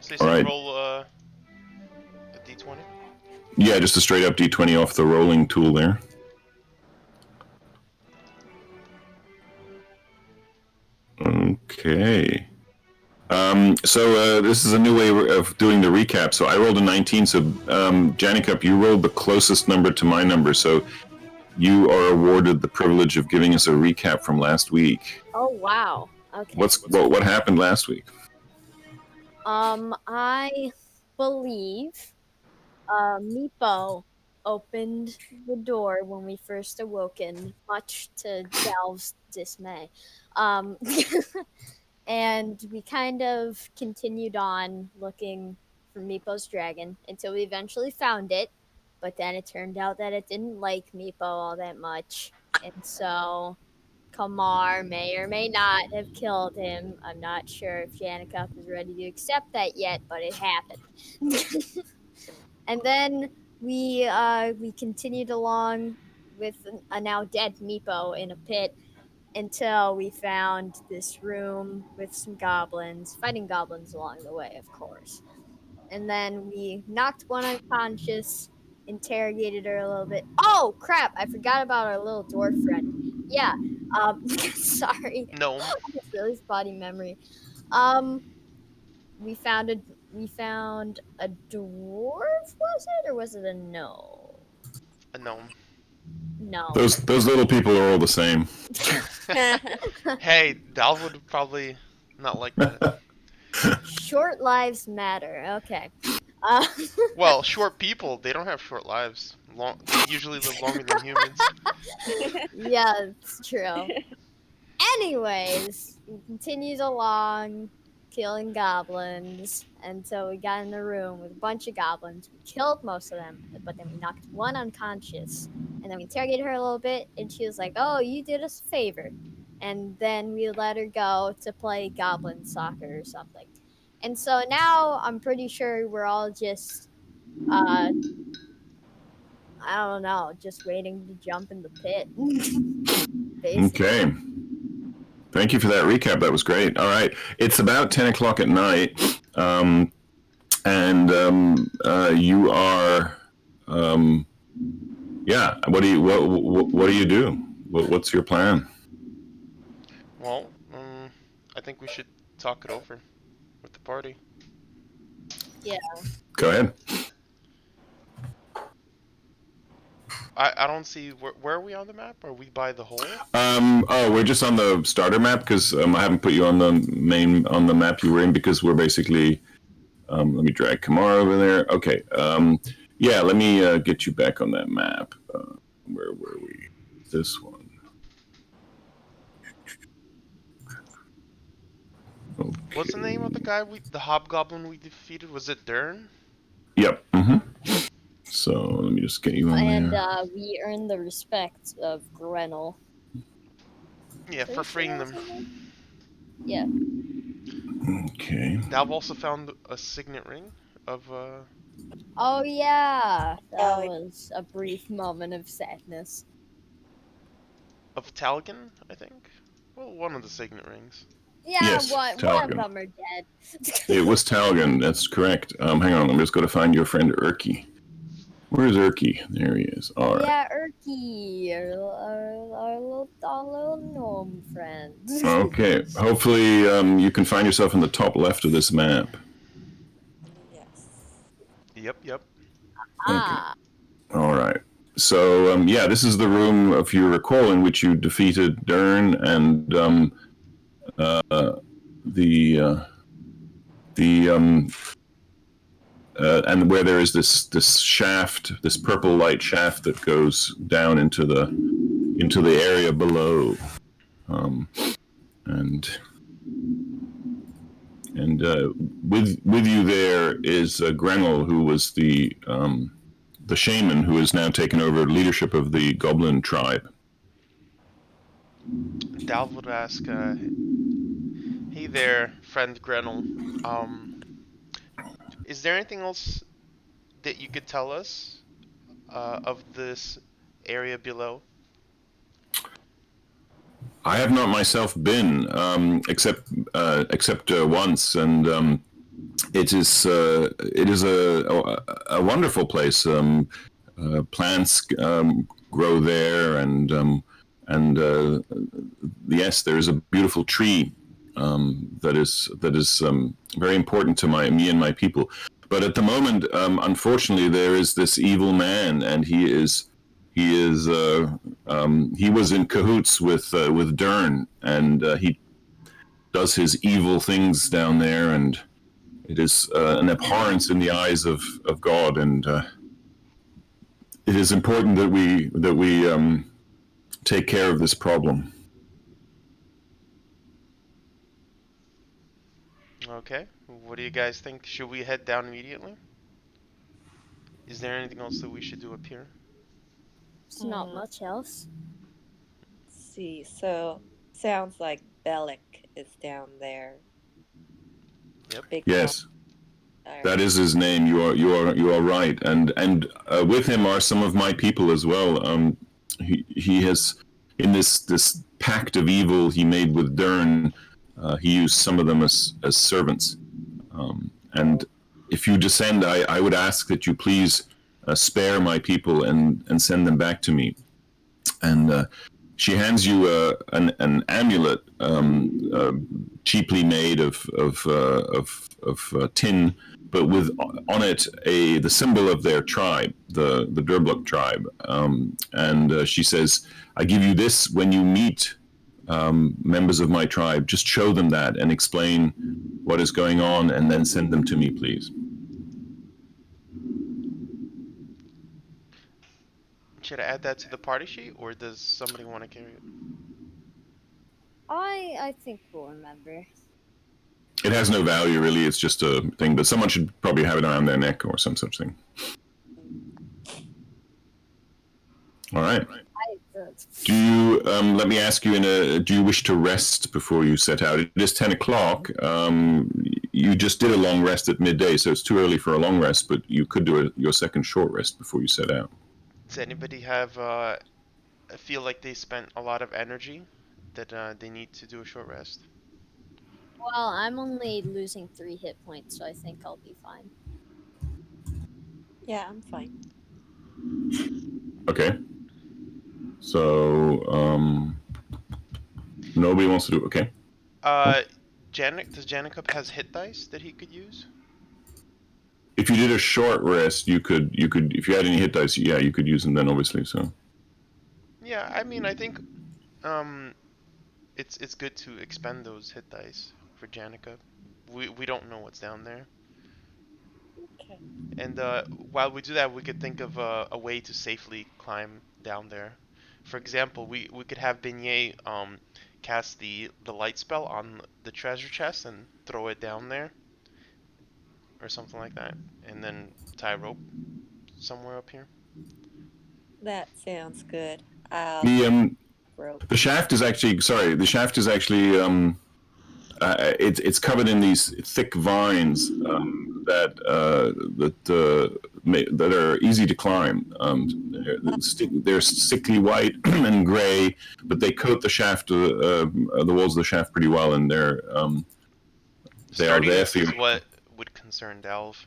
So you All said right. roll a d20? Yeah, just a straight up d20 off the rolling tool there. Okay. So this is a new way of doing the recap. So I rolled a 19. So Janicup, you rolled the closest number to my number. So you are awarded the privilege of giving us a recap from last week. Oh wow. Okay. What happened last week? I believe Meepo opened the door when we first awoken, much to Dalv's dismay. Um, and we kind of continued on looking for Meepo's dragon until we eventually found it. But then it turned out that it didn't like Meepo all that much. And so Kamar may or may not have killed him. I'm not sure if Janica is ready to accept that yet, but it happened. And then we continued along with a now dead Meepo in a pit until we found this room with some goblins, fighting goblins along the way, of course. And then we knocked one unconscious, interrogated her a little bit. Oh crap! I forgot about our little dwarf friend. Yeah. Sorry. No. A gnome. No. Those little people are all the same. Hey, Dal would probably not like that. Short lives matter. Okay. Well, short people, they don't have short lives. They usually live longer than humans. Yeah, it's true. Anyways, we continued along, killing goblins, until we got in the room with a bunch of goblins. We killed most of them, but then we knocked one unconscious. And then we interrogated her a little bit, and she was like, "Oh, you did us a favor." And then we let her go to play goblin soccer or something. And so now I'm pretty sure we're all just, I don't know, just waiting to jump in the pit. Basically. Okay. Thank you for that recap. That was great. All right. It's about 10 o'clock at night. You are, yeah. What do you do? What's your plan? Well, I think we should talk it over with the party. Yeah. Go ahead. I don't see where are we on the map? Are we by the hole? We're just on the starter map because I haven't put you on the map you were in because we're basically. Let me drag Kamar over there. Okay. Yeah. Let me get you back on that map. Where were we? This one. Okay. What's the name of the guy the hobgoblin we defeated? Was it Dern? Yep. Mm-hmm. So let me just get you on there. And we earned the respect of Grenell. Yeah, for freeing them. Yeah. Okay. Dalv also found a signet ring of Oh yeah, that was a brief moment of sadness. Of Talgan, I think. Well, one of the signet rings. Yeah, yes, one of them are dead. It was Talgan, that's correct. Hang on, I'm just going to find your friend Urki. Where's Urki? There he is. All right. Yeah, Urki, our little gnome friend. Okay, hopefully you can find yourself in the top left of this map. Yep. Okay. All right. So, yeah, this is the room, if you recall, in which you defeated Dern and and where there is this shaft, this purple light shaft that goes down into the area below, and with you there is Grenell, who was the shaman who has now taken over leadership of the goblin tribe. Dalv would ask, "Hey there, friend Grenell. Is there anything else that you could tell us of this area below?" I have not myself been, except once, and it is a wonderful place. Plants grow there, and yes, there is a beautiful tree that is very important to me and my people. But at the moment, unfortunately, there is this evil man, and he was in cahoots with Dern, and he does his evil things down there, and it is an abhorrence in the eyes of God, and it is important that we take care of this problem. Okay. What do you guys think? Should we head down immediately? Is there anything else that we should do up here? It's not much else. See, so sounds like Bellic is down there. Yep. Big Yes, All that right. is his name. You are right, and with him are some of my people as well. He has in this pact of evil he made with Dern. He used some of them as servants, and if you descend, I would ask that you please spare my people and send them back to me. And she hands you an amulet, cheaply made of tin, but with on it the symbol of their tribe, the Durbluk tribe. And she says, "I give you this when you meet members of my tribe. Just show them that and explain what is going on, and then send them to me, please." Should I add that to the party sheet, or does somebody want to carry it? I think we'll remember. It has no value, really. It's just a thing, but someone should probably have it around their neck or some such thing. All right. Do you let me ask you? Do you wish to rest before you set out? It is 10 o'clock. You just did a long rest at midday, so it's too early for a long rest. But you could do your second short rest before you set out. Does anybody have feel like they spent a lot of energy that they need to do a short rest? Well, I'm only losing 3 hit points, so I think I'll be fine. Yeah, I'm fine. Okay. So nobody wants to do it. Okay. Does Janicub has hit dice that he could use? If you did a short rest, you could if you had any hit dice, yeah, you could use them then, obviously. So. Yeah, I mean, I think it's good to expend those hit dice for Janica. We don't know what's down there. Okay. And while we do that, we could think of a way to safely climb down there. For example, we could have Beignet cast the light spell on the treasure chest and throw it down there, or something like that, and then tie a rope somewhere up here. That sounds good. I'll rope. The shaft is actually it's covered in these thick vines that are easy to climb. They're sickly white and gray, but they coat the shaft, the walls of the shaft pretty well, and they are there Sturdiness for you. is what would concern Delve.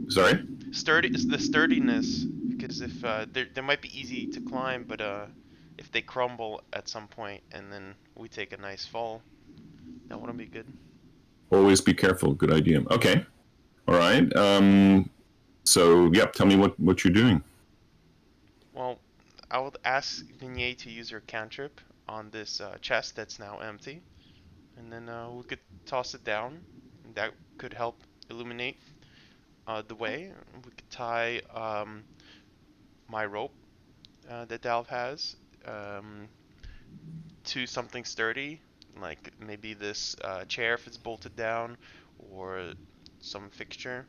Sorry? The sturdiness, because if they might be easy to climb, but if they crumble at some point and then we take a nice fall, that wouldn't be good. Always be careful. Good idea. Okay. All right. So, yep. Tell me what you're doing. Well, I would ask Vignette to use her cantrip on this chest that's now empty, and then we could toss it down, and that could help illuminate the way. We could tie my rope that Dalv has to something sturdy, like maybe this chair if it's bolted down, or some fixture.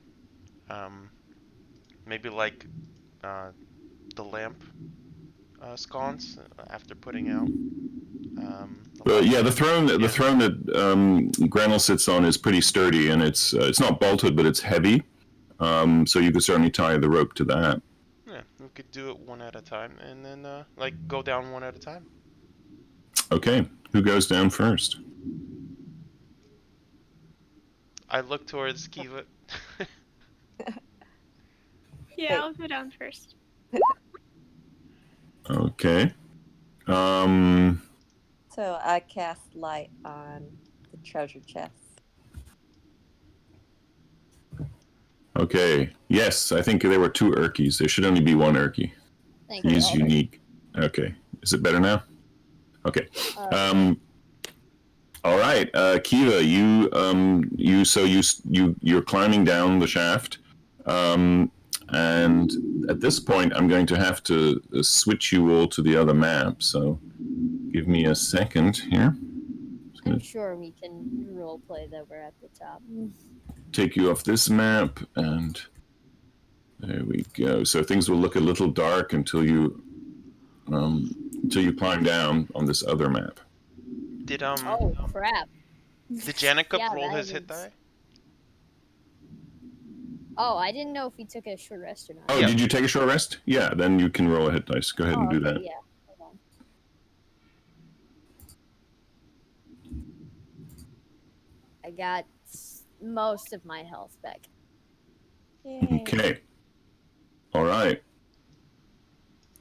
Maybe like the lamp sconce after putting out. Yeah, the throne that Granel sits on is pretty sturdy, and it's not bolted, but it's heavy. So you could certainly tie the rope to that. Yeah, we could do it one at a time, and then like go down one at a time. Okay, who goes down first? I look towards Kiva. Yeah, Hey. I'll go down first. Okay. So I cast light on the treasure chest. Okay. Yes, I think there were 2 Urkies. There should only be 1 Urkie. Thank you. He's unique. Okay. Is it better now? Okay. All right, Kiva, you're climbing down the shaft, and at this point, I'm going to have to switch you all to the other map. So, give me a second here. I'm sure we can roleplay that we're at the top. Take you off this map, and there we go. So things will look a little dark until you climb down on this other map. Did Oh crap! Did Janica Yeah, roll that his hit is- die? Oh, I didn't know if he took a short rest or not. Oh, Yep. did you take a short rest? Yeah, then you can roll a hit dice. Go ahead and do okay, that. Yeah. Hold on. I got most of my health back. Yay. Okay. All right.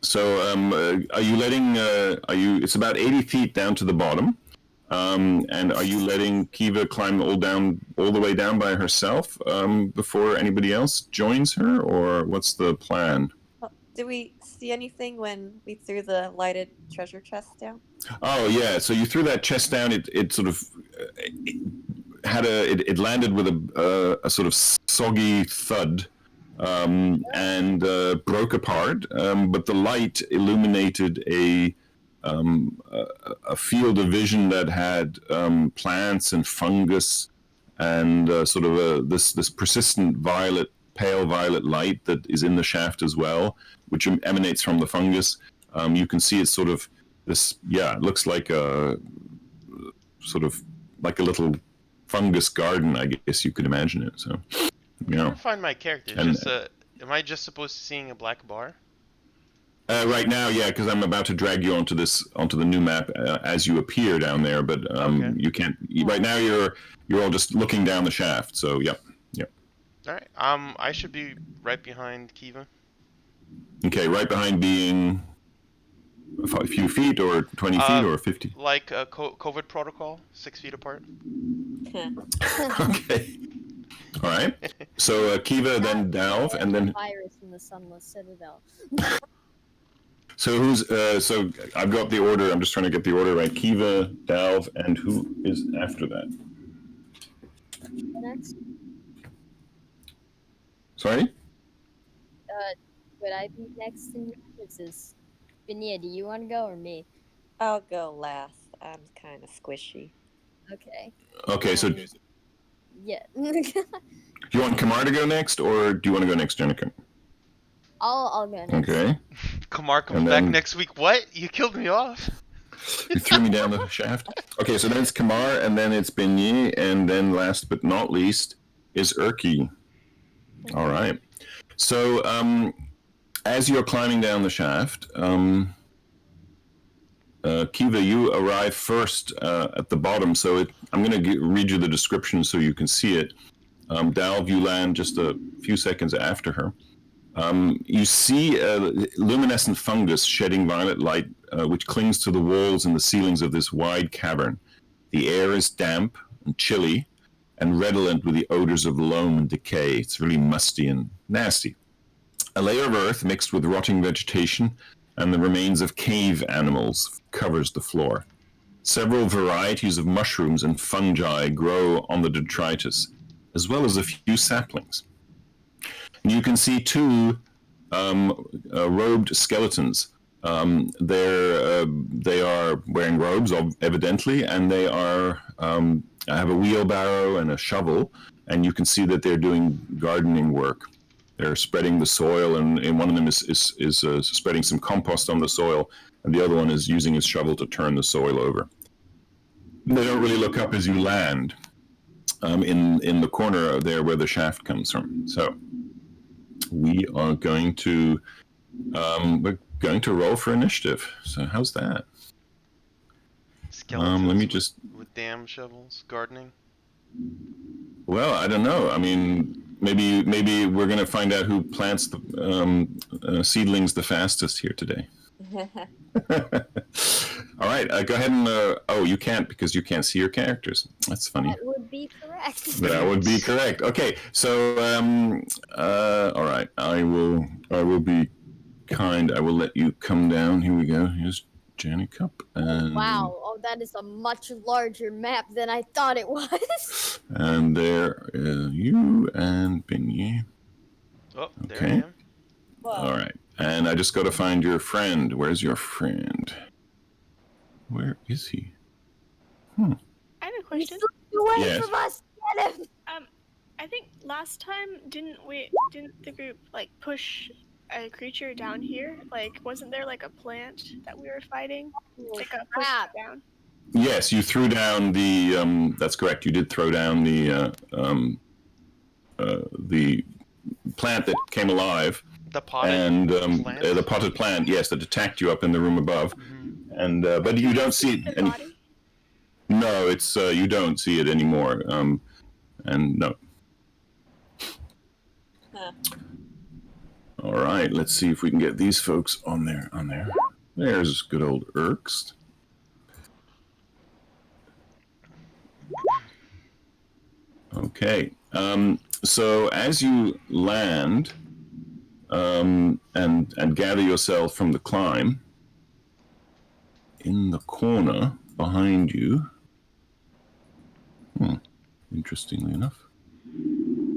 So, are you letting? It's about 80 feet down to the bottom, and are you letting Kiva climb all the way down by herself before anybody else joins her, or what's the plan? Oh, did we see anything when we threw the lighted treasure chest down? Oh yeah. So you threw that chest down. It sort of it landed with a sort of soggy thud. And broke apart, but the light illuminated a field of vision that had plants and fungus and sort of this persistent pale violet light that is in the shaft as well, which emanates from the fungus. You can see it's sort of this. Yeah, it looks like a sort of like a little fungus garden, I guess you could imagine it. So. I'm trying to find my character. And- Am I just supposed to seeing a black bar? Right now, yeah, because I'm about to drag you onto the new map as you appear down there, but Okay. you can't. Right now, you're all just looking down the shaft. So, yep. All right. I should be right behind Kiva. Okay, right behind being a few feet, or 20 feet, or 50. Like a COVID protocol, 6 feet apart. Okay. All right. So Kiva, then Dalv, and then virus in the Sunless Citadel. so who's so I've got the order. I'm just trying to get the order right. Kiva, Dalv, and who is after that? Next, Sorry. would I be next in your quizzes? Vinia, do you want to go or me? I'll go last. I'm kind of squishy. Okay. Okay. So Yeah. do you want Kamar to go next, or do you want to go next, Jenica? I'll go next. Okay. Kamar comes And back then- next week. What? You killed me off. You threw me down the shaft. Okay, so then it's Kamar, and then it's Beignet, and then last but not least is Urki. All right. So as you're climbing down the shaft, Kiva, you arrive first at the bottom. So I'm going to read you the description so you can see it. Dalv, you land just a few seconds after her. You see luminescent fungus shedding violet light, which clings to the walls and the ceilings of this wide cavern. The air is damp and chilly and redolent with the odors of loam and decay. It's really musty and nasty. A layer of earth mixed with rotting vegetation and the remains of cave animals covers the floor. Several varieties of mushrooms and fungi grow on the detritus, as well as a few saplings. And you can see 2 robed skeletons. They are wearing robes, evidently, and they are have a wheelbarrow and a shovel, and you can see that they're doing gardening work. They're spreading the soil, and one of them is spreading some compost on the soil, and the other one is using his shovel to turn the soil over. They don't really look up as you land in the corner there where the shaft comes from. So we are going to roll for initiative. So how's that? Skeletons let me just. with damn shovels, gardening. Well, I don't know. I mean, maybe we're going to find out who plants the seedlings the fastest here today. All right, go ahead and. Oh, you can't because you can't see your characters. That's funny. That would be correct. That would be correct. Okay, so all right, I will be kind. I will let you come down. Here we go. Here's Janny Cup, and Wow. Oh, that is a much larger map than I thought it was. and there you and Bingy. Oh, there Okay. I am. All right, and I just got to find your friend. Where's your friend? Where is he? I have a He's question. away Yes. from us. Get him. I think last time didn't the group like push a creature down here? Like, wasn't there like a plant that we were fighting? Like a push crap. down. Yes, you threw down the. That's correct. You did throw down the plant that came alive, The potted and plant? the potted plant. Yes, that attacked you up in the room above, Mhm. and but you don't see The it. Any, body? no, it's you don't see it anymore. And no. Huh. All right, let's see if we can get these folks on there. There's good old Erks. Okay. So as you land and gather yourself from the climb, in the corner behind you, interestingly enough,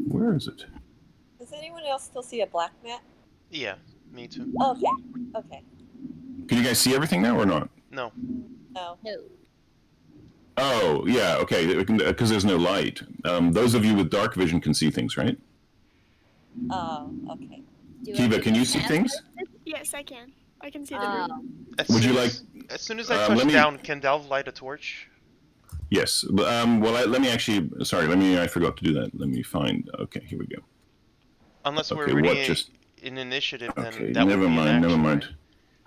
where is it? Does anyone else still see a black mat? Yeah, me too. Okay. Can you guys see everything now or not? No. No. No. Oh, yeah, okay, because there's no light. Those of you with dark vision can see things, right? Oh, okay. Do Kiva, I can you see have things? Yes, I can. I can see the Oh. room. Would you like? As soon as I let touch me- down, can Delve light a torch? Yes. Well, let me actually. Sorry, I forgot to do that. Let me find. Okay, here we go. Unless we're Okay, reading what just? an initiative, then Okay, that would never be an mind. Never action, mind. right?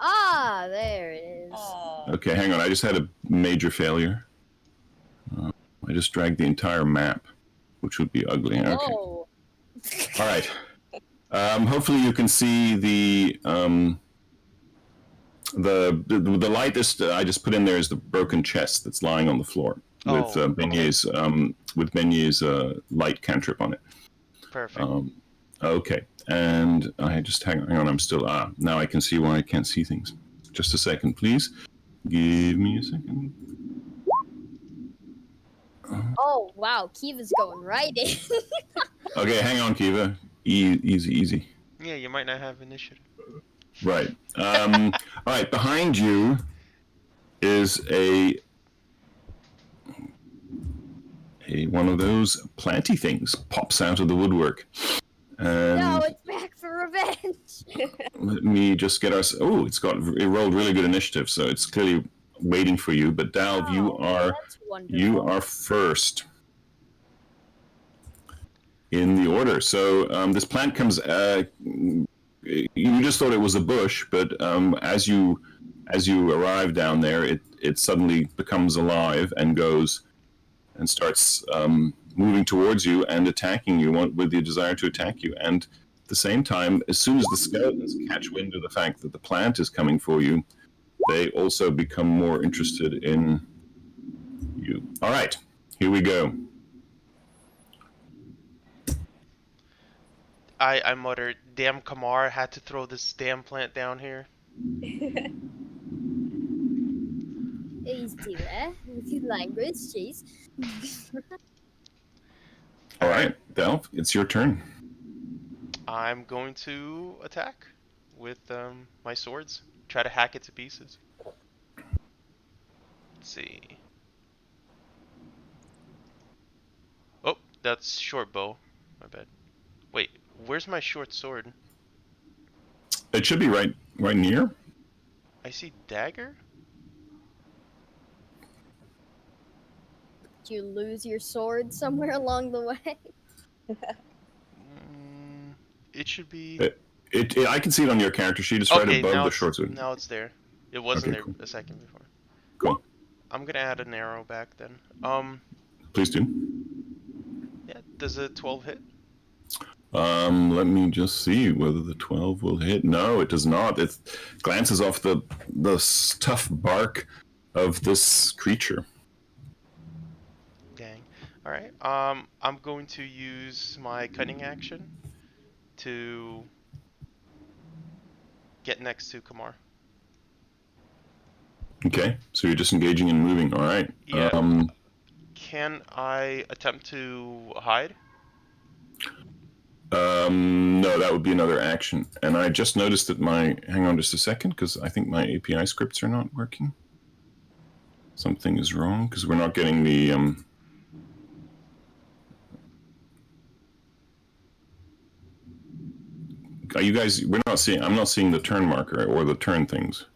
Ah, there it is. Oh. Okay, hang on. I just had a major failure. I just dragged the entire map, which would be ugly. Okay. Oh. All right. Hopefully you can see the light. I just put in there is the broken chest that's lying on the floor with Benier's light cantrip on it. Perfect. Okay, and I just hang on. I'm still now I can see why I can't see things. Just a second, please. Give me a second. Oh, wow. Kiva's going right in. Okay, hang on, Kiva. Easy. Yeah, you might not have initiative. Right. All right. Behind you is a one of those planty things pops out of the woodwork. And No, it's back for revenge. let me just get our. Oh, it rolled really good initiative, so it's clearly waiting for you. But Dalv, That's wonderful. you are first in the order. So this plant comes. You just thought it was a bush, but as you arrive down there, it suddenly becomes alive and goes and starts moving towards you and attacking you with the desire to attack you. And at the same time, as soon as the skeletons catch wind of the fact that the plant is coming for you, they also become more interested in you. All right, here we go. I muttered, damn Kamar had to throw this damn plant down here. Easy there. With your language, jeez. All right, Delph, it's your turn. I'm going to attack with my swords. Try to hack it to pieces. Let's see. Oh, that's short bow. My bad. Wait, where's my short sword? It should be right near. I see dagger? Did you lose your sword somewhere along the way? It should be... I can see it on your character sheet. It's right above the short sword. Now it's there. It wasn't Okay, there cool. a second before. Cool. I'm gonna add an arrow back then. Please do. Yeah, Does a 12 hit? Let me just see whether the 12 will hit. No, it does not. It glances off the tough bark of this creature. Dang. All right. I'm going to use my cunning action to get next to Kamar. Okay, so you're disengaging and moving. All right. Yeah. Can I attempt to hide? No, that would be another action. And I just noticed that hang on just a second, because I think my API scripts are not working. Something is wrong, because we're not getting the, are you guys, I'm not seeing the turn marker or the turn things.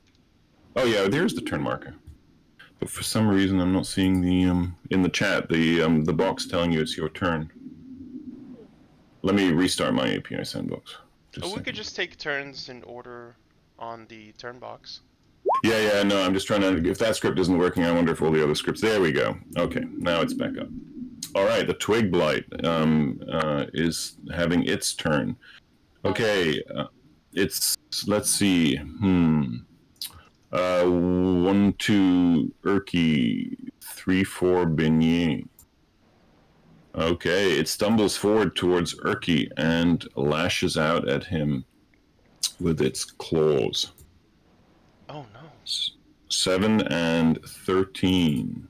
Oh yeah, there's the turn marker. But for some reason, I'm not seeing the, in the chat, the box telling you it's your turn. Let me restart my API sandbox. We could just take turns in order on the turn box. Yeah, no, I'm just trying to, if that script isn't working, I wonder if all the other scripts, there we go. Okay, now it's back up. All right, the Twig Blight is having its turn. Okay, it's, let's see, 1, 2, Urki, 3, 4, Beignet. Okay, it stumbles forward towards Urki and lashes out at him with its claws. Oh no. 7 and 13.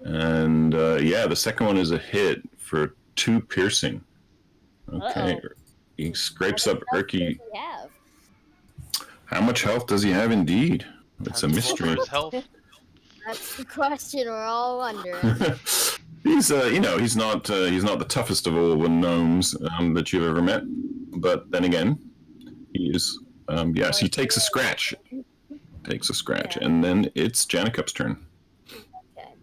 And yeah, the second one is a hit for 2 piercing. Okay. Uh-oh. He scrapes What up health Urki. does he have? How much health does he have indeed? It's a Time to roll for mystery. his health. That's the question we're all wondering. He's he's not the toughest of all the gnomes that you've ever met. But then again, he is yes, he takes a scratch. Yeah. And then it's Janicup's turn. Okay.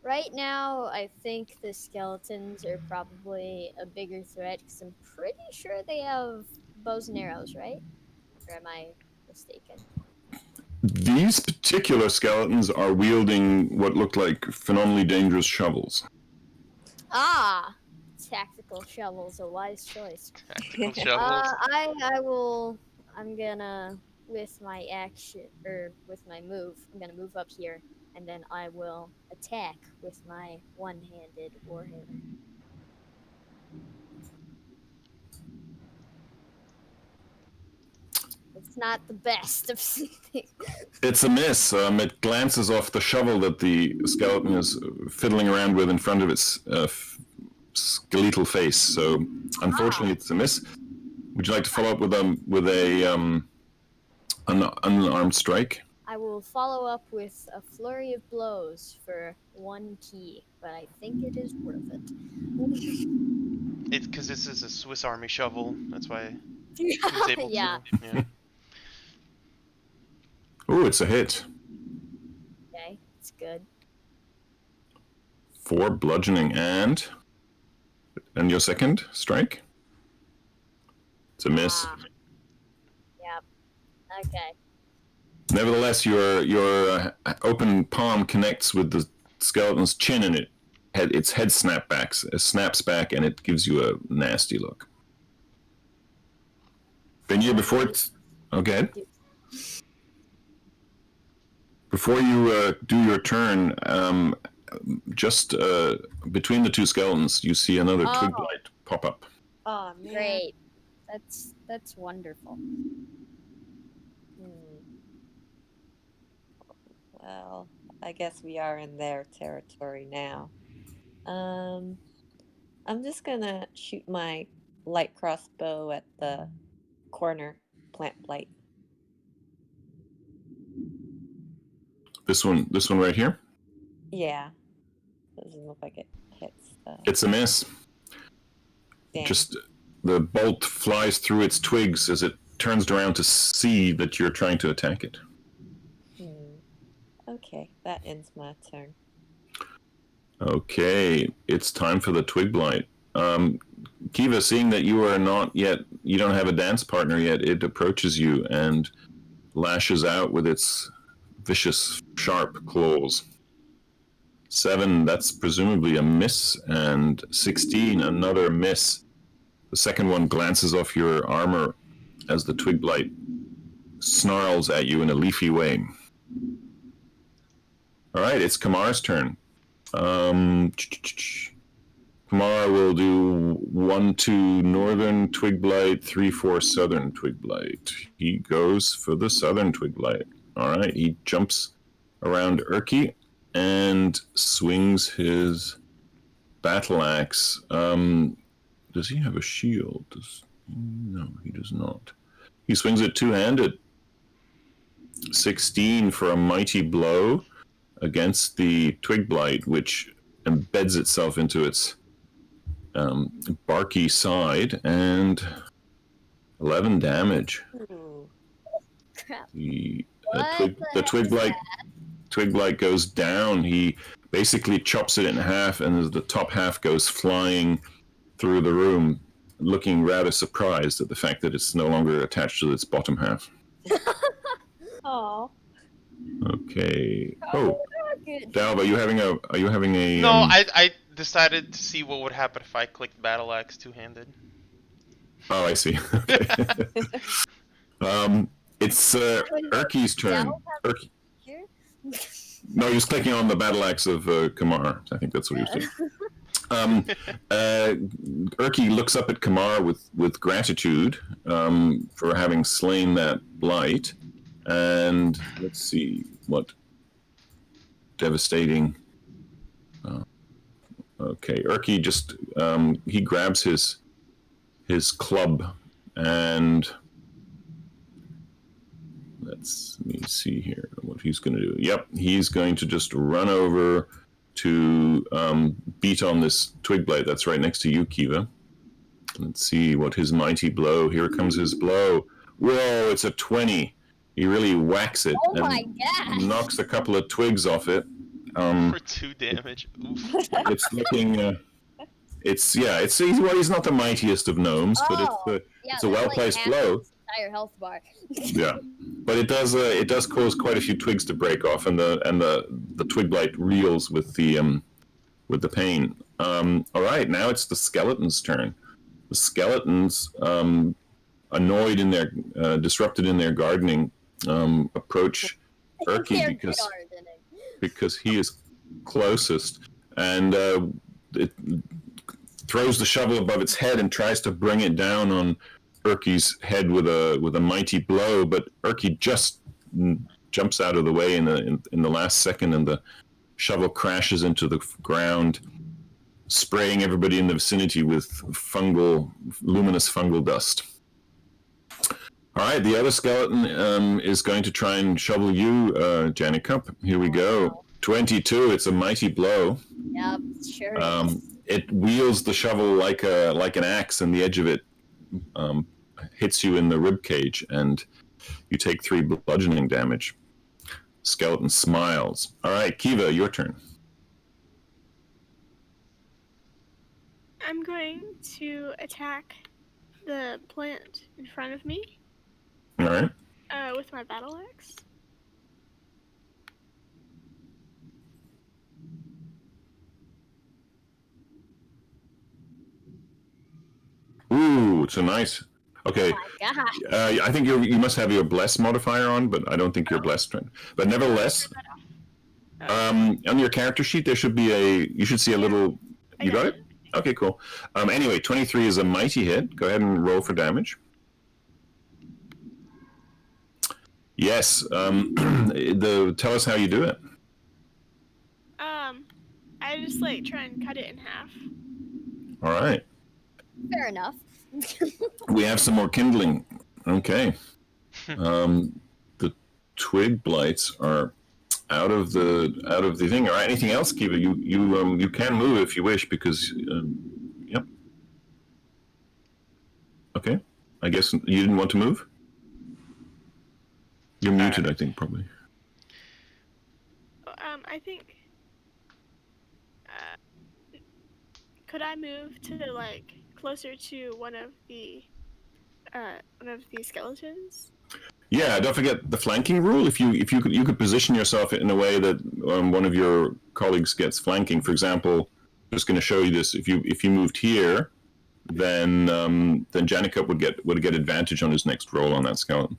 Right now, I think the skeletons are probably a bigger threat because I'm pretty sure they have bows and arrows, right? Or am I mistaken? These particular skeletons are wielding what look like phenomenally dangerous shovels. Ah, tactical shovels, a wise choice. Tactical shovels. I'm gonna, with my action, or with my move, I'm gonna move up here, and then I will attack with my one-handed warhammer. It's not the best of things. It's a miss. It glances off the shovel that the skeleton is fiddling around with in front of its skeletal face. So, unfortunately, it's a miss. Would you like to follow up with an unarmed strike? I will follow up with a flurry of blows for 1 key, but I think it is worth it. It's because this is a Swiss Army shovel. That's why he was able Yeah. to. Yeah. Oh, it's a hit. Okay, it's good. 4 bludgeoning and your second strike? It's a miss. Yep. Okay. Nevertheless, your open palm connects with the skeleton's chin, and its head snaps back, and it gives you a nasty look. Beignet, before it's okay. Before you do your turn, just between the 2 skeletons, you see another twig blight pop up. Oh man. Great. That's wonderful. Well, I guess we are in their territory now. I'm just gonna shoot my light crossbow at the corner plant blight. This one right here? Yeah. Doesn't look like it hits. It's a miss. Damn. Just the bolt flies through its twigs as it turns around to see that you're trying to attack it. Okay, that ends my turn. Okay, it's time for the twig blight. Kiva, seeing that you don't have a dance partner yet, it approaches you and lashes out with its vicious, sharp claws. 7, that's presumably a miss, and 16, another miss. The second one glances off your armor as the twig blight snarls at you in a leafy way. All right, it's Kamar's turn. Kamar will do 1, 2 northern twig blight, 3, 4 southern twig blight. He goes for the southern twig blight. All right, he jumps around Urki and swings his battle axe. Does he have a shield? No, he does not. He swings it two-handed. 16 for a mighty blow against the twig blight, which embeds itself into its barky side, and 11 damage. Ooh. Crap. The What twig blight goes down. He basically chops it in half, and as the top half goes flying through the room, looking rather surprised at the fact that it's no longer attached to its bottom half. Aw. Okay. Oh, Good. Dalv, are you having a? No, I decided to see what would happen if I clicked battle axe two-handed. Oh, I see. Okay. It's Urki's turn. Urki. Here? No, he was clicking on the battle axe of Kamar. I think that's what he was doing. Urki looks up at Kamar with gratitude for having slain that blight. And let's see what devastating. Okay, Urki just he grabs his club and let me see here what he's going to do. Yep, he's going to just run over to beat on this twig blight that's right next to you, Kiva. Let's see what his mighty blow. Here comes his blow. Whoa, it's a 20. He really whacks it Oh my god. knocks a couple of twigs off it. For 2 damage. Oof. It's looking. He's not the mightiest of gnomes, but it's a well-placed blow. Entire health bar. Yeah, but it does cause quite a few twigs to break off, and the twig blight reels with the pain. All right, now it's the skeleton's turn. The skeletons, annoyed in their disrupted in their gardening, approach Urki because he is closest, and it throws the shovel above its head and tries to bring it down on Urki's head with a mighty blow, but Urki just jumps out of the way in the last second, and the shovel crashes into the ground, spraying everybody in the vicinity with luminous fungal dust. All right, the other skeleton is going to try and shovel you, Janica. Here we go. 22. It's a mighty blow. Yep, sure is. It wields the shovel like an axe, and the edge of it hits you in the rib cage, and you take 3 bludgeoning damage. Skeleton smiles. All right, Kiva, your turn. I'm going to attack the plant in front of me. All right. With my battle axe. Ooh, it's a nice. Okay. Oh my god. I think you must have your bless modifier on, but I don't think you're blessed. But nevertheless, on your character sheet there should be you should see a little. You got it? Okay, cool. Anyway, 23 is a mighty hit. Go ahead and roll for damage. Yes. Tell us how you do it. I just try and cut it in half. All right. Fair enough. We have some more kindling. Okay. The twig blights are out of the thing. All right. Anything else, Kiva? You can move if you wish because yep. Okay. I guess you didn't want to move. You're muted, I think, probably. I think. Could I move to closer to one of the skeletons? Yeah, don't forget the flanking rule. If you could position yourself in a way that one of your colleagues gets flanking. For example, just going to show you this. If you moved here, then Janica would get advantage on his next roll on that skeleton.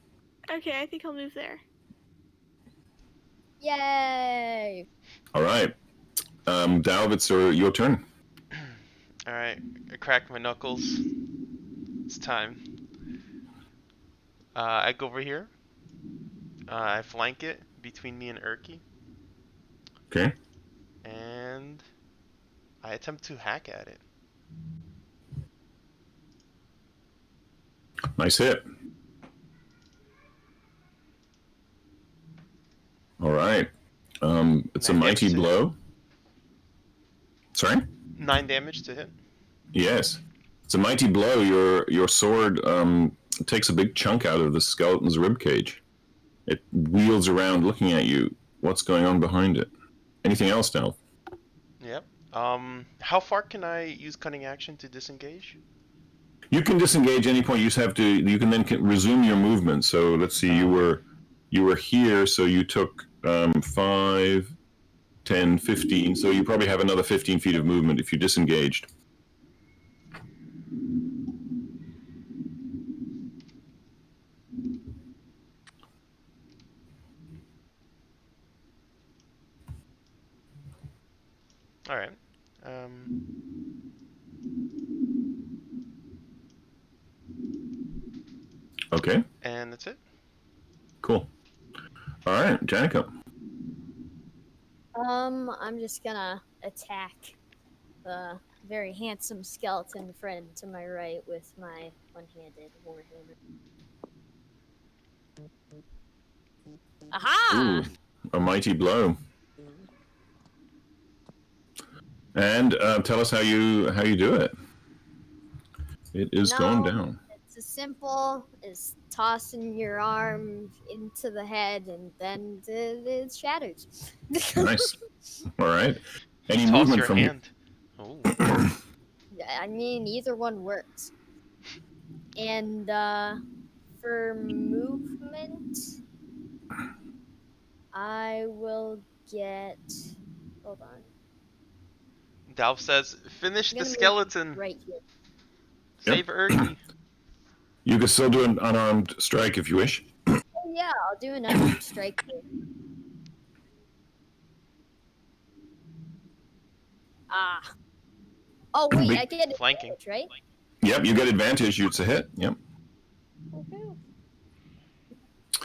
Okay, I think I'll move there. Yay! All right, Dalv, it's your turn. All right, I crack my knuckles. It's time. I go over here. I flank it between me and Erky, Okay, and I attempt to hack at it. nice hit. All right, it's a 9 mighty damage to blow. Sorry. 9 damage to hit. Yes, it's a mighty blow. Your sword takes a big chunk out of the skeleton's rib cage. It wheels around looking at you. What's going on behind it? Anything else, Dalv? Yep. How far can I use cunning action to disengage? You can disengage any point. You just have to. You can then resume your movement. So let's see. You were here. So you took 5, 10, 15. So you probably have another 15 feet of movement if you disengaged. All right. Okay. And that's it. Cool. All right, Janica. I'm just gonna attack the very handsome skeleton friend to my right with my one-handed warhammer. Aha! Ooh, a mighty blow. And tell us how you do it. It is going down. It's as simple as tossing your arm into the head, and then it shatters. Nice. All right. Any Toss movement your from hand. Oh. I mean, either one works. And for movement, I will get. Hold on. Dalv says, "Finish I'm the gonna move skeleton. right here. Save Erky." You can still do an unarmed strike if you wish. Oh yeah, I'll do an unarmed strike here. Ah. Oh wait, I get Flanking. advantage, right? Yep, you get advantage. It's a hit. Yep.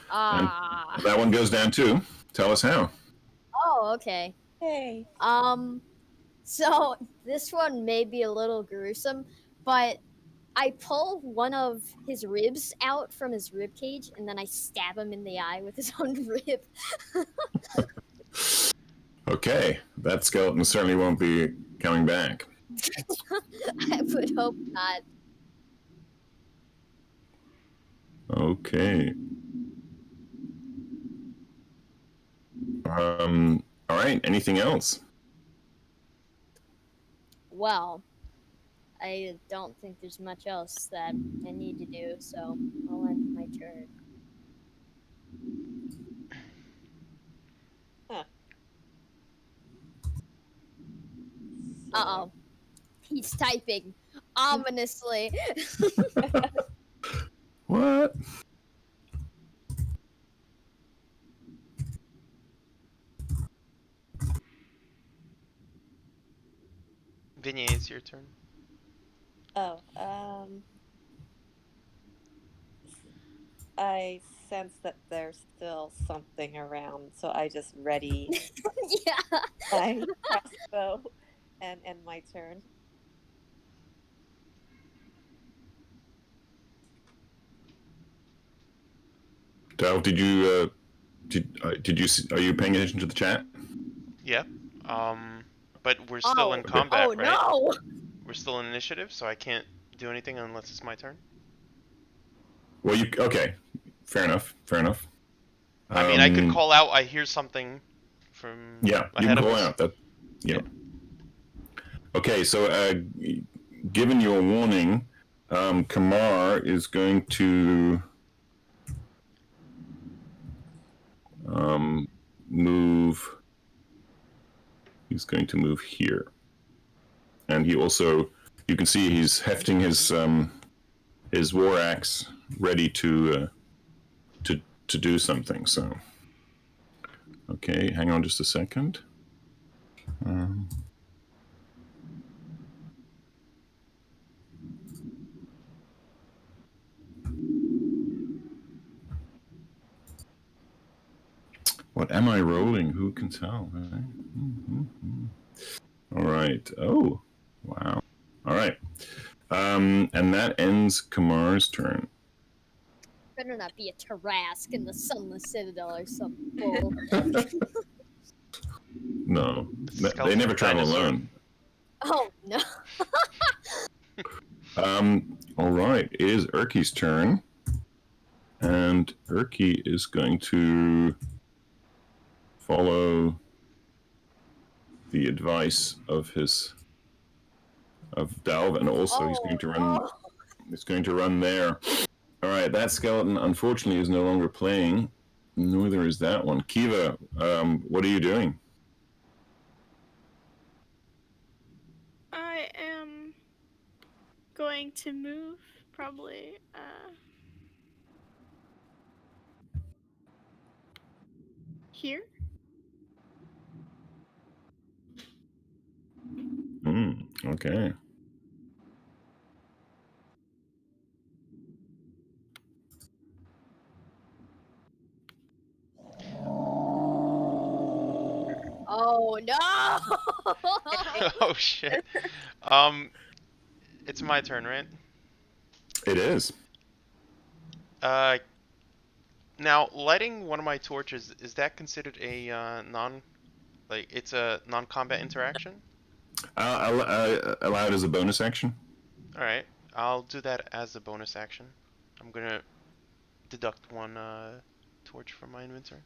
Ah. That one goes down too. Tell us how. Oh, okay. Hey. So this one may be a little gruesome, but I pull one of his ribs out from his rib cage, and then I stab him in the eye with his own rib. Okay, that skeleton certainly won't be coming back. I would hope not. Okay. All right. Anything else? Well, I don't think there's much else that I need to do, so I'll end my turn. Huh. Uh-oh. He's typing ominously. What? Vinny, it's your turn. Oh, I sense that there's still something around, so I just ready Yeah. my crossbow and end my turn. Dal, did you are you paying attention to the chat? Yeah. But we're still in combat, Oh right? no! We're still in initiative, so I can't do anything unless it's my turn. Well, okay. Fair enough. I mean, I could call out. I hear something from Yeah, you ahead can of call us. out that. Yeah. Okay, so given your warning, Kamar is going to move. He's going to move here, and he also, you can see he's hefting his war axe, ready to do something. So, okay, hang on just a second. What am I rolling? Who can tell? Right? All right. Oh, wow. All right. And that ends Kamar's turn. Better not be a Tarask in the Sunless Citadel or some bull. No, It's a they skeleton never travel dinosaur. alone. Oh no. All right. It is Urki's turn. And Urki is going to follow the advice of Dalv, and also he's going to run. Oh. He's going to run there. All right, that skeleton unfortunately is no longer playing. Neither is that one. Kiva, what are you doing? I am going to move probably here. Okay. Oh no. Oh shit. It's my turn, right? It is. Now lighting one of my torches, is that considered a it's a non-combat interaction? Allowed as a bonus action. All right, I'll do that as a bonus action. I'm gonna deduct one torch from my inventory.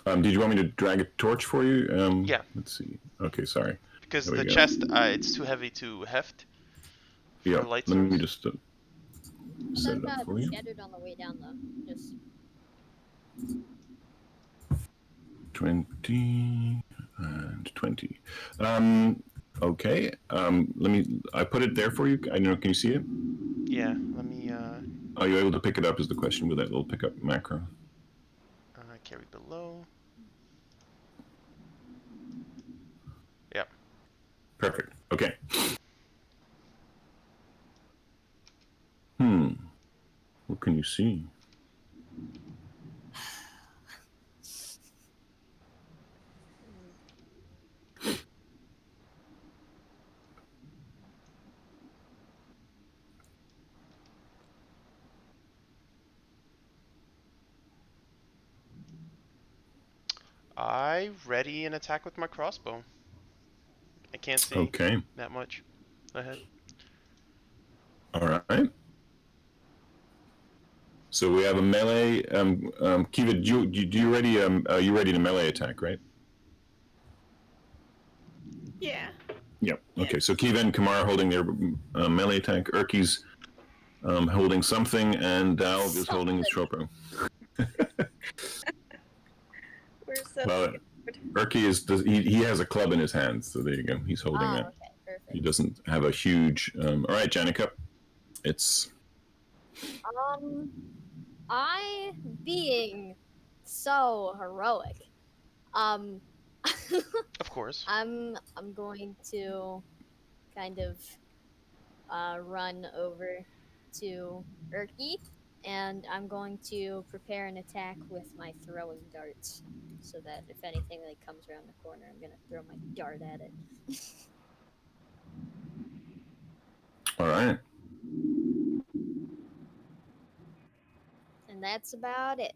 Did you want me to drag a torch for you? Yeah. Let's see. Okay, sorry. Because There we the go. chest, it's too heavy to heft for Yeah, light let source. me just set I it up got for you. shattered on the way down though. Just 20 and 20. Okay. Let me. I put it there for you. I know. Can you see it? Yeah, let me Are you able to pick it up? Is the question with that little pickup macro? carry below. Yep. Perfect. Okay. What can you see? I ready an attack with my crossbow. I can't see Okay. that much ahead. All right. So we have a melee. Kiva, do you ready? Are you ready to melee attack? Right. Yeah. Yep. Okay. So Kiva and Kamar are holding their melee attack. Urki's holding something, and Dalv is holding his short bow. We're so Well, Urki he has a club in his hand, so there you go. He's holding that. okay, perfect. He doesn't have a huge. All right, Janica, it's I being so heroic. Of course. I'm going to kind of run over to Urki, and I'm going to prepare an attack with my throwing darts, so that if anything like comes around the corner, I'm gonna throw my dart at it. all right. And that's about it.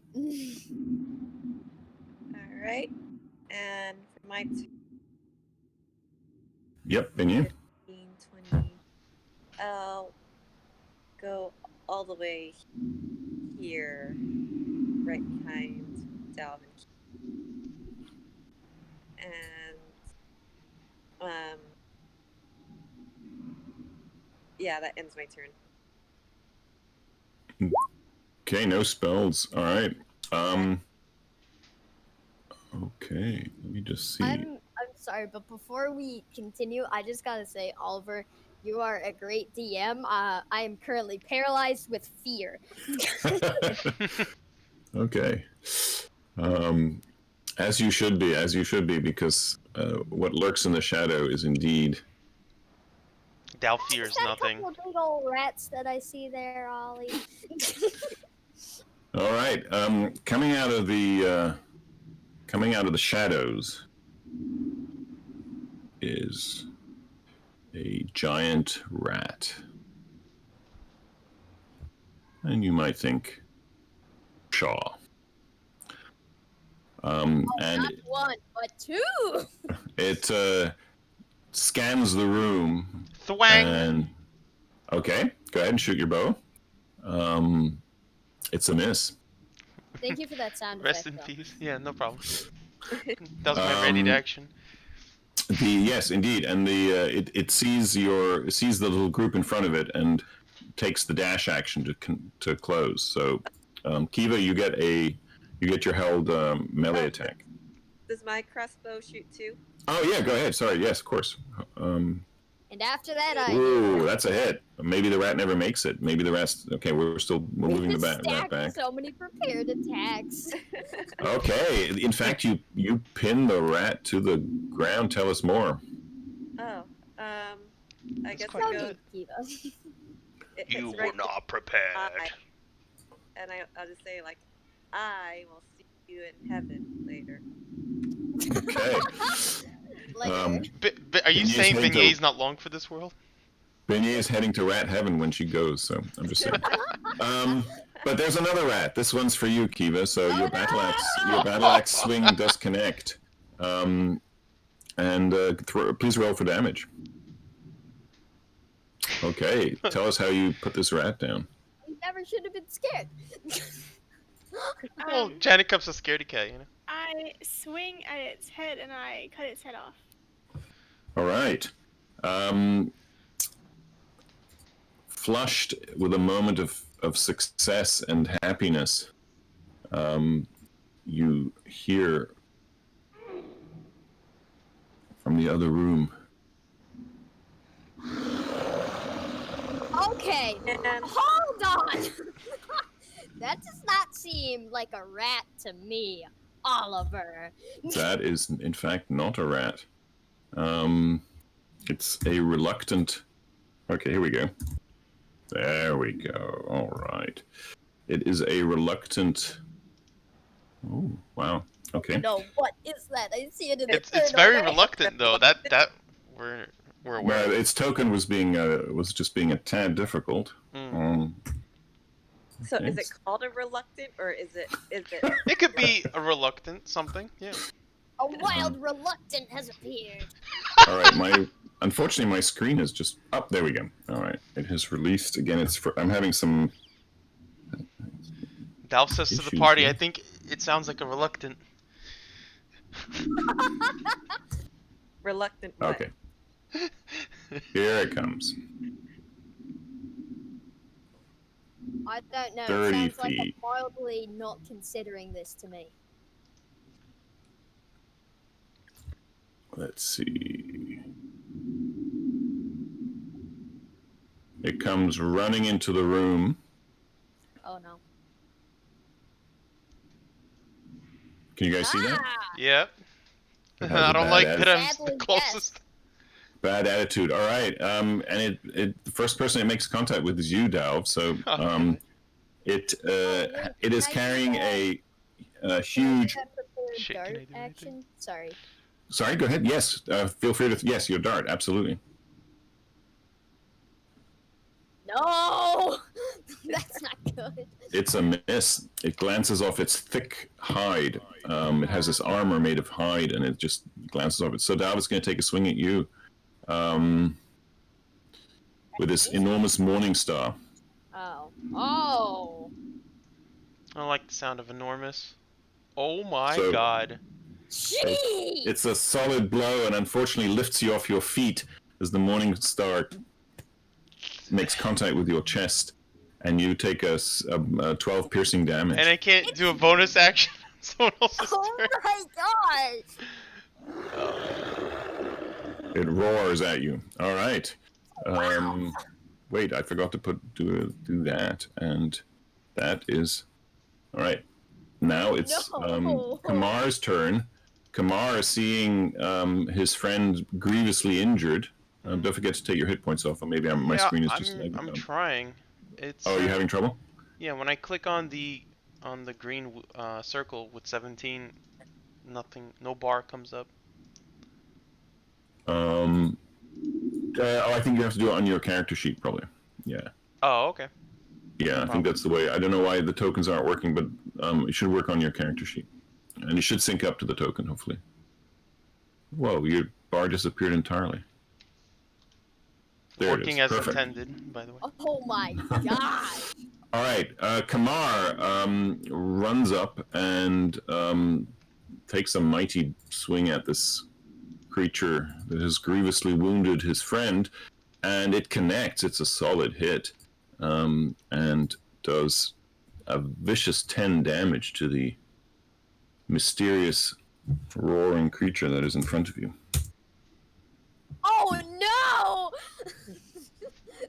all right. And for my Yep, and you. 15, 20, I'll go all the way here, right behind Dalvin. And Yeah, that ends my turn. Okay, no spells. All right. Okay, let me just see. I'm sorry, but before we continue, I just gotta say, Oliver, you are a great DM. I am currently paralyzed with fear. Okay. As you should be, because what lurks in the shadow is indeed. Dal fears That nothing. couple big old rats that I see there, Ollie. All right. Coming out of the shadows is a giant rat, and you might think, Shaw. And Not one, but two. it scans the room. Thwang! And okay, go ahead and shoot your bow. It's a miss. Thank you for that sound Rest effect. in peace. Yeah, no problem. That was my ready to action. Yes, indeed, and it sees the little group in front of it and takes the dash action to close. So, Kiva, you get your held melee attack. Does my crossbow shoot too? Oh yeah, go ahead. Sorry, yes, of course. And after that, Ooh, that's a hit. Maybe the rat never makes it. Maybe the rat's okay. We're moving the rat back. So many prepared attacks. Okay, in fact, you pin the rat to the ground. Tell us more. Oh, I guess quite it goes. Kiva. You It's were right not prepared. And I'll just say like, I will see you in heaven later. Okay. Are you Beigne's saying heading Beigne's not long for this world? Beignet is heading to rat heaven when she goes, so I'm just saying. But there's another rat. This one's for you, Kiva. So your battle axe swing does connect. And please roll for damage. Okay, tell us how you put this rat down. You never should have been scared. Well, Janet Cup's a scaredy cat, you know. I swing at its head and I cut its head off. All right. Flushed with a moment of success and happiness, you hear from the other room. Okay, hold on. That does not seem like a rat to me, Oliver. That is, in fact, not a rat. It's a reluctant. Okay, here we go. There we go. All right. It is a reluctant. Oh, wow. Okay. No, what is that? I see it in the It's very reluctant though. That we're aware. Well, its token was just being a tad difficult. So is it called a reluctant or is it? It could be a reluctant something. Yeah. A wild reluctant has appeared. All right. Unfortunately, my screen is just up. There we go. All right. It has released again. I'm having some. Dalf says to the party, I think it sounds like a reluctant. Reluctant what? Okay. Here it comes. I don't know. 30 it sounds like feet. I'm wildly not considering this to me. Let's see. It comes running into the room. Oh no. Can you guys see that? Yep. It has I a don't bad like attitude. that I'm the Sadly, closest. Bad attitude. All right. And the first person it makes contact with is you, Dalv. So it is carrying a huge. Shit, Dart can I do anything? action? Sorry. Sorry. Go ahead. Yes. Feel free to. Yes, your dart. Absolutely. No! That's not good. It's a miss. It glances off its thick hide. It has this armor made of hide, and it just glances off it. So Dalv is going to take a swing at you with this enormous morning star. Oh. Oh! I don't like the sound of enormous. Oh my So- god. Jeez! It's a solid blow, and unfortunately lifts you off your feet as the morning star makes contact with your chest, and you take a 12 piercing damage. And I can't do a bonus action on someone else's Oh turn. my gosh! It roars at you. All right. Wait, I forgot to do that, and that is all right. Now it's No. Kamar's turn. Kamar, seeing his friend grievously injured. Don't forget to take your hit points off, or maybe my screen is just lagging. I'm trying. It's. Oh, you're having trouble? Yeah, when I click on the green circle with 17, nothing, no bar comes up. I think you have to do it on your character sheet, probably. Yeah. Oh, okay. Yeah, I think that's the way. I don't know why the tokens aren't working, but it should work on your character sheet. And it should sync up to the token, hopefully. Whoa, your bar disappeared entirely. There Working it is. as Perfect. intended, by the way. Oh my gosh! All right, Kamar runs up and takes a mighty swing at this creature that has grievously wounded his friend, and it connects. It's a solid hit, and does a vicious 10 damage to the mysterious roaring creature that is in front of you. Oh no!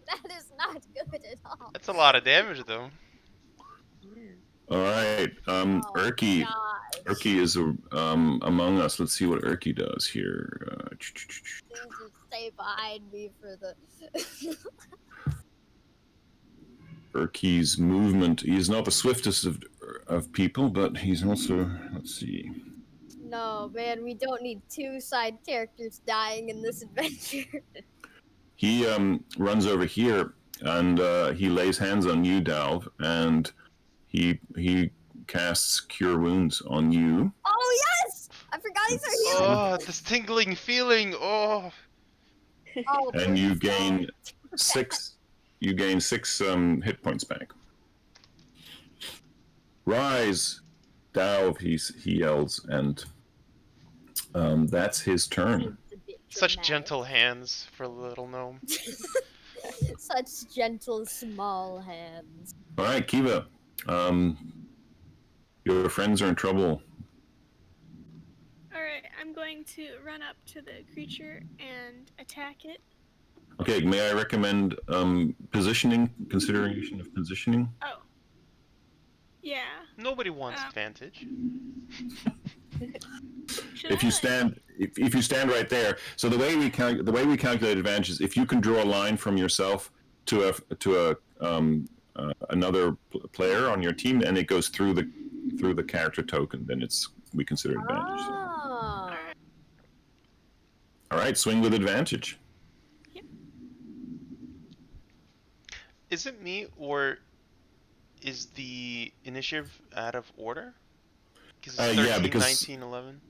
That is not good at all. That's a lot of damage, though. All right, Urki. Gosh. Urki is among us. Let's see what Urki does here. Please just stay behind me for the. Urki's movement. He's not the swiftest of people, but he's also. Let's see. No, man, we don't need two side characters dying in this adventure. He runs over here and he lays hands on you, Dalv, and he casts Cure Wounds on you. Oh yes! I forgot he's our hero. Oh, this tingling feeling. Oh. Oh, And you please gain don't. 6. You gain 6 hit points back. Rise, Dalv! He yells, and that's his turn. It's a bit Such dramatic. gentle hands for a little gnome. Such gentle, small hands. All right, Kiva. Your friends are in trouble. Alright, I'm going to run up to the creature and attack it. Okay, may I recommend positioning? Consideration of positioning. Oh. Yeah. Nobody wants Um, advantage. Should If I, you stand, if you stand right there. So the way we calculate advantage is if you can draw a line from yourself to another player on your team, and it goes through the character token, then we consider it advantage. So. Oh. Alright. All right, swing with advantage. Is it me, or is the initiative out of order? Because it's 13, yeah, because 19, 11.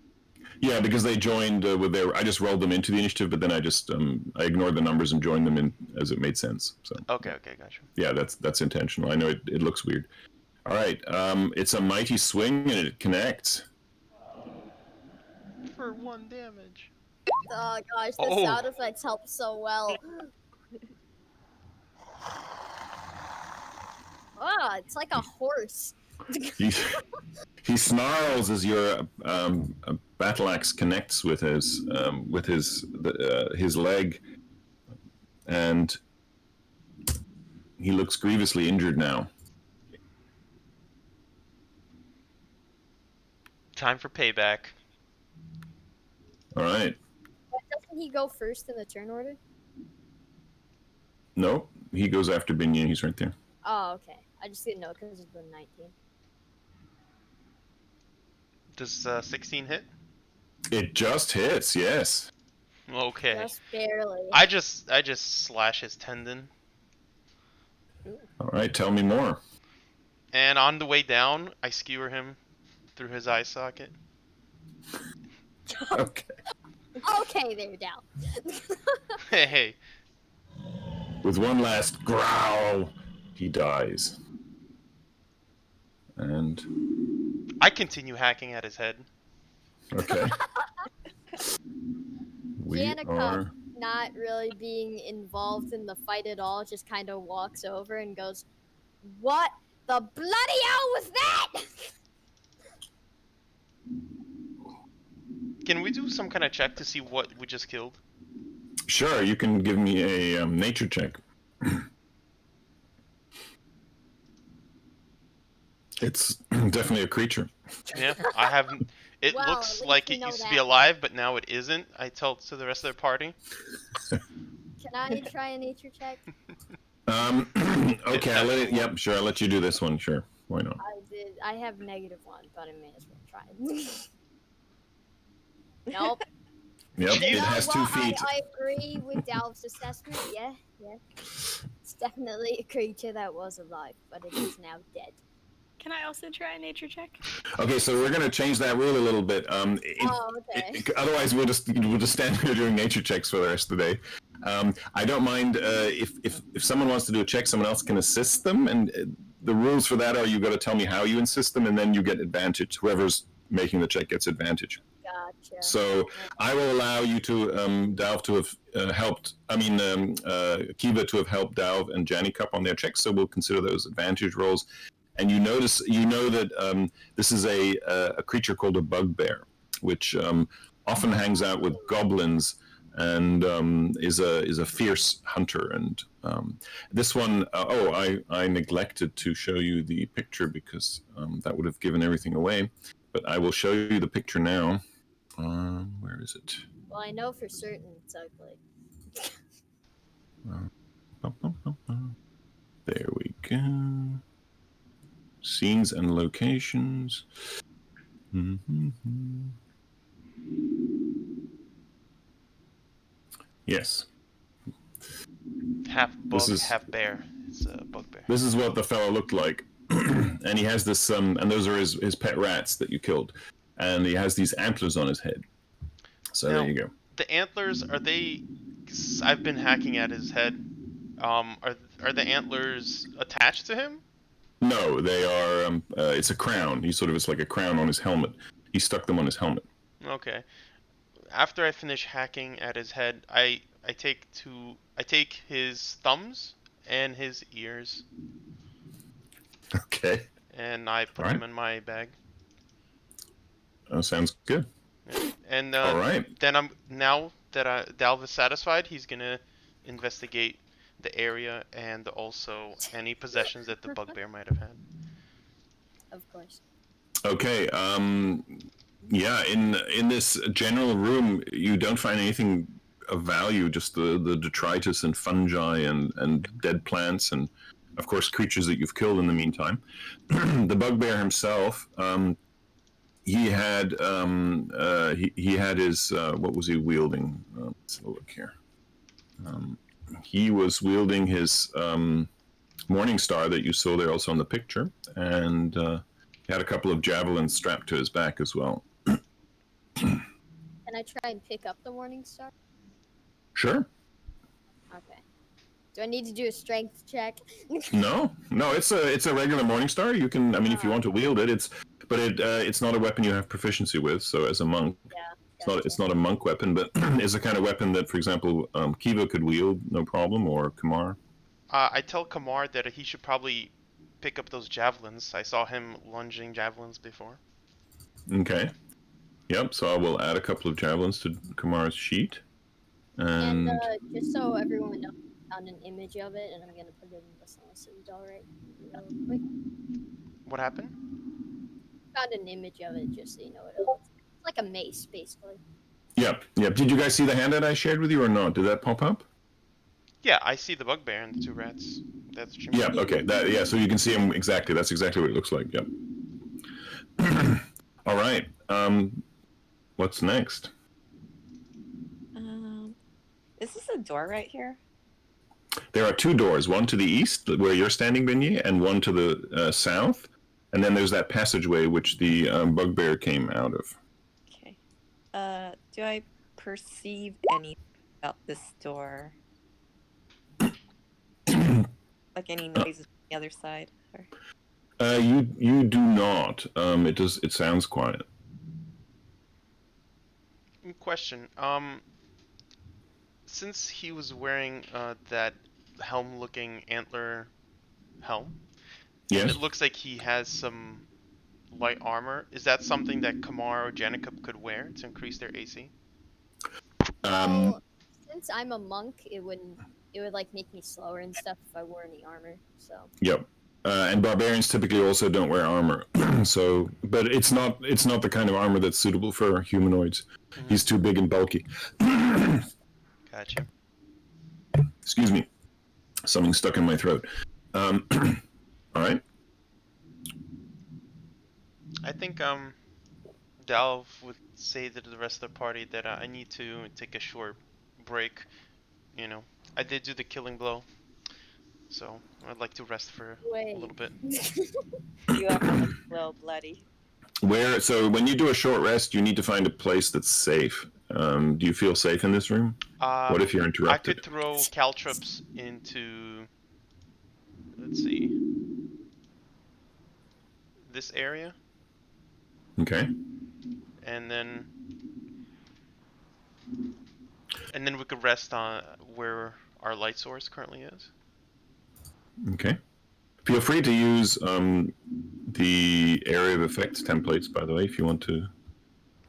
Yeah, because they joined with their. I just rolled them into the initiative, but then I just I ignored the numbers and joined them in as it made sense. So Okay, gotcha. yeah, that's intentional. I know it looks weird. All right, it's a mighty swing and it connects. For 1 damage. Oh gosh, the Oh. sound effects help so well. Oh, it's like a horse. He snarls as your battle axe connects with his leg, and he looks grievously injured now. Time for payback. All right. But doesn't he go first in the turn order? No, he goes after Binyan. He's right there. Oh, okay. I just didn't know because it's been 19. Does 16 hit? It just hits. Yes. Okay. Just barely. I just slash his tendon, All right. Tell me more. and on the way down, I skewer him through his eye socket. Okay. Okay, there, down. Hey. With one last growl, he dies. And I continue hacking at his head. okay. We Danica, are. not really being involved in the fight at all, just kind of walks over and goes, "What the bloody hell was that?" Can we do some kind of check to see what we just killed? Sure, you can give me a nature check. It's definitely a creature. Yeah, I haven't. It Well, looks at least like we it know used to that be now. alive, but now it isn't. I told to the rest of the party. Can I try a nature check? Okay, I'll let it. Yep, sure, I'll let you do this one. Sure, why not? I did. I have -1, but I may as well try. Nope. Yep, You it know has 2 feet. I agree with Dalv's assessment. Yeah. It's definitely a creature that was alive, but it is now dead. Can I also try a nature check? Okay, so we're gonna change that rule a little bit. Okay. Otherwise, we'll just stand here doing nature checks for the rest of the day. I don't mind if someone wants to do a check, someone else can assist them, and the rules for that are you got to tell me how you insist them, and then you get advantage. Whoever's making the check gets advantage. Gotcha. So I will allow you to Dalv to have helped. I mean, Kiva to have helped Dalv and Janickup on their checks. So we'll consider those advantage rolls. And you know that this is a creature called a bugbear, which often hangs out with goblins and is a fierce hunter. And this one, I neglected to show you the picture because that would have given everything away. But I will show you the picture now. Where is it? Well, I know for certain it's ugly. There we go. Scenes and locations. Yes. Half bug, half bear. It's a bugbear. This is what the fellow looked like. And he has this, and those are his pet rats that you killed. And he has these antlers on his head. So Now, there you go. The antlers, are they... 'Cause I've been hacking at his head. Are the antlers attached to him? No, they are, it's a crown. It's like a crown on his helmet. He stuck them on his helmet. Okay. After I finish hacking at his head, I take his thumbs and his ears, Okay. and I put Alright. them in my bag. Sounds good. Yeah. And All right. then now that Dalv is satisfied, he's gonna investigate the area and also any possessions that the bugbear might have had. Of course. Okay. Yeah. In this general room, you don't find anything of value. Just the detritus and fungi and dead plants and, of course, creatures that you've killed in the meantime. The bugbear himself. He had he had his what was he wielding? Let's have a look here. He was wielding his morning star that you saw there also in the picture, and he had a couple of javelins strapped to his back as well. Can I try and pick up the morning star? Sure. Okay. Do I need to do a strength check? No, it's a regular morning star. You can, I mean, if you want to wield it, it's not a weapon you have proficiency with. So as a monk, it's not a monk weapon, but it's a kind of weapon that, for example, Kiva could wield no problem, or Kamar. I tell Kamar that he should probably pick up those javelins. I saw him lunging javelins before. Okay. Yep. So I will add a couple of javelins to Kamar's sheet, and just so everyone knows, I found an image of it, and I'm gonna put it in the Sunless Citadel real quick. What happened? Found an image of it, just so you know what it looks like. It's like a mace, basically. Yep. Did you guys see the handout I shared with you or not? Did that pop up? Yeah, I see the bugbear and the two rats. That's what you mean. Yeah. Okay. So you can see him exactly. That's exactly what it looks like. Yep. All right. What's next? Is this a door right here? There are two doors, one to the east, where you're standing, Beignet, and one to the south. And then there's that passageway which the bugbear came out of. Okay. Do I perceive anything about this door? Like any noises on the other side? Or... You do not. It sounds quiet. Question. since he was wearing that helm-looking antler helm, and Yes. it looks like he has some light armor, is that something that Kamar or Janikub could wear to increase their AC? Um, Well, since I'm a monk, it would like make me slower and stuff if I wore any armor. So yep. And barbarians typically also don't wear armor. So, but it's not the kind of armor that's suitable for humanoids. Mhm. He's too big and bulky. Gotcha. Excuse me. Something stuck in my throat. All right. I think Dalv would say to the rest of the party that I need to take a short break. You know, I did do the killing blow, so I'd like to rest for a little wait. bit. You are a little bloody. So when you do a short rest, you need to find a place that's safe. Do you feel safe in this room? What if you're I interrupted? could throw caltrops into, let's see, this area, Okay. and then we could rest on where our light source currently is. Okay. Feel free to use the area of effects templates, by the way, if you want to.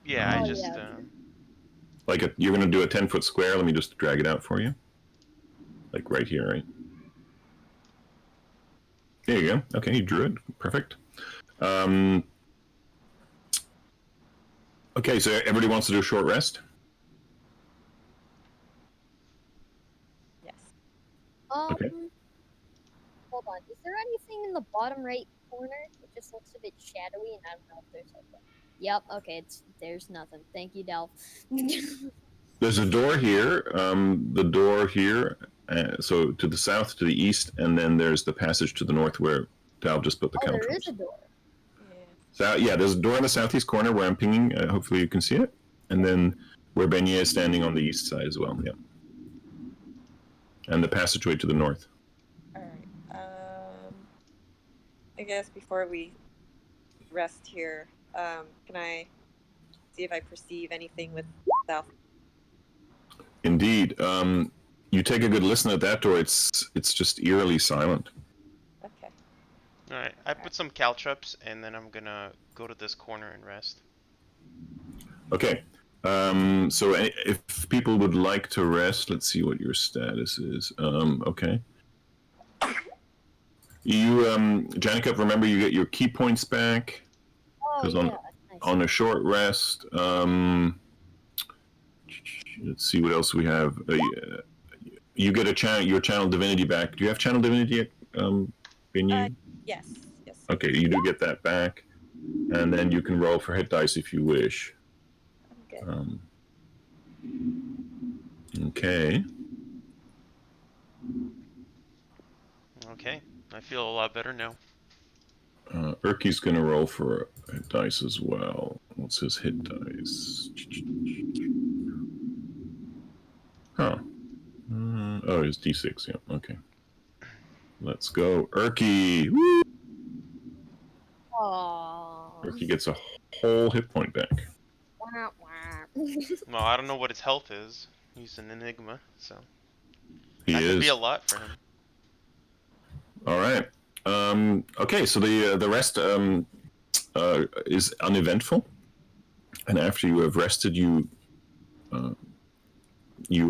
Yeah, I Oh, just yeah. You're going to do a 10-foot square. Let me just drag it out for you. Like right here, right? There you go. Okay, you drew it. Perfect. Okay, so everybody wants to do a short rest? Yes. Okay. Hold on. Is there anything in the bottom right corner? It just looks a bit shadowy, and I don't know if there's like a... Yep. Okay. There's nothing. Thank you, Delph. There's a door here, the door here, so to the south, to the east, and then there's the passage to the north where Dal just put the Oh, there is caltrops. a door. Yeah. So, yeah, there's a door in the southeast corner where I'm pinging. Hopefully you can see it. And then where Beignet is standing on the east side as well, yeah. And the passageway to the north. All right. I guess before we rest here, can I see if I perceive anything with south? Indeed. You take a good listen at that door. It's just eerily silent. Okay. All right. I put some caltrops, and then I'm gonna go to this corner and rest. Okay. So if people would like to rest, let's see what your status is. Okay. You, Janica, remember you get your key points back. Oh, Because yeah. Nice. on a short rest, let's see what else we have. You get your channel divinity back. Do you have channel divinity yet, Binyu? Yes. Yes. Okay, you do get that back, and then you can roll for hit dice if you wish. Okay. Okay. Okay. I feel a lot better now. Urki's gonna roll for hit dice as well. What's his hit dice? Huh. Oh, it's D6. Yeah. Okay. Let's go, Urki. Woo! Aww. Urki gets a whole hit point back. Wah, wah. Well, I don't know what his health is. He's an enigma, so He that could be is. a lot for him. All right. Okay, so the rest is uneventful, and after you have rested, you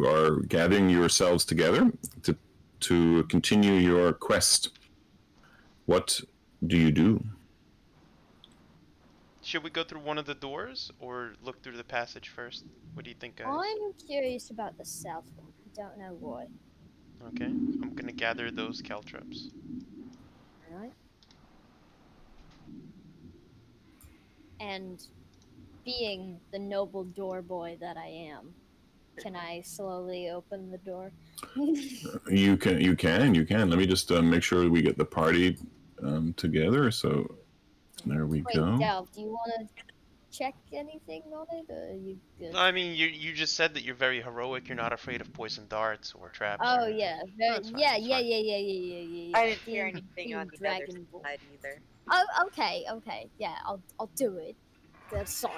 are gathering yourselves together to continue your quest. What do you do? Should we go through one of the doors or look through the passage first? What do you think, guys? I'm curious about the south one. I don't know why. Okay, I'm gonna gather those caltrops. Alright. And being the noble door boy that I am, can I slowly open the door? You can. Let me just make sure we get the party together. So there we Wait, go. Delv, do you want to check anything on it, or are you good? I mean, you just said that you're very heroic. You're not afraid of poison darts or traps. Oh or... yeah, That's fine, yeah, that's yeah, fine. yeah, yeah, yeah, yeah, yeah. I didn't hear Being- anything being on the other Dragon Ball. side either. Oh, okay, yeah, I'll do it. Sorry.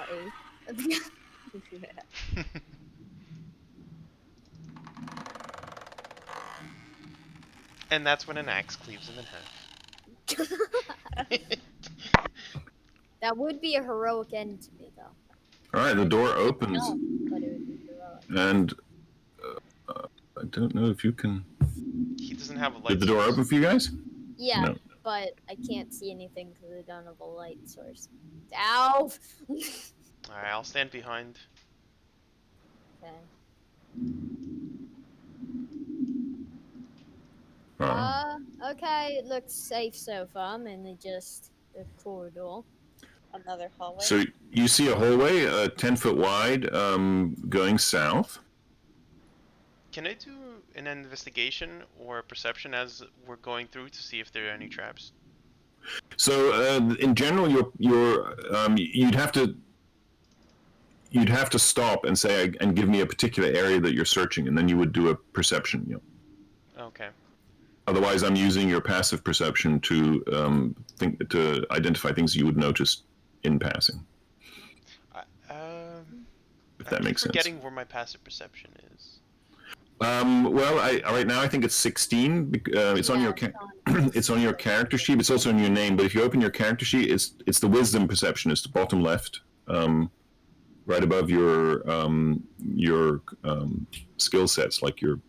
And that's when an axe cleaves him in half. That would be a heroic end to me, though. All right, the door No, opens, but it would be heroic. and I don't know if you can. He doesn't have a light Did the door source. open for you guys? Yeah, No. but I can't see anything because I don't have a light source. Ow! Alright, I'll stand behind. Okay. Okay, it looks safe so far. Mainly just the corridor. Another hallway. So you see a hallway, 10 foot wide, going south. Can I do an investigation or a perception as we're going through to see if there are any traps? So in general, you'd have to stop and say and give me a particular area that you're searching, and then you would do a perception. You know. Okay. Otherwise, I'm using your passive perception to identify things you would notice in passing. If that makes sense. Forgetting where my passive perception is. Well, right now I think it's 16. It's on your it's on your character sheet. It's also in your name. But if you open your character sheet, it's the wisdom perception. It's the bottom left, right above your skill sets, like your.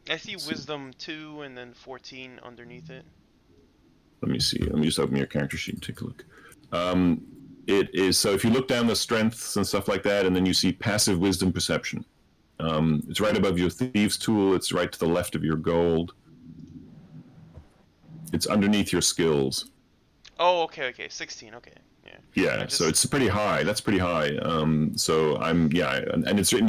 I see wisdom 2 and then 14 underneath it. Let me see. Let me just open your character sheet and take a look. It is so if you look down the strengths and stuff like that, and then you see passive wisdom perception. It's right above your thieves tool. It's right to the left of your gold. It's underneath your skills. Oh, okay, 16. Okay, yeah. Yeah, so it's pretty high. That's pretty high. So and it's in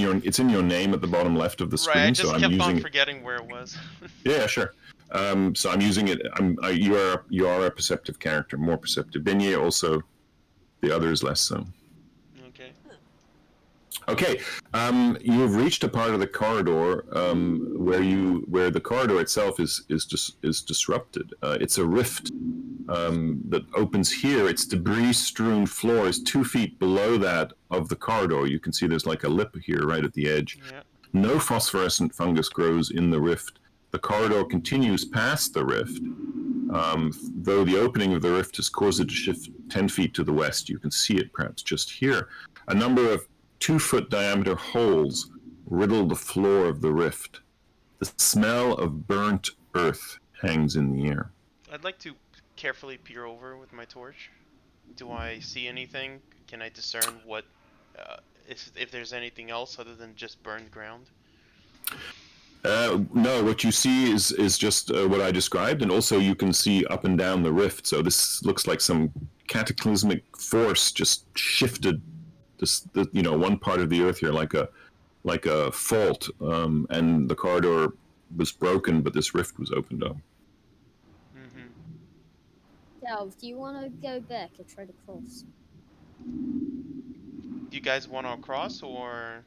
your name at the bottom left of the screen. Right, I just so kept I'm using on forgetting where it was. Yeah, sure. So I'm using it. You are a perceptive character, more perceptive. Beignet also. The other is less so. Okay. Okay, you've reached a part of the corridor where the corridor itself is disrupted. It's a rift that opens here. Its debris-strewn floor is 2 feet below that of the corridor. You can see there's like a lip here right at the edge. Yeah. No phosphorescent fungus grows in the rift. The corridor continues past the rift, though the opening of the rift has caused it to shift 10 feet to the west. You can see it perhaps just here. A number of 2-foot diameter holes riddle the floor of the rift. The smell of burnt earth hangs in the air. I'd like to carefully peer over with my torch. Do I see anything? Can I discern what, if there's anything else other than just burned ground? No, what you see is just what I described, and also you can see up and down the rift. So this looks like some cataclysmic force just shifted one part of the earth here, like a fault, and the corridor was broken, but this rift was opened up. Mm-hmm. Delve, do you want to go back and try to cross? Do you guys want to cross or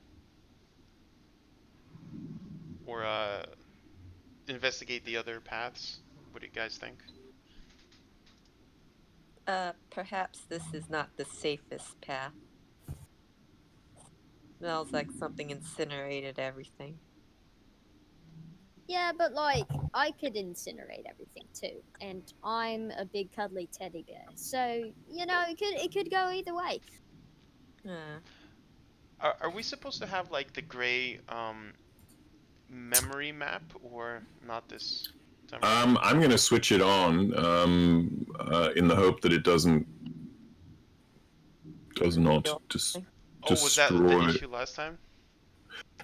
investigate the other paths? What do you guys think? Perhaps this is not the safest path. Smells like something incinerated everything. Yeah, but like, I could incinerate everything too, and I'm a big cuddly teddy bear, so it could go either way. Are we supposed to have like the gray memory map or not this time? I'm gonna switch it on in the hope that it does not just. Was that the issue last time?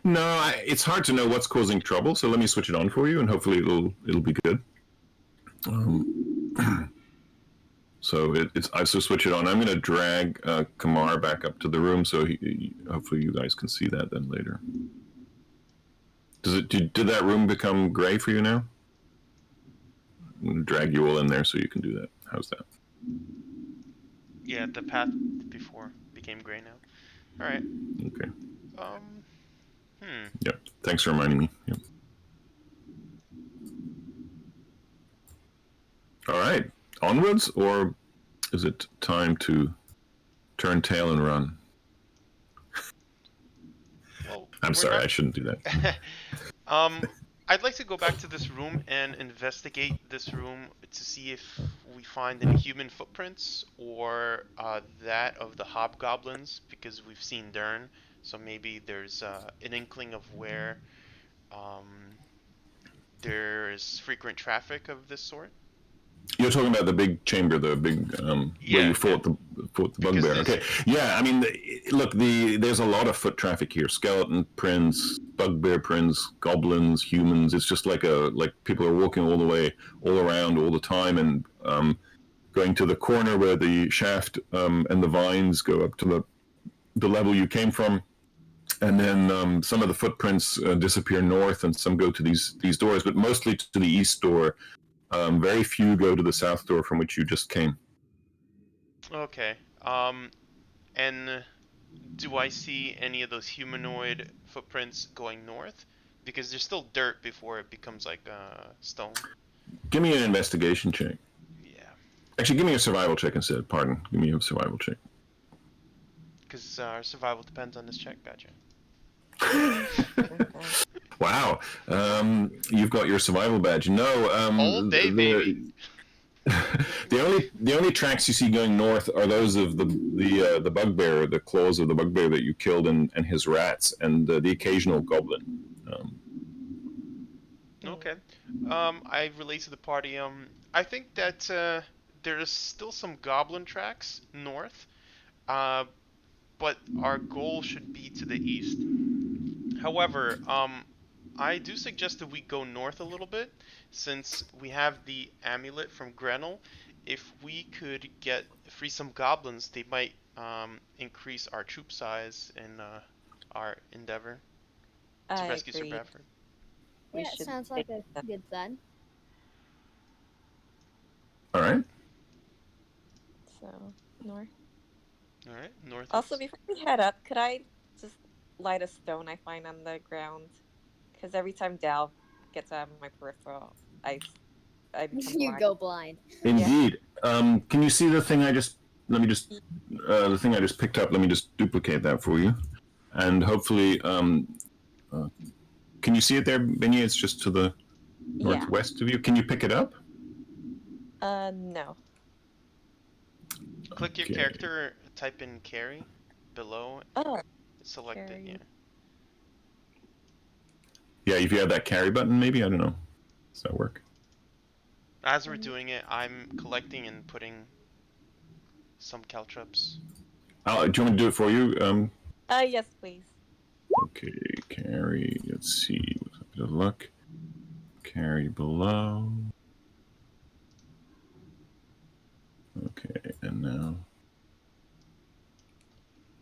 No, it's hard to know what's causing trouble. So let me switch it on for you, and hopefully it'll be good. So I switch it on. I'm going to drag Kamar back up to the room, so hopefully you guys can see that then later. Did that room become gray for you now? I'm going to drag you all in there so you can do that. How's that? Yeah, the path before became gray now. All right. Okay. Yep. Thanks for reminding me. Yep. All right. Onwards, or is it time to turn tail and run? Well, I'm sorry, I shouldn't do that. I'd like to go back to this room and investigate this room to see if we find any human footprints or that of the hobgoblins, because we've seen Dern, so maybe there's an inkling of where um, there's frequent traffic of this sort. You're talking about the big chamber, the big where Yeah, you yeah. fought the Because bugbear. Okay, yeah. I mean, look, there's a lot of foot traffic here. Skeleton prints, bugbear prints, goblins, humans. It's just like people are walking all the way, all around, all the time, and going to the corner where the shaft and the vines go up to the level you came from. And then some of the footprints disappear north, and some go to these doors, but mostly to the east door. Very few go to the south door from which you just came. Okay. And do I see any of those humanoid footprints going north? Because there's still dirt before it becomes like stone. Give me an investigation check. Yeah. Actually, give me a survival check instead. Pardon. Give me a survival check. Because our survival depends on this check. Gotcha. Wow. You've got your survival badge. No. All day, baby. The only tracks you see going north are those of the bugbear, the claws of the bugbear that you killed, and his rats, and the occasional goblin. Okay. I relate to the party. I think that there is still some goblin tracks north. But our goal should be to the east. However, I do suggest that we go north a little bit, since we have the amulet from Grenell. If we could free some goblins, they might increase our troop size in our endeavor to I rescue Sir agree. Bradford. We Yeah, it should sounds like take a that. good plan. All right. So, north. All right, north. Also, before we head up, could I just light a stone I find on the ground? Because every time Dal gets out of my peripheral, I become You blind. go blind. Indeed. Can you see the thing the thing I just picked up? Let me just duplicate that for you, and hopefully, can you see it there, Benny? It's just to the northwest of you. Can you pick it up? No. Click your Okay. character, type in carry below, Oh, select it. carry. Yeah. Yeah, if you have that carry button, maybe, I don't know. Does that work? As we're doing it, I'm collecting and putting some caltrops. Do you want me to do it for you? Yes, please. Okay, carry. Let's see. Good luck. Carry below. Okay, and now.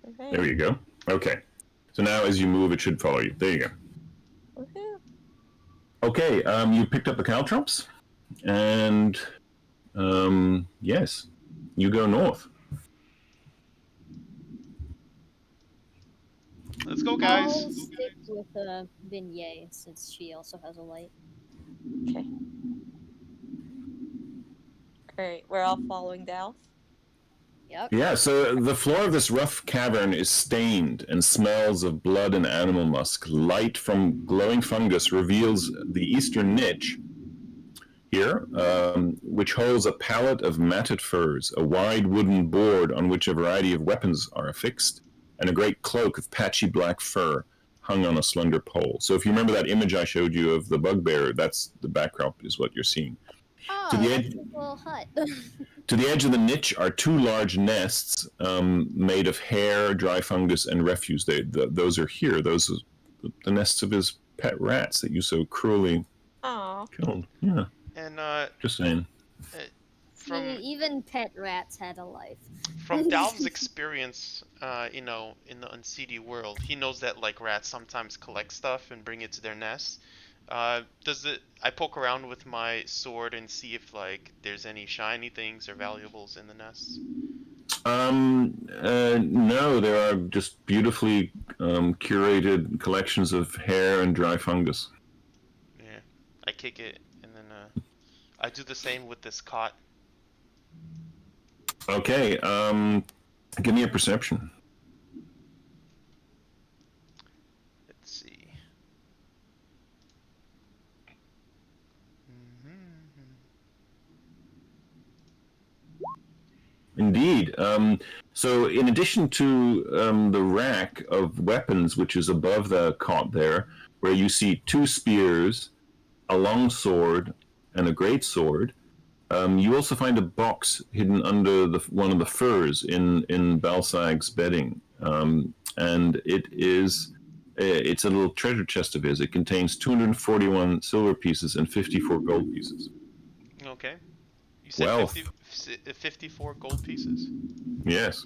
Okay. There you go. Okay. So now as you move, it should follow you. There you go. Woohoo. Okay, you picked up the caltrops, and yes, you go north. Let's go, guys. I'll stick with Vignette since she also has a light. Okay. Alright, we're all following Dal. Yep. Yeah, so the floor of this rough cavern is stained and smells of blood and animal musk. Light from glowing fungus reveals the eastern niche here, which holds a pallet of matted furs, a wide wooden board on which a variety of weapons are affixed, and a great cloak of patchy black fur hung on a slender pole. So if you remember that image I showed you of the bugbear, that's the backdrop is what you're seeing. Oh, To the that's edge- his little hut. To the edge of the niche are two large nests made of hair, dry fungus, and refuse. Those are here. Those are the nests of his pet rats that you so cruelly Aw. killed. Yeah, And just saying. from even pet rats had a life. from Dalv's experience, in the unseedy world, he knows that like rats sometimes collect stuff and bring it to their nests. I poke around with my sword and see if like there's any shiny things or valuables in the nests? No, there are just beautifully curated collections of hair and dry fungus. Yeah, I kick it and then I do the same with this cot. Okay, give me a perception. Let's see. Indeed. So in addition to the rack of weapons, which is above the cot there, where you see 2 spears, a long sword, and a great sword, you also find a box hidden under one of the furs in Balsag's bedding. And it's a little treasure chest of his. It contains 241 silver pieces and 54 gold pieces. Okay. You said Wealth. 54 gold pieces. Yes.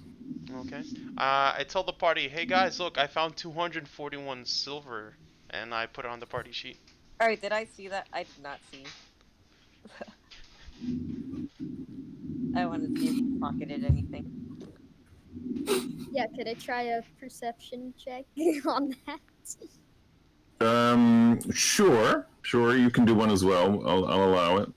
Okay. I tell the party, hey guys, look, I found 241 silver, and I put it on the party sheet. All right, did I see that? I did not see. I wanted to see if you pocketed anything. Yeah, could I try a perception check on that? Sure. You can do one as well. I'll allow it.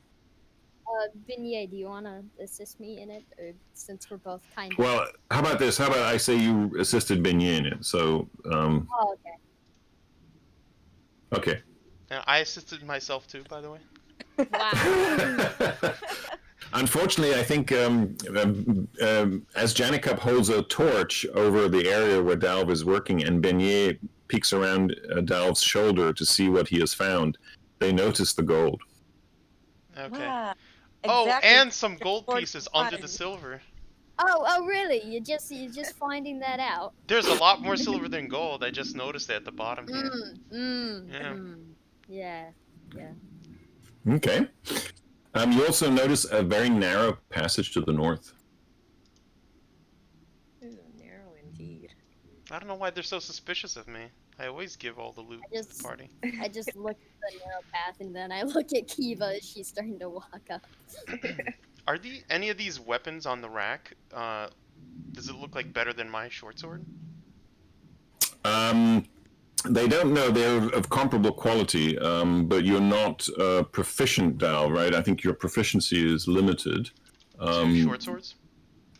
Vignette, do you want to assist me in it, or since we're both kind of? Well, how about this? How about I say you assisted Beignet in it? So, Oh, okay. Okay. And I assisted myself too, by the way. Wow. Unfortunately, I think as Janickup holds a torch over the area where Dalv is working, and Beignet peeks around Dalv's shoulder to see what he has found, they notice the gold. Okay. Wow. Oh, Exactly. and some gold pieces under the 41. silver. Oh, really? You're just finding that out? There's a lot more silver than gold. I just noticed it at the bottom here. Yeah. Okay. You also notice a very narrow passage to the north. Ooh, narrow indeed. I don't know why they're so suspicious of me. I always give all the loot to the party. I just look at the narrow path, and then I look at Kiva as she's starting to walk up. Are any of these weapons on the rack? Does it look like better than my short sword? They don't know. They're of comparable quality, but you're not proficient, Dal, right? I think your proficiency is limited. Short swords?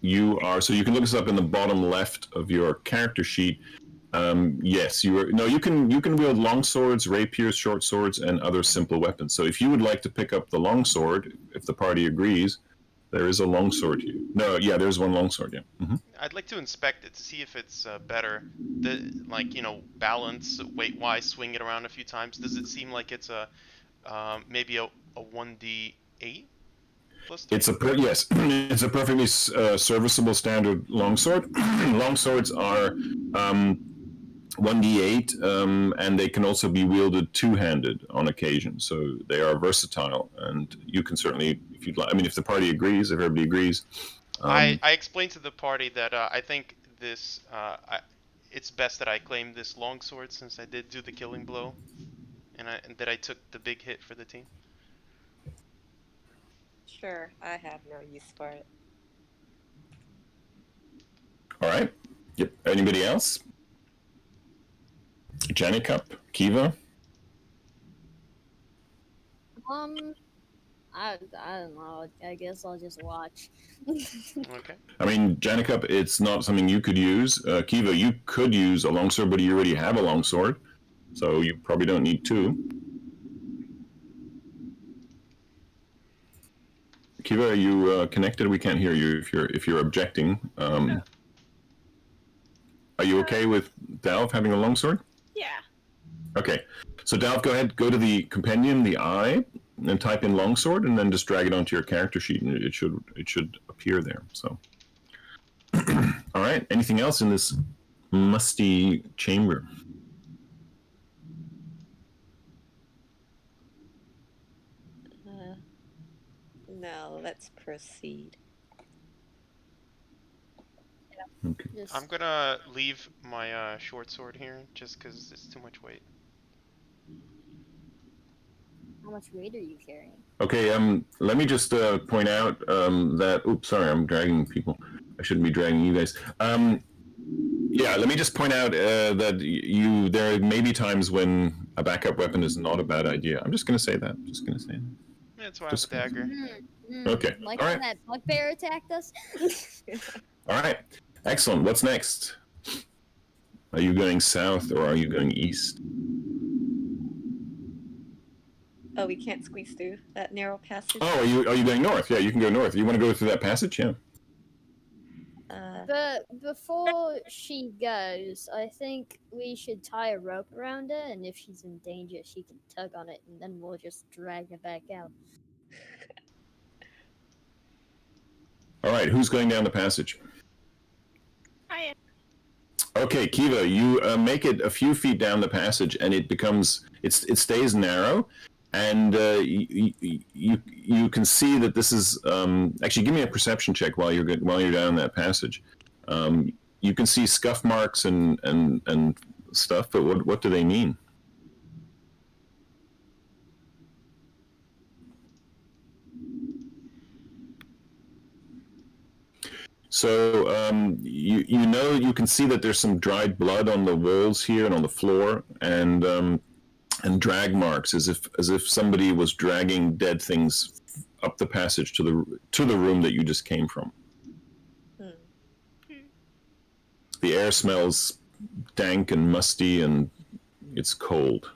You are, so you can look this up in the bottom left of your character sheet. Yes, you are. No, you can wield long swords, rapiers, short swords, and other simple weapons. So if you would like to pick up the long sword, if the party agrees, there is a long sword here. No, yeah, there's one long sword. Yeah. Mm-hmm. I'd like to inspect it to see if it's better. Balance, weight-wise, swing it around a few times. Does it seem like it's maybe a 1d8 plus 2? Yes, it's a perfectly serviceable standard longsword. Longswords are 1d8, and they can also be wielded two-handed on occasion. So they are versatile, and you can certainly, if you'd like. I mean, if the party agrees, if everybody agrees. I explained to the party that I think this it's best that I claim this longsword since I did do the killing blow, and that I took the big hit for the team. Sure, I have no use for it. All right. Yep. Anybody else? Janickup, Kiva. I don't know. I guess I'll just watch. Okay. I mean, Janickup, it's not something you could use. Kiva, you could use a longsword, but you already have a longsword, so you probably don't need two. Kiva, are you connected? We can't hear you if you're objecting. Are you okay with Dalv having a longsword? Yeah. Okay. So Dalv, go ahead, go to the compendium, the eye, and type in longsword, and then just drag it onto your character sheet, and it should appear there. So, all right. Anything else in this musty chamber? No, let's proceed. Okay. I'm gonna leave my short sword here just because it's too much weight. How much weight are you carrying? Okay. Let me just point out that. Oops, sorry, I'm dragging people. I shouldn't be dragging you guys. Yeah, let me just point out that there may be times when a backup weapon is not a bad idea. I'm just going to say that. Yeah, that's why I have a dagger. Okay. Like All when right. that bugbear attacked us? All right. Excellent. What's next? Are you going south or are you going east? Oh, we can't squeeze through that narrow passage? Oh, are you going north? Yeah, you can go north. You want to go through that passage? Yeah. but before she goes, I think we should tie a rope around her, and if she's in danger, she can tug on it, and then we'll just drag her back out. All right, who's going down the passage? I am. Okay, Kiva, you make it a few feet down the passage, and it stays narrow, and you can see that this is actually, give me a perception check while you're down that passage. You can see scuff marks and stuff, but what do they mean? So you can see that there's some dried blood on the walls here and on the floor, and drag marks as if somebody was dragging dead things up the passage to the room that you just came from. The air smells dank and musty, and it's cold.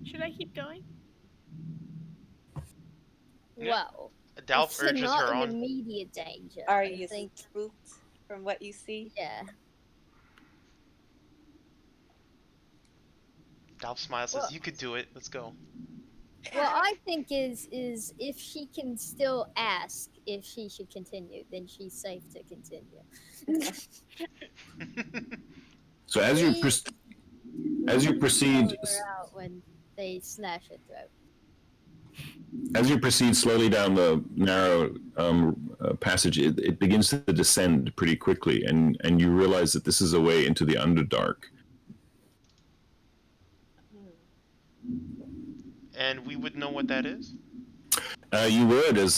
Should I keep going? Well, Dalv it's urges not her an on. immediate danger. Are I you think, spooked from what you see? yeah. Dalv smiles, says, Well- "You could do it. Let's go." What I think is if she can still ask if she should continue, then she's safe to continue. So as you proceed, Pull her out when they snatch her throat. as you proceed slowly down the narrow passage, it begins to descend pretty quickly, and you realize that this is a way into the Underdark. And we would know what that is? You would, as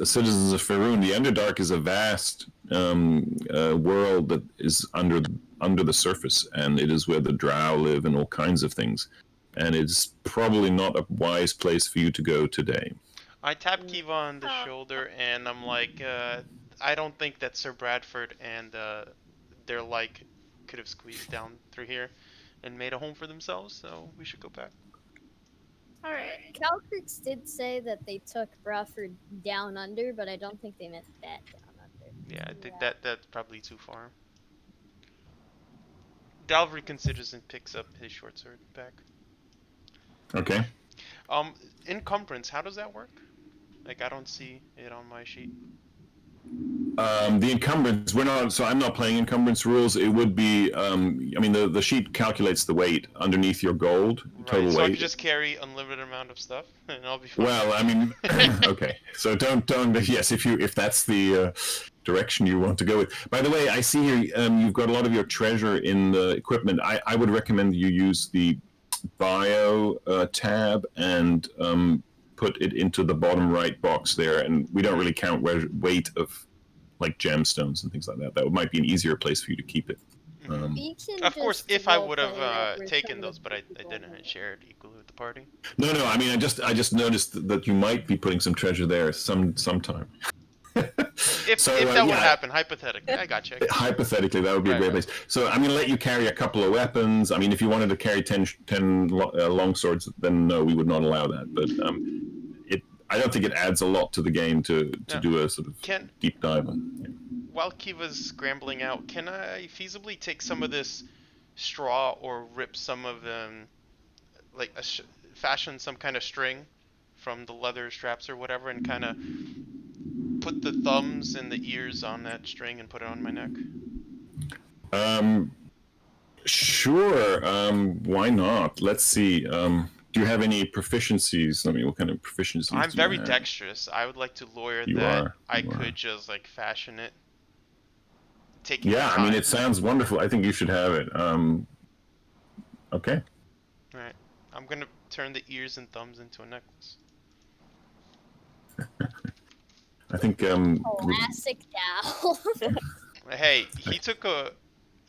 citizens of Faerun. The Underdark is a vast world that is under the surface, and it is where the Drow live and all kinds of things. And it's probably not a wise place for you to go today. I tap Kiva on the shoulder, and I'm like, I don't think that Sir Bradford and their like could have squeezed down through here and made a home for themselves, so we should go back. Alright. Calcrix did say that they took Bradford down under, but I don't think they meant that down under. Yeah, I think that's probably too far. Dalv reconsiders and picks up his short sword back. Okay. Encumbrance, how does that work? Like, I don't see it on my sheet. The encumbrance, I'm not playing encumbrance rules. It would be, the sheet calculates the weight underneath your gold, total Right, so weight. I can just carry unlimited amount of stuff, and I'll be fine. Well, okay. So don't, yes, if that's the direction you want to go with. By the way, I see here you've got a lot of your treasure in the equipment. I would recommend you use the bio tab and put it into the bottom right box there, and we don't really count weight of like gemstones and things like that. That might be an easier place for you to keep it. Of course, if I would have roleplay taken some those, of but I the didn't people. share it equally with the party. No, I mean, I just noticed that you might be putting some treasure there sometime. If that would yeah. happen, hypothetically, I got you. Hypothetically, that would be a great place. So I'm going to let you carry a couple of weapons. I mean, if you wanted to carry 10 long swords, then no, we would not allow that. But I don't think it adds a lot to the game to do a sort of deep dive on. Yeah. While Kiva's scrambling out, can I feasibly take some of this straw or rip some of them, like fashion some kind of string from the leather straps or whatever, and kind of put the thumbs and the ears on that string and put it on my neck? Sure. Why not? Let's see. Do you have any proficiencies? I mean, what kind of proficiencies? I'm do very you have? dexterous. I would like to lawyer You that are, I you could are. just like fashion it. Yeah, I mean, it sounds wonderful. I think you should have it. Okay. All right, I'm gonna turn the ears and thumbs into a necklace. I think. Classic Dal. Hey, he took a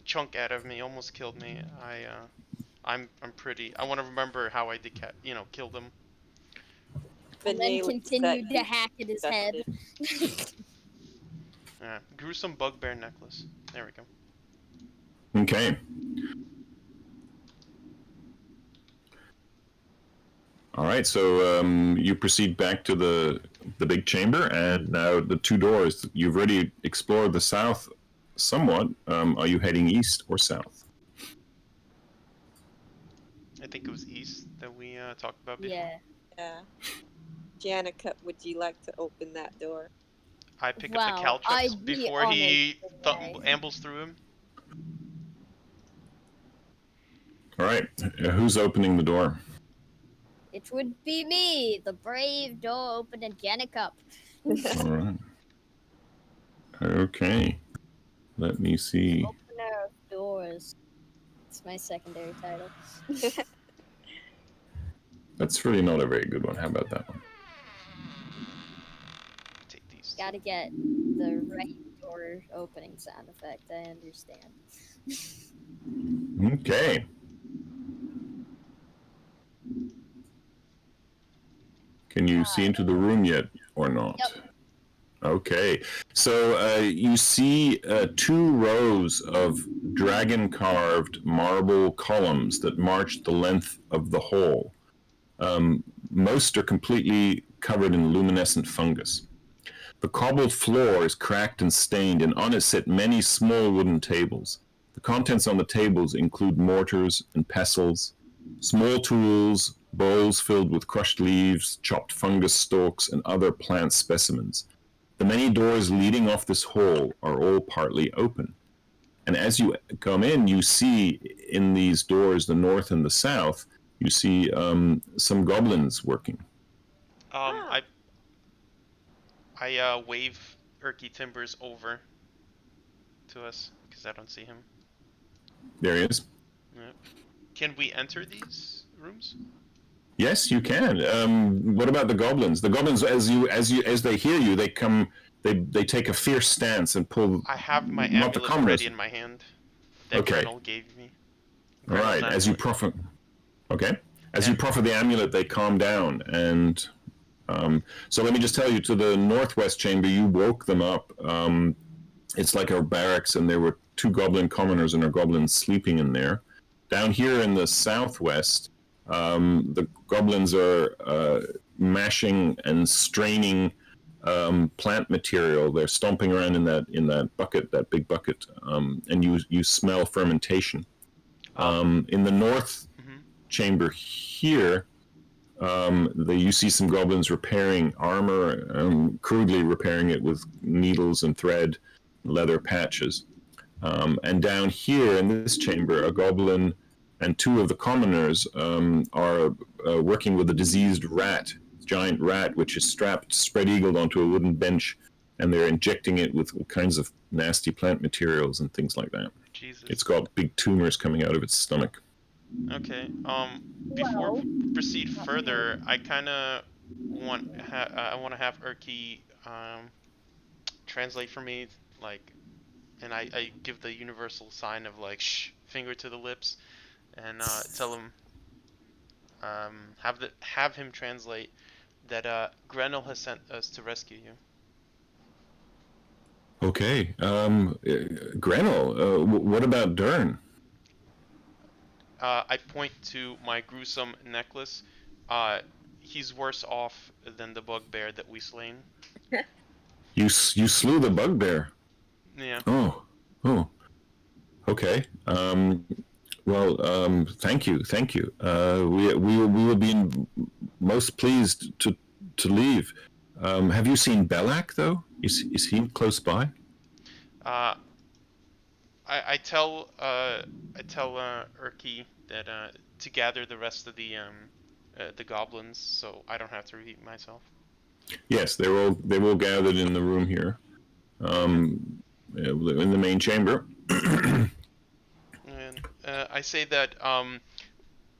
chunk out of me, almost killed me. I'm pretty. I want to remember how I killed him. And then continued to hack at his head. Yeah, gruesome bugbear necklace. There we go. Okay. All right, so you proceed back to the the big chamber, and now the two doors. You've already explored the south somewhat. Are you heading east or south? I think it was east that we talked about before. Yeah. Yeah. Janica, would you like to open that door? I pick up the Well, caltrops I'd be before honored he today. ambles through him. All right. Who's opening the door? It would be me, the brave door opener Janica. All right. Okay. Let me see. Opener of doors. It's my secondary title. That's really not a very good one. How about that one? Take these. Gotta get the right door opening sound effect, I understand. Okay. Can you see into the room yet or not? Yep. Okay. So you see two rows of dragon carved marble columns that march the length of the hall. Most are completely covered in luminescent fungus. The cobbled floor is cracked and stained, and on it sit many small wooden tables. The contents on the tables include mortars and pestles, small tools, bowls filled with crushed leaves, chopped fungus stalks, and other plant specimens. The many doors leading off this hall are all partly open. And as you come in, you see in these doors, the north and the south, you see some goblins working. I wave Erky Timbers over to us because I don't see him. There he is. Yep. Can we enter these rooms? Yes, you can. What about the goblins? The goblins, as they hear you, they come. They take a fierce stance and pull. I have my not the amulet commoners. already in my hand that Okay. Grenell gave me. All right. As you proffer. Okay. As you proffer the amulet, they calm down, and so let me just tell you: to the northwest chamber, you woke them up. It's like a barracks, and there were two goblin commoners and a goblin sleeping in there. Down here in the southwest, the goblins are mashing and straining plant material. They're stomping around in that bucket, that big bucket, and you smell fermentation. In the north chamber here, you see some goblins repairing armor, crudely repairing it with needles and thread, leather patches. And down here in this chamber, a goblin and two of the commoners are working with a diseased rat, giant rat, which is strapped, spread-eagled onto a wooden bench, and they're injecting it with all kinds of nasty plant materials and things like that. Jesus. It's got big tumors coming out of its stomach. Okay. Before we proceed further, I kind of want I want to have Erky translate for me, like, and I give the universal sign of like shh, finger to the lips, and tell him have him translate that Grenell has sent us to rescue you. Okay. Grenell, what about Dern? I point to my gruesome necklace. He's worse off than the bugbear that we slain. You slew the bugbear. Yeah. Oh. Okay. Well, thank you. We will be most pleased to leave. Have you seen Belak though? Is he close by? I tell Erky that to gather the rest of the goblins, so I don't have to repeat myself. Yes, they're all gathered in the room here, in the main chamber. And I say that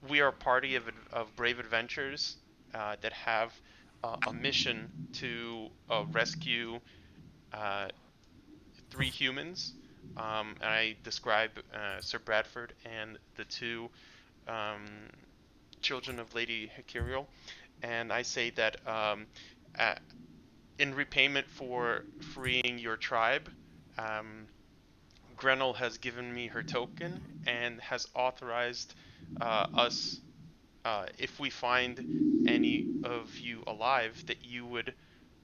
we are a party of brave adventurers that have a mission to rescue 3 humans. And I describe Sir Bradford and the 2 children of Lady Hecurial, and I say that in repayment for freeing your tribe, Grenell has given me her token and has authorized us, if we find any of you alive, that you would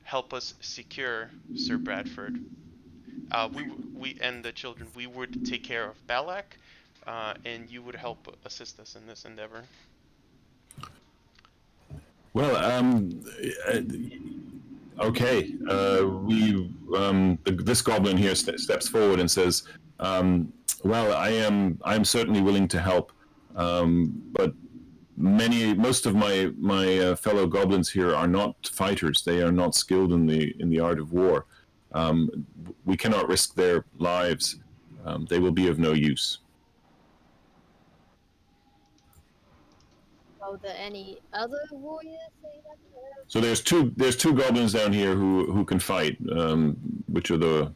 help us secure Sir Bradford. We and the children, we would take care of Balak, and you would help assist us in this endeavor. Well, okay. This goblin here steps forward and says, "Well, I'm certainly willing to help, but most of my fellow goblins here are not fighters. They are not skilled in the art of war. We cannot risk their lives. They will be of no use." Oh, any other warriors say that? So there's two goblins down here who can fight. Which are the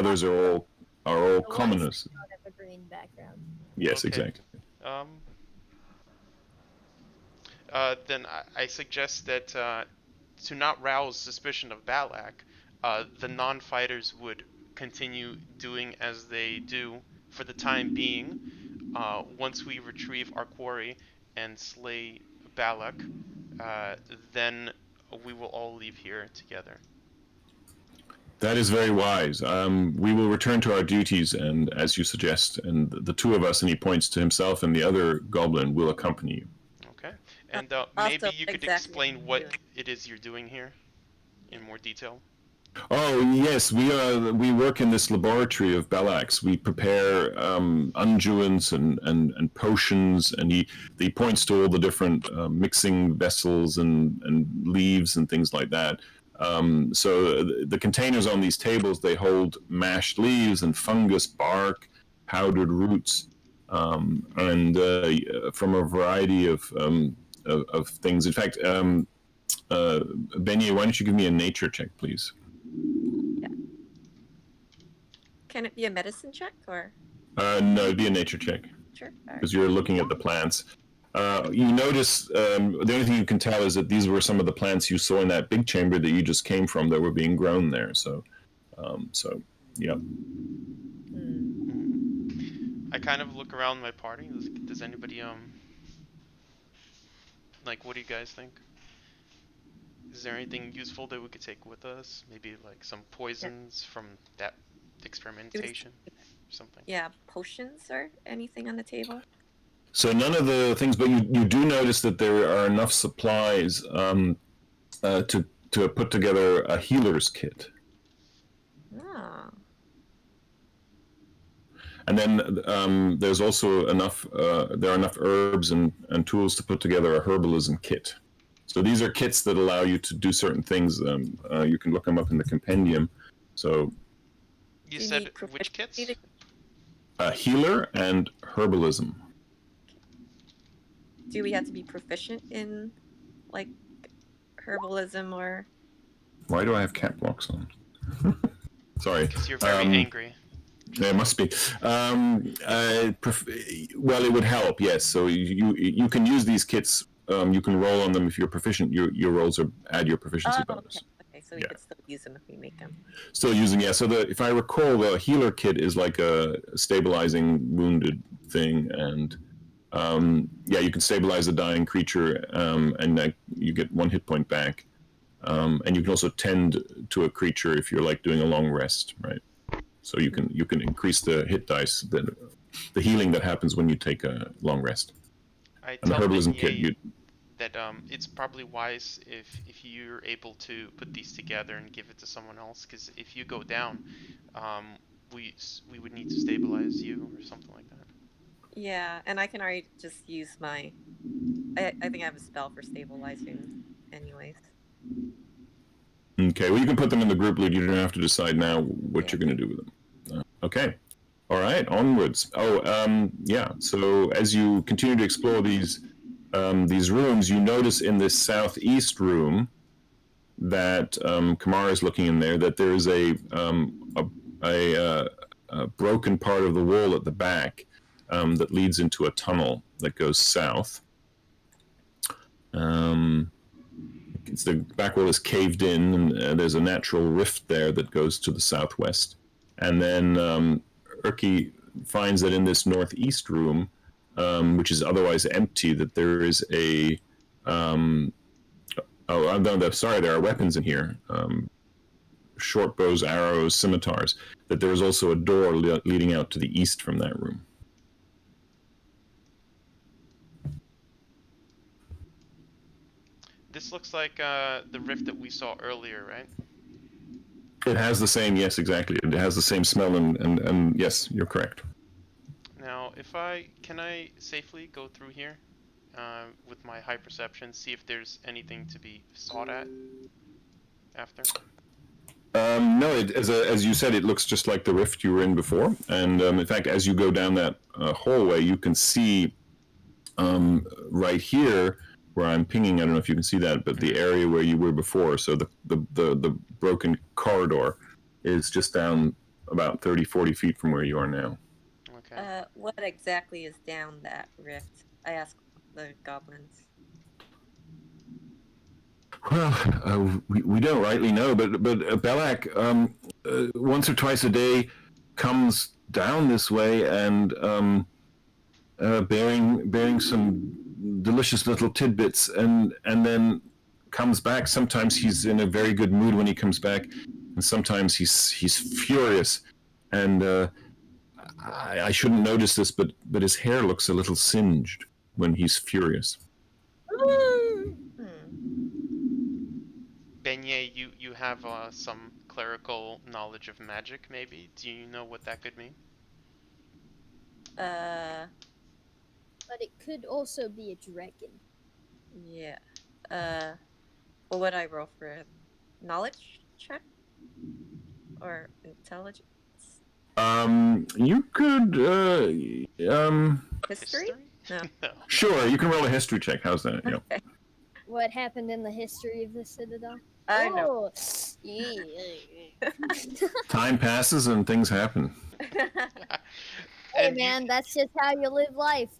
others are all commoners. Have a green background. Yes, Okay. exactly. Then I suggest that to not rouse suspicion of Balak, the non-fighters would continue doing as they do for the time being. Once we retrieve our quarry and slay Balak, then we will all leave here together. That is very wise. We will return to our duties, and as you suggest, and the two of us, and he points to himself and the other goblin, will accompany you. Okay. And Also, maybe you could exactly explain what what you're doing. it is you're doing here in more detail. Oh yes, we work in this laboratory of Balak's. We prepare unguents and potions, and he points to all the different mixing vessels and leaves and things like that. So the containers on these tables, they hold mashed leaves and fungus, bark, powdered roots, and from a variety of things. In fact, Benye, why don't you give me a nature check, please? Can it be a medicine check or? No, it'd be a nature check Sure. because you're looking at the plants. You notice the only thing you can tell is that these were some of the plants you saw in that big chamber that you just came from that were being grown there. So yeah. I kind of look around my party. Does anybody like, what do you guys think? Is there anything useful that we could take with us? Maybe like some poisons from that experimentation or something. Yeah, potions or anything on the table? So none of the things, but you do notice that there are enough supplies to put together a healer's kit. Oh. And then there's also enough. There are enough herbs and tools to put together a herbalism kit. So these are kits that allow you to do certain things. You can look them up in the compendium. So You said which kits? healer and herbalism. Do we have to be proficient in like herbalism or? Why do I have cap locks on? Sorry. Because you're very angry. There must be. Well, it would help, yes. So you can use these kits. You can roll on them if you're proficient. Your rolls add your proficiency bonus. Okay, so we could still use them if we make them. Still using, yeah. So if I recall, the healer kit is like a stabilizing wounded thing, and you can stabilize a dying creature, and you get 1 hit point back. And you can also tend to a creature if you're like doing a long rest, right? So you can increase the hit dice, the healing that happens when you take a long rest. I And the tell herbalism Vignette kit, that it's probably wise if you're able to put these together and give it to someone else, because if you go down, we would need to stabilize you or something like that. Yeah, and I can already just use my. I think I have a spell for stabilizing, anyways. Okay, well, you can put them in the group loot. You don't have to decide now what you're going to do with them. Okay. All right, onwards. Yeah. So as you continue to explore these rooms, you notice in this southeast room that Kamara is looking in there, that there is a broken part of the wall at the back that leads into a tunnel that goes south. The back wall is caved in, and there's a natural rift there that goes to the southwest. And then Urki finds that in this northeast room, which is otherwise empty, that there is Oh, no, sorry, there are weapons in here. Short bows, arrows, scimitars. That there is also a door leading out to the east from that room. This looks like the rift that we saw earlier, right? It has the same, yes, exactly. It has the same smell, and yes, you're correct. Now, can I safely go through here with my high perception, see if there's anything to be sought at after? No, as you said, it looks just like the rift you were in before. And in fact, as you go down that hallway, you can see right here where I'm pinging. I don't know if you can see that, but the area where you were before. So the broken corridor is just down about 30, 40 feet from where you are now. Okay. What exactly is down that rift? I asked the goblins. Well, we don't rightly know, but Belak once or twice a day comes down this way and bearing some delicious little tidbits, and then comes back. Sometimes he's in a very good mood when he comes back, and sometimes he's furious. And I shouldn't notice this, but his hair looks a little singed when he's furious. Beignet, you have some clerical knowledge of magic, maybe? Do you know what that could mean? But it could also be a dragon. Yeah. What would I roll for a knowledge check? Or intelligence? You could, History? No. No. Sure, you can roll a history check. How's that? Yeah. Okay. What happened in the history of the Citadel? I know. Yeah. Time passes and things happen. Hey And man, that's just how you live life.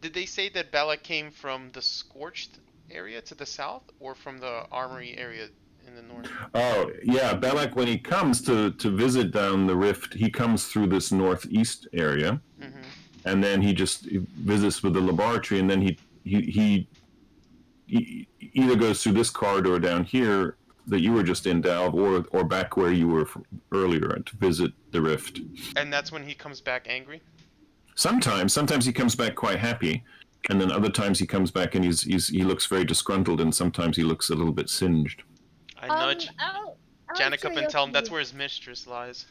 did they say that Bella came from the Scorched area to the south, or from the Armory area in the north? Oh, yeah, Belak, when he comes to visit down the rift, he comes through this northeast area, and then he just visits with the laboratory, and then he either goes through this corridor down here that you were just in, Dalv, or back where you were earlier to visit the rift. And that's when he comes back angry? Sometimes he comes back quite happy, and then other times he comes back and he looks very disgruntled, and sometimes he looks a little bit singed. I nudge Janek up and tell him that's where his mistress lies.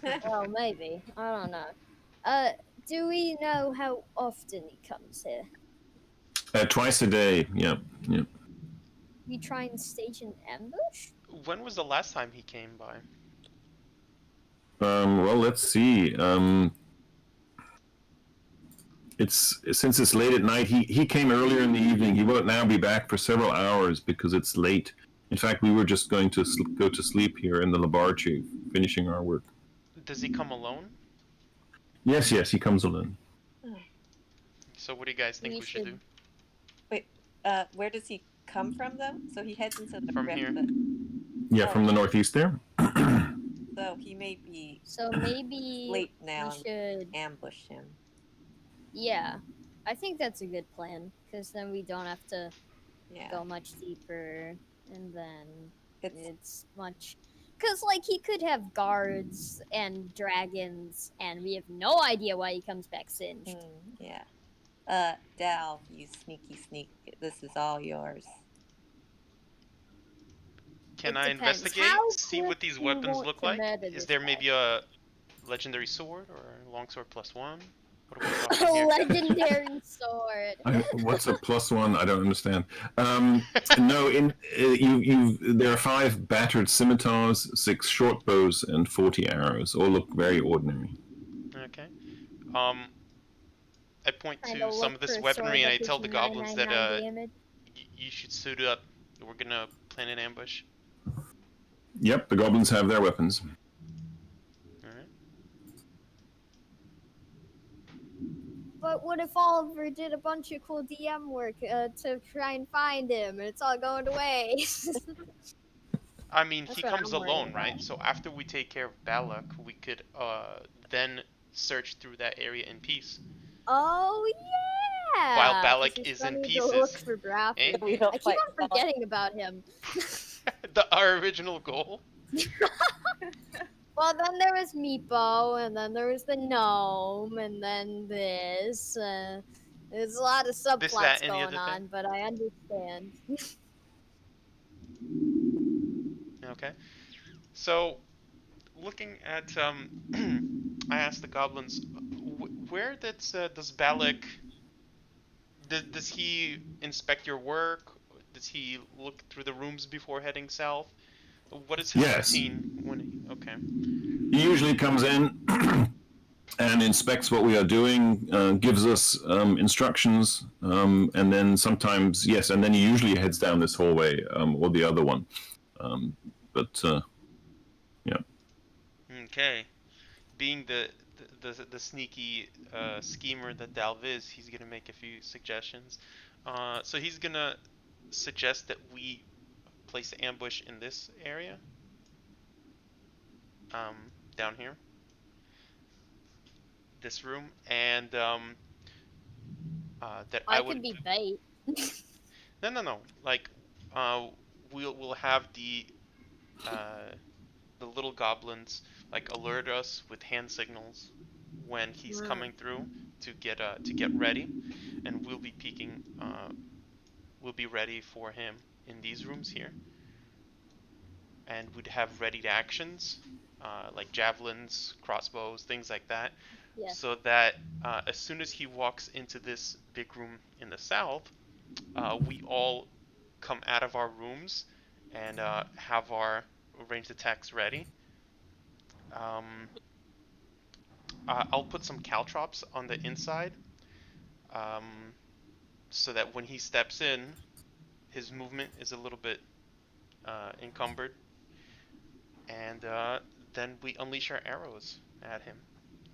Well, maybe. I don't know. Do we know how often he comes here? Twice a day, yeah. We try and stage an ambush? When was the last time he came by? Well, let's see. Since it's late at night. He came earlier in the evening. He won't now be back for several hours because it's late. In fact, we were just going to go to sleep here in the laboratory, finishing our work. Does he come alone? Yes, he comes alone. So what do you guys think we should do? Wait, where does he come from though? So he heads into the From rift, here. but Yeah, from the northeast there. so he may be So maybe late now we and should. ambush him. Yeah, I think that's a good plan because then we don't have to Yeah. go much deeper, and then It's it's much. Because, like, he could have guards and dragons, and we have no idea why he comes back singed. yeah. Dal, you sneaky sneak. This is all yours. Can It I depends. investigate? How See what quick these you weapons want look to like? murder Is this there guy? maybe a legendary sword or longsword +1? What are we talking here? Legendary sword. What's a +1? I don't understand. No, there are 5 battered scimitars, 6 short bows, and 40 arrows. All look very ordinary. Okay. I point Kinda to some look of this for a weaponry sword and I that tell gives the you goblins that 999 damage. you should suit up. We're gonna plan an ambush. Yep, the goblins have their weapons. Alright. But what if Oliver did a bunch of cool DM work to try and find him, and it's all going to waste? I mean, That's he what comes I'm worried alone, about. right? So after we take care of Balak, we could then search through that area in peace. Oh While Yeah, 'cause Balak he's is in running to look pieces. for Braffy. Eh? We don't I keep fight on Balak. forgetting about him. Our original goal. Well, then there was Meepo, and then there was the gnome, and then this. There's a lot of This, that, subplots and the going other thing. on, but I understand. Okay. So, looking at I asked the goblins, where does Balak? Does he inspect your work? Does he look through the rooms before heading south? What is his Yes. routine when he, okay. He usually comes in and inspects what we are doing, gives us instructions, and then sometimes, yes, and then he usually heads down this hallway or the other one. But yeah. Okay. Being the sneaky schemer that Dalv is, he's gonna make a few suggestions. So he's gonna suggest that we place the ambush in this area, down here, this room, and that I I would. could be bait. No. Like, we'll have uh the little goblins like alert us with hand signals when he's coming through to get ready, and we'll be peeking. We'll be ready for him in these rooms here, and we'd have ready actions, like javelins, crossbows, things like that, Yeah. so that as soon as he walks into this big room in the south, we all come out of our rooms and have our ranged attacks ready. Um, I'll put some caltrops on the inside, um, so that when he steps in, his movement is a little bit encumbered, and then we unleash our arrows at him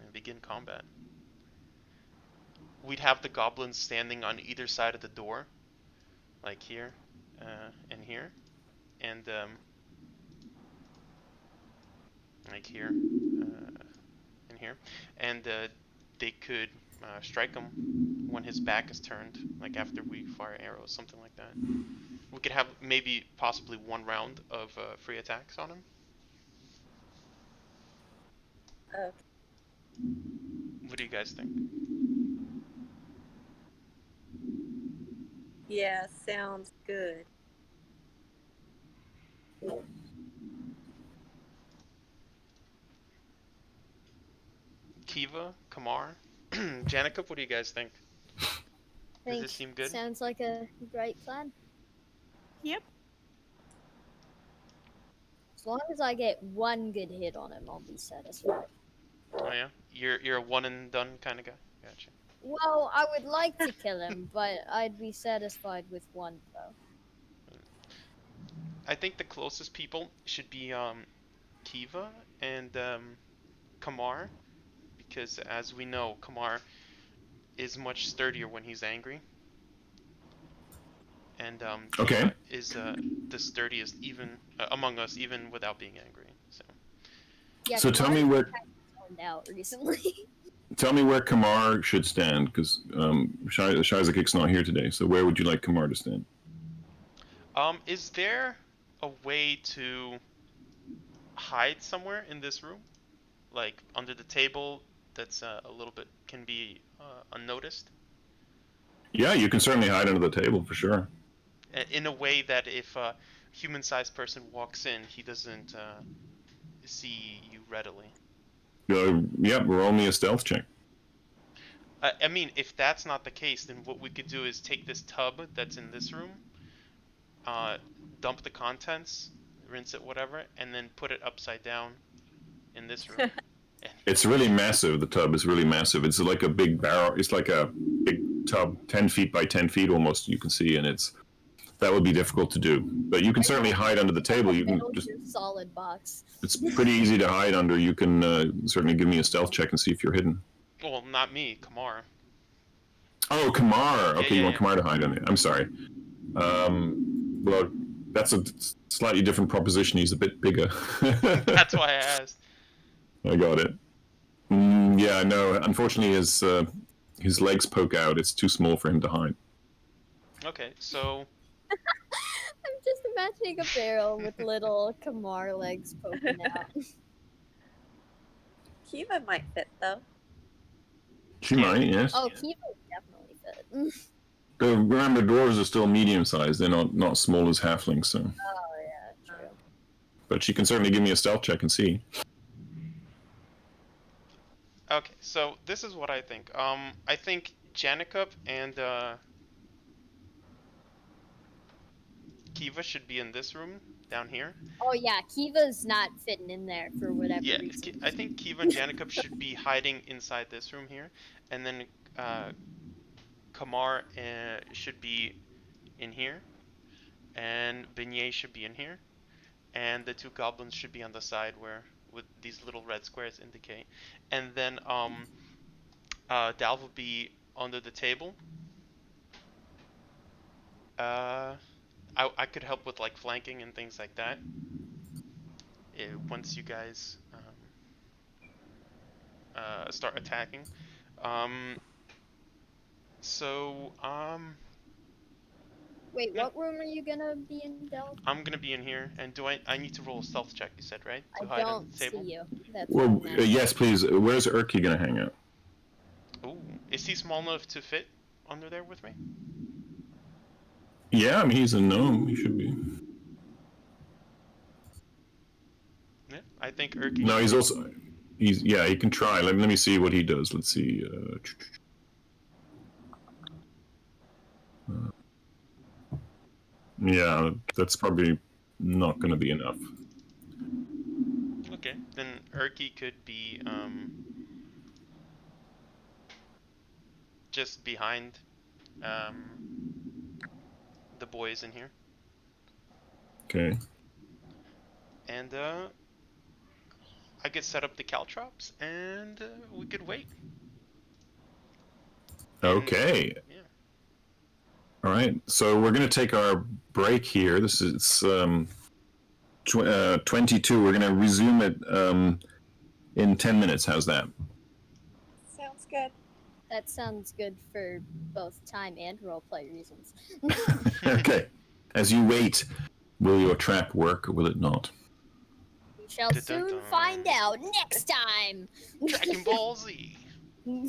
and begin combat. We'd have the goblins standing on either side of the door, like here and here, and like here and here, and they could strike him when his back is turned, like after we fire arrows, something like that. We could have maybe possibly one round of free attacks on him. Okay. What do you guys think? Yeah, sounds good. Kiva, Kamar, Janica, what do you guys think? Does this seem good? Sounds like a great plan. Yep. As long as I get one good hit on him, I'll be satisfied. Oh yeah, you're a one and done kind of guy. Gotcha. Well, I would like to kill him, but I'd be satisfied with one throw. I think the closest people should be Kiva and Kamar, because as we know, Kamar is much sturdier when he's angry, and Kiva Okay. is the sturdiest even among us, even without being angry. So Yeah, So tell me Kamar's where kind of zoned out recently. Kamar should stand, because Shizakik's not here today. So where would you like Kamar to stand? is there a way to hide somewhere in this room, like under the table, that's a little bit can be unnoticed, Yeah, you can certainly hide under the table for sure. in a way that if a human-sized person walks in, he doesn't see you readily. Yeah, roll me a stealth check. I mean, if that's not the case, then what we could do is take this tub that's in this room, dump the contents, rinse it, whatever, and then put it upside down in this room. It's really massive. The tub is really massive. It's like a big barrel. It's like a big tub, 10 feet by 10 feet almost, you can see, and that would be difficult to do. But you can certainly hide under the table. You can just solid box. It's pretty easy to hide under. You can certainly give me a stealth check and see if you're hidden. Well, not me, Kamar. Oh, Kamar. Okay, you want yeah. Kamar to hide under. I'm sorry. Well, that's a slightly different proposition. He's a bit bigger. That's why I asked. I got it. Yeah, no. Unfortunately, his legs poke out. It's too small for him to hide. Okay, so I'm just imagining a barrel with little Kamar legs poking out. Kiva might fit though. She Yeah. might, yes. Oh, Kiva would definitely fit. The remember, dwarves are still medium sized. They're not small as halflings. So, Oh yeah, true. but she can certainly give me a stealth check and see. okay, so this is what I think. I think Janikub and Kiva should be in this room down here. Oh yeah, Kiva's not fitting in there for whatever Yeah, reason. I think Kiva and Janikub should be hiding inside this room here, and then Kamar should be in here, and Beignet should be in here, and the two goblins should be on the side where with these little red squares indicate, and then Dal will be under the table. I could help with like flanking and things like that. Once you guys start attacking. Um, so Wait, yeah, what room are you gonna be in, Del? I'm gonna be in here, and I need to roll a stealth check? You said right to I hide under don't the see table. you. That's Well, what I'm asking. yes, please. Where's Urki gonna hang out? Ooh, is he small enough to fit under there with me? Yeah, I mean he's a gnome. He should be. Yeah, I think Urki No, should he's fit. also. He's yeah. He can try. Let me see what he does. Let's see. Yeah, that's probably not going to be enough. Okay, then Urki could be just behind um the boys in here, Okay. and I could set up the caltrops, and we could wait. And Okay. yeah. All right. So we're going to take our break here. This is 22. We're going to resume it in 10 minutes. How's that? Sounds good. That sounds good for both time and roleplay reasons. Okay. As you wait, will your trap work or will it not? We shall Dun-dun-dun. soon find out next time. Dragon Ball Z. Hmm.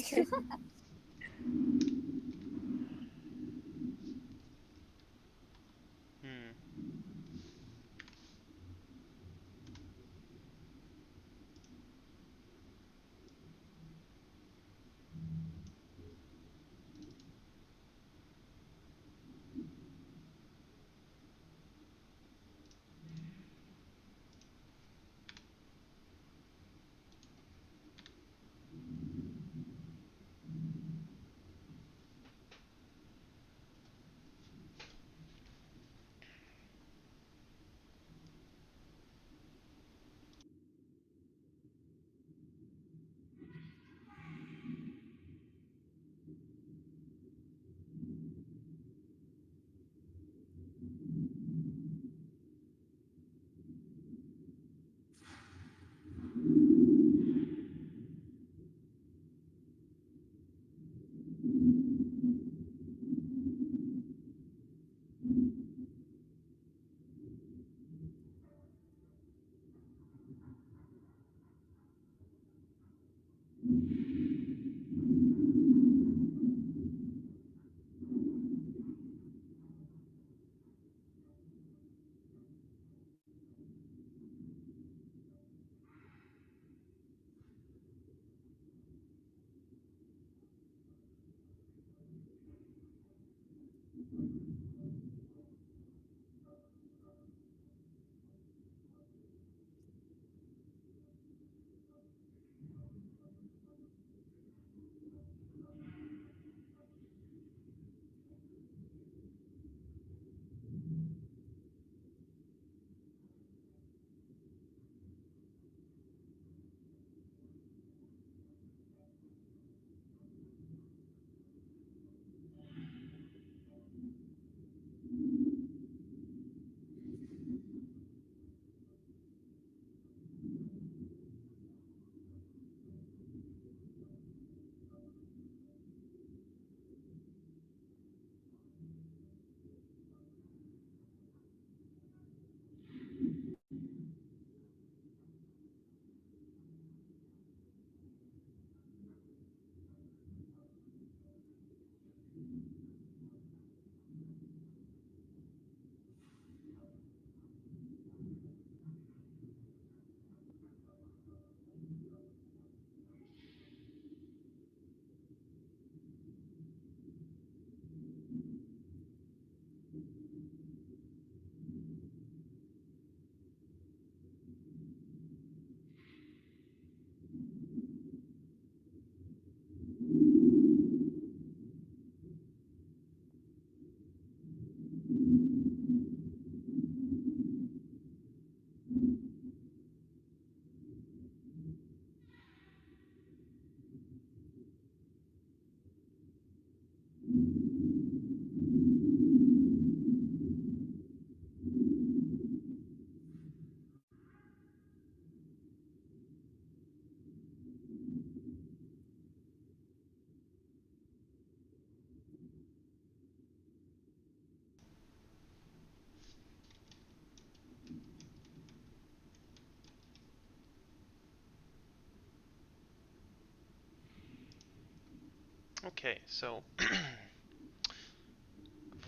Okay, so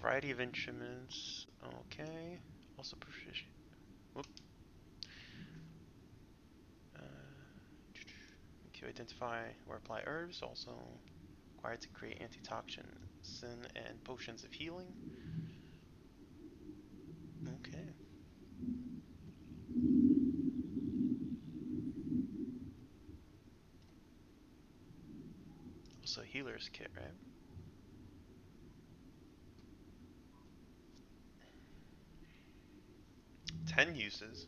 variety of instruments. Okay, also proficient. Whoop. To identify or apply herbs, also required to create antitoxin and potions of healing. Okay. Also a healer's kit, right? Ten uses.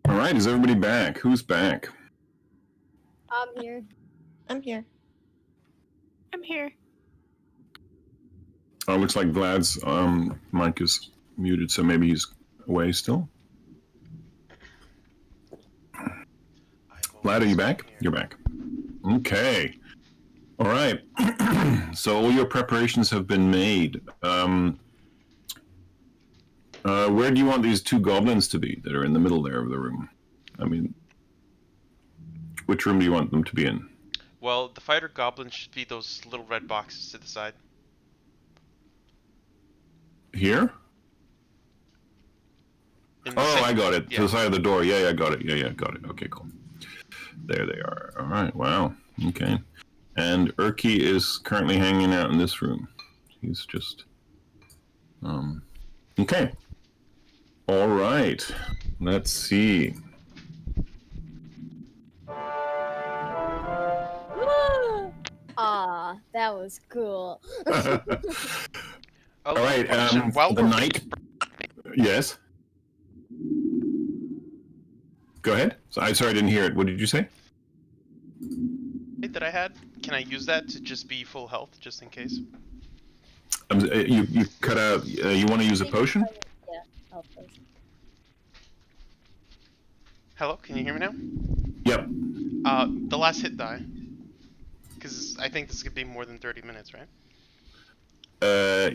All right, is everybody back? Who's back? I'm here. I'm here. I'm here. Oh, looks like Vlad's mic is muted, so maybe he's away still. Vlad, are you back? You're back. Okay. All right. So all your preparations have been made. Where do you want these two goblins to be that are in the middle there of the room? I mean, which room do you want them to be in? Well, the fighter goblins should be those little red boxes to the side. Here? Oh, I got it. Yeah. To the side of the door. Yeah, I got it. Yeah, got it. Okay, cool. There they are. All right. Wow. Okay. And Urki is currently hanging out in this room. He's just... Okay. All right. Let's see. Ah, that was cool. All right. The night... Yes? Go ahead. Sorry, I didn't hear it. What did you say? That I had, can I use that to just be full health, just in case? You cut out. You want to use a potion? Yeah, health potion. Hello, can you hear me now? Yep. The last hit die. Because I think this could be more than 30 minutes, right?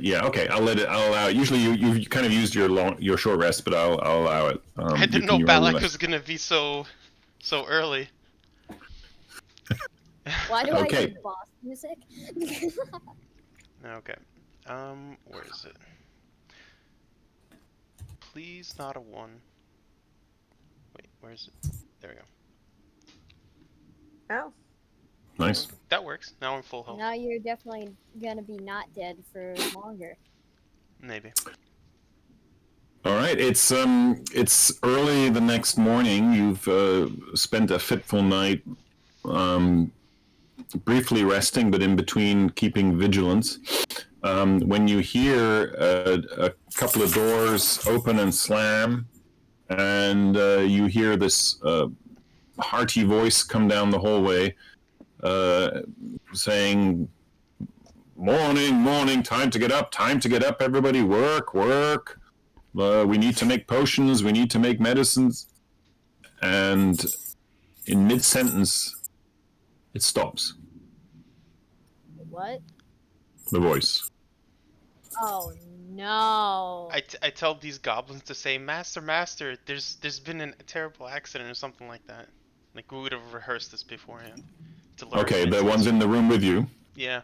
Yeah. Okay. I'll allow it. Usually, you kind of used your short rest, but I'll allow it. I didn't know Balak was gonna be so early. Why do Okay. I do boss music? Okay. Where is it? Please not a 1. Wait, where is it? There we go. Oh. Nice. That works. Now I'm full health. Now you're definitely gonna be not dead for longer. Maybe. All right. It's early the next morning. You've spent a fitful night, briefly resting, but in between keeping vigilance. When you hear a couple of doors open and slam, and you hear this hearty voice come down the hallway, saying, morning, time to get up, everybody, work. We need to make potions, we need to make medicines. And in mid-sentence, it stops. What? The voice. Oh no. I tell these goblins to say, Master, there's been a terrible accident or something like that. Like, we would have rehearsed this beforehand. To learn Okay, the one's in the room with you. Yeah.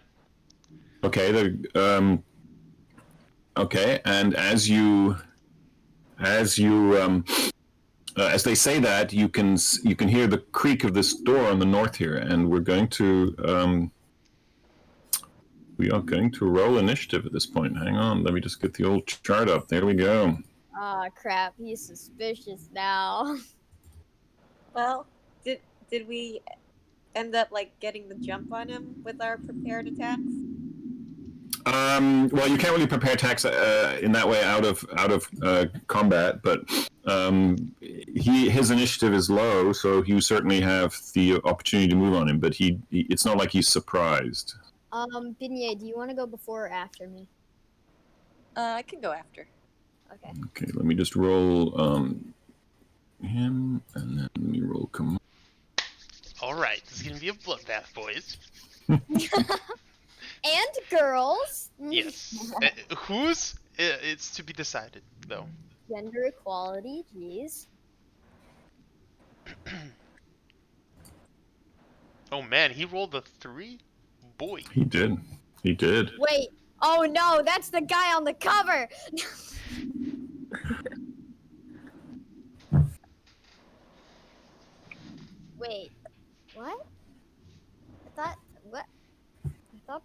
Okay, okay, and as they say that, you can hear the creak of this door on the north here, and we are going to roll initiative at this point. Hang on, let me just get the old chart up. There we go. Ah, crap. He's suspicious now. Well, did we end up like getting the jump on him with our prepared attacks? Well, you can't really prepare attacks in that way out of combat, but his initiative is low, so you certainly have the opportunity to move on him. But it's not like he's surprised. Beignet, do you want to go before or after me? I can go after. Okay. Okay, let me just roll him, and then let me roll Kamar. All right, this is gonna be a bloodbath, boys. And girls. Yes. Who's? It's to be decided, though. Gender equality, jeez. Oh man, he rolled a 3. Boy. He did. He did. Wait. Oh no, that's the guy on the cover. Wait. What? What? I thought.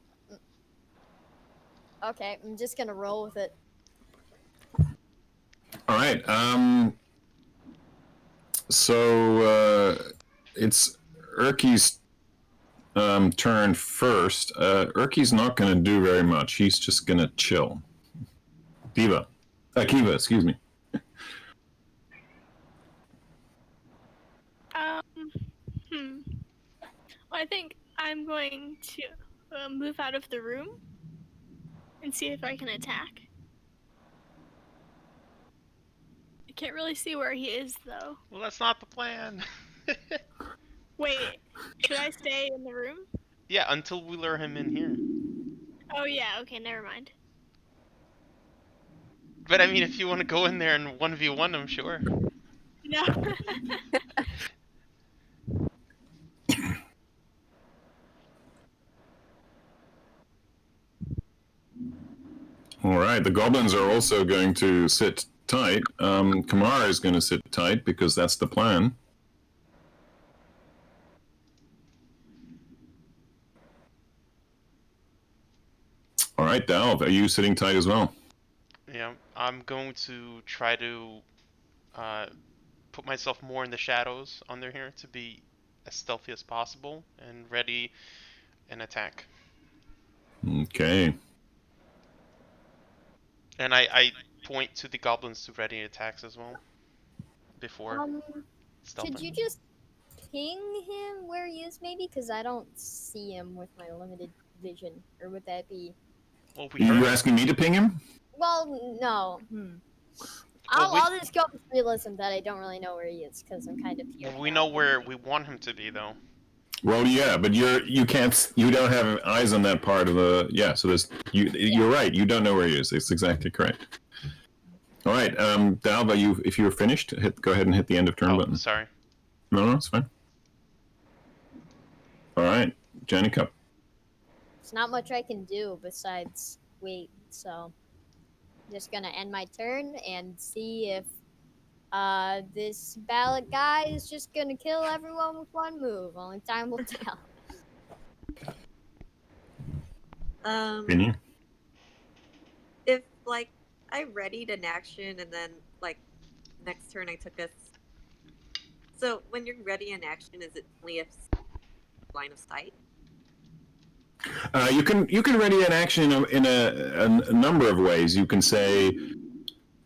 Okay, I'm just gonna roll with it. All right. So it's Urki's turn first. Urki's not going to do very much. He's just going to chill. Kiva, excuse me. Well, I think I'm going to move out of the room and see if I can attack. I can't really see where he is, though. Well, that's not the plan. Wait, should I stay in the room? Yeah, until we lure him in here. Oh yeah, okay, never mind. But I mean, if you want to go in there and 1v1 him, sure. No. All right. The goblins are also going to sit tight. Kamara is going to sit tight because that's the plan. All right, Dalv, are you sitting tight as well? Yeah, I'm going to try to put myself more in the shadows under here to be as stealthy as possible and ready an attack. Okay. And I point to the goblins to ready attacks as well before stealthing. Could you just ping him where he is, maybe? Because I don't see him with my limited vision. Or would that be? Well, You're asking me to ping him? Well, no. Well, I'll just go with realism that I don't really know where he is because I'm kind of here. Well, we know where we want him to be, though. Well, yeah, but you don't have eyes on that part of the, so there's, you're right, you don't know where he is. It's exactly correct. All right, Dalva, if you're finished, go ahead and hit the end of turn button. Sorry. No, it's fine. All right, Janica. There's not much I can do besides wait, so I'm just gonna end my turn and see if this ballot guy is just gonna kill everyone with one move. Only time will tell. If like I readied an action and then like next turn I took a. So when you're ready in action, is it only if line of sight? You can ready an action in a number of ways. You can say,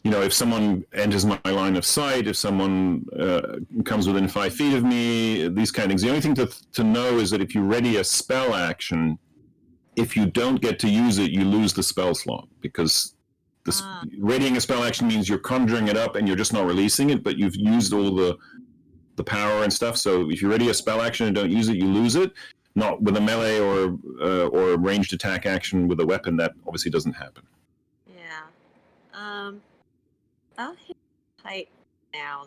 if someone enters my line of sight, if someone comes within 5 feet of me, these kind of things. The only thing to know is that if you ready a spell action, if you don't get to use it, you lose the spell slot, because readying a spell action means you're conjuring it up and you're just not releasing it, but you've used all the power and stuff. So if you ready a spell action and don't use it, you lose it. Not with a melee or a ranged attack action with a weapon, that obviously doesn't happen. Yeah. I'll hit tight now.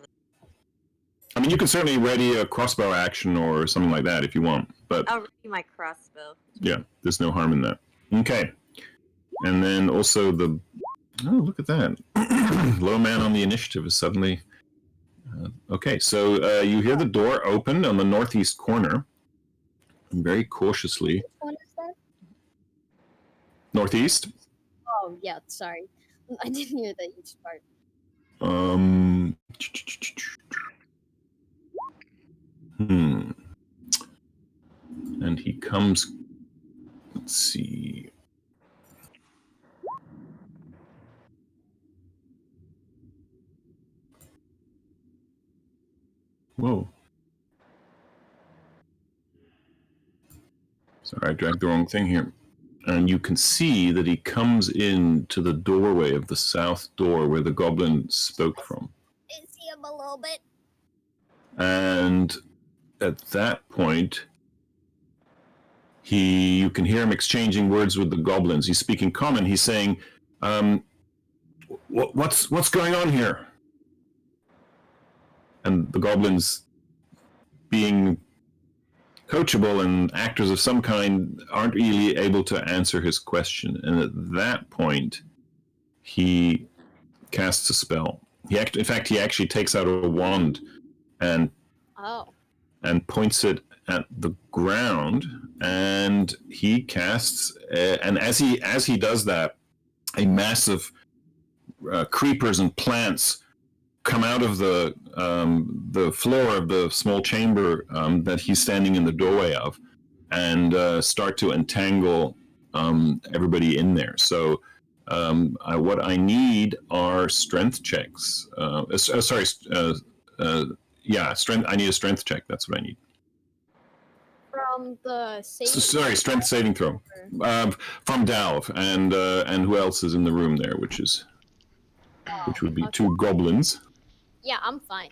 I mean, you can certainly ready a crossbow action or something like that if you want, but I'll ready my crossbow. Yeah, there's no harm in that. Okay, and then also look at that, low man on the initiative is suddenly okay. So you hear the door open on the northeast corner, and very cautiously. Which one is that? Northeast. Oh yeah, sorry, I didn't hear the each part. Um. And he comes. Let's see. Whoa. Sorry, I dragged the wrong thing here. And you can see that he comes in to the doorway of the south door where the goblin spoke from. I see him a little bit. And at that point, you can hear him exchanging words with the goblins. He's speaking common. He's saying, what's going on here? And the goblins, being coachable and actors of some kind, aren't really able to answer his question. And at that point, he casts a spell. He actually takes out a wand and points it at the ground, and he casts. And as he does that, a massive creepers and plants come out of the floor of the small chamber that he's standing in the doorway of, and start to entangle everybody in there. So what I need are strength checks. Strength. I need a strength check. That's what I need. From the strength saving throw. From Dalv and who else is in the room there, which would be two goblins. Yeah, I'm fine.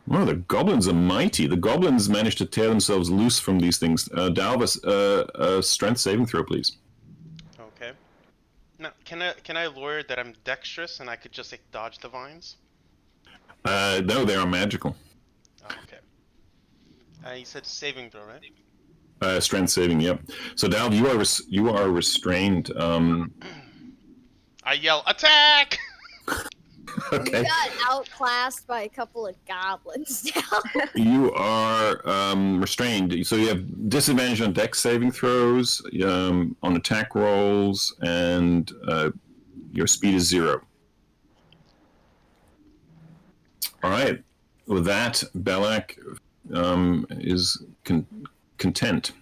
Well, the goblins are mighty. The goblins managed to tear themselves loose from these things. Dalvus, strength saving throw, please. Okay. Now, can I lure that I'm dexterous and I could just like dodge the vines? No, they are magical. Oh, okay. You said saving throw, right? Strength saving, yep. So Dalv, you are restrained. I yell, attack! Okay. You got outclassed by a couple of goblins now. You are restrained, so you have disadvantage on dex saving throws, on attack rolls, and your speed is 0. All right. With that, Belak is content.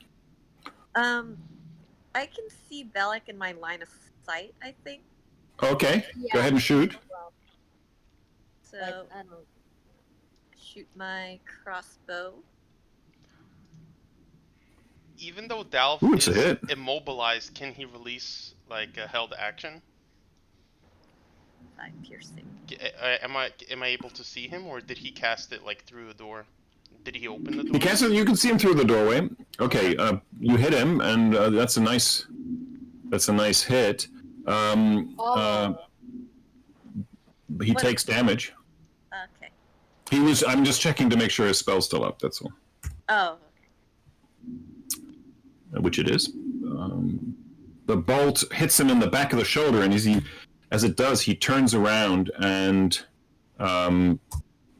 I can see Bellic in my line of sight, I think. Okay, Yeah. Go ahead and shoot. So, I don't... shoot my crossbow. Even though Dalv it's a is hit. immobilized, can he release like a held action? 5 piercing. Am I able to see him, or did he cast it like through a door? Did he open the door? He casts it. You can see him through the doorway. Okay, you hit him, and that's a nice hit. He takes damage. Okay. I'm just checking to make sure his spell's still up. That's all. Oh. Which it is. The bolt hits him in the back of the shoulder, and as it does, he turns around and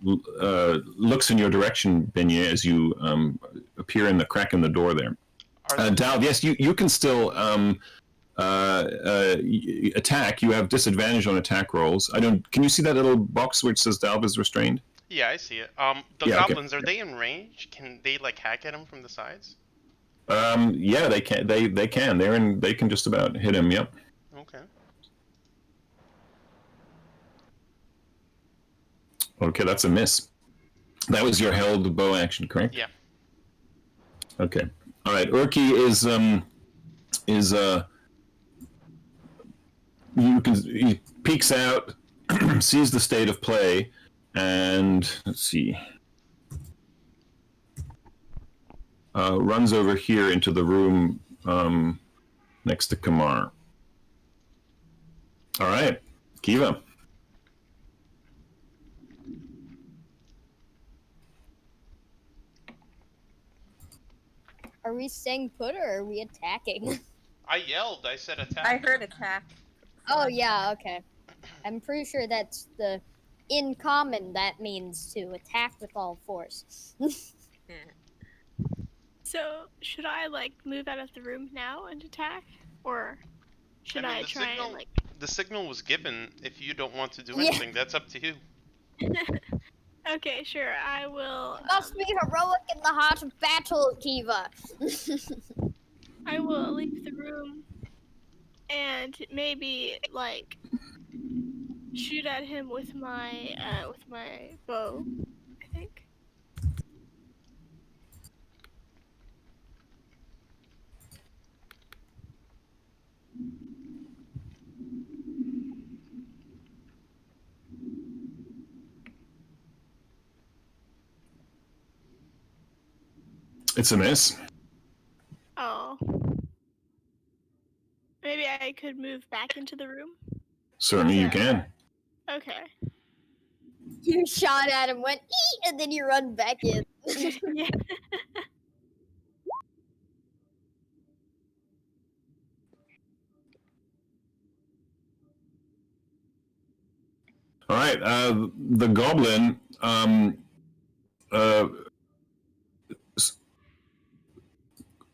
looks in your direction, Beignet, as you appear in the crack in the door there. Dalv, yes, you can still attack. You have disadvantage on attack rolls. Can you see that little box which says Dalv is restrained? Yeah, I see it. The goblins, are they in range? Can they like hack at him from the sides? Yeah, they can. They can. They can just about hit him. Yep. Okay. Okay, that's a miss. That was your held bow action, correct? Yeah. Okay. All right. Urki he peeks out, sees the state of play, and let's see. Runs over here into the room next to Kamar. All right, Kiva. Are we staying put or are we attacking? I yelled. I said attack. I heard attack. Oh yeah, okay. I'm pretty sure that's in common that means to attack with all force. Yeah. So, should I like move out of the room now and attack, or Should I mean, I the try signal, and like? the signal was given. If you don't want to do Yeah. anything, that's up to you. Okay, sure. I will. Must be heroic in the heart of battle, Kiva. I will leave the room and maybe like shoot at him with my bow. I think. It's a miss. Oh. Maybe I could move back into the room. Certainly you can. Okay. You shot at him, went eat, and then you run back in. Yeah. All right. The goblin.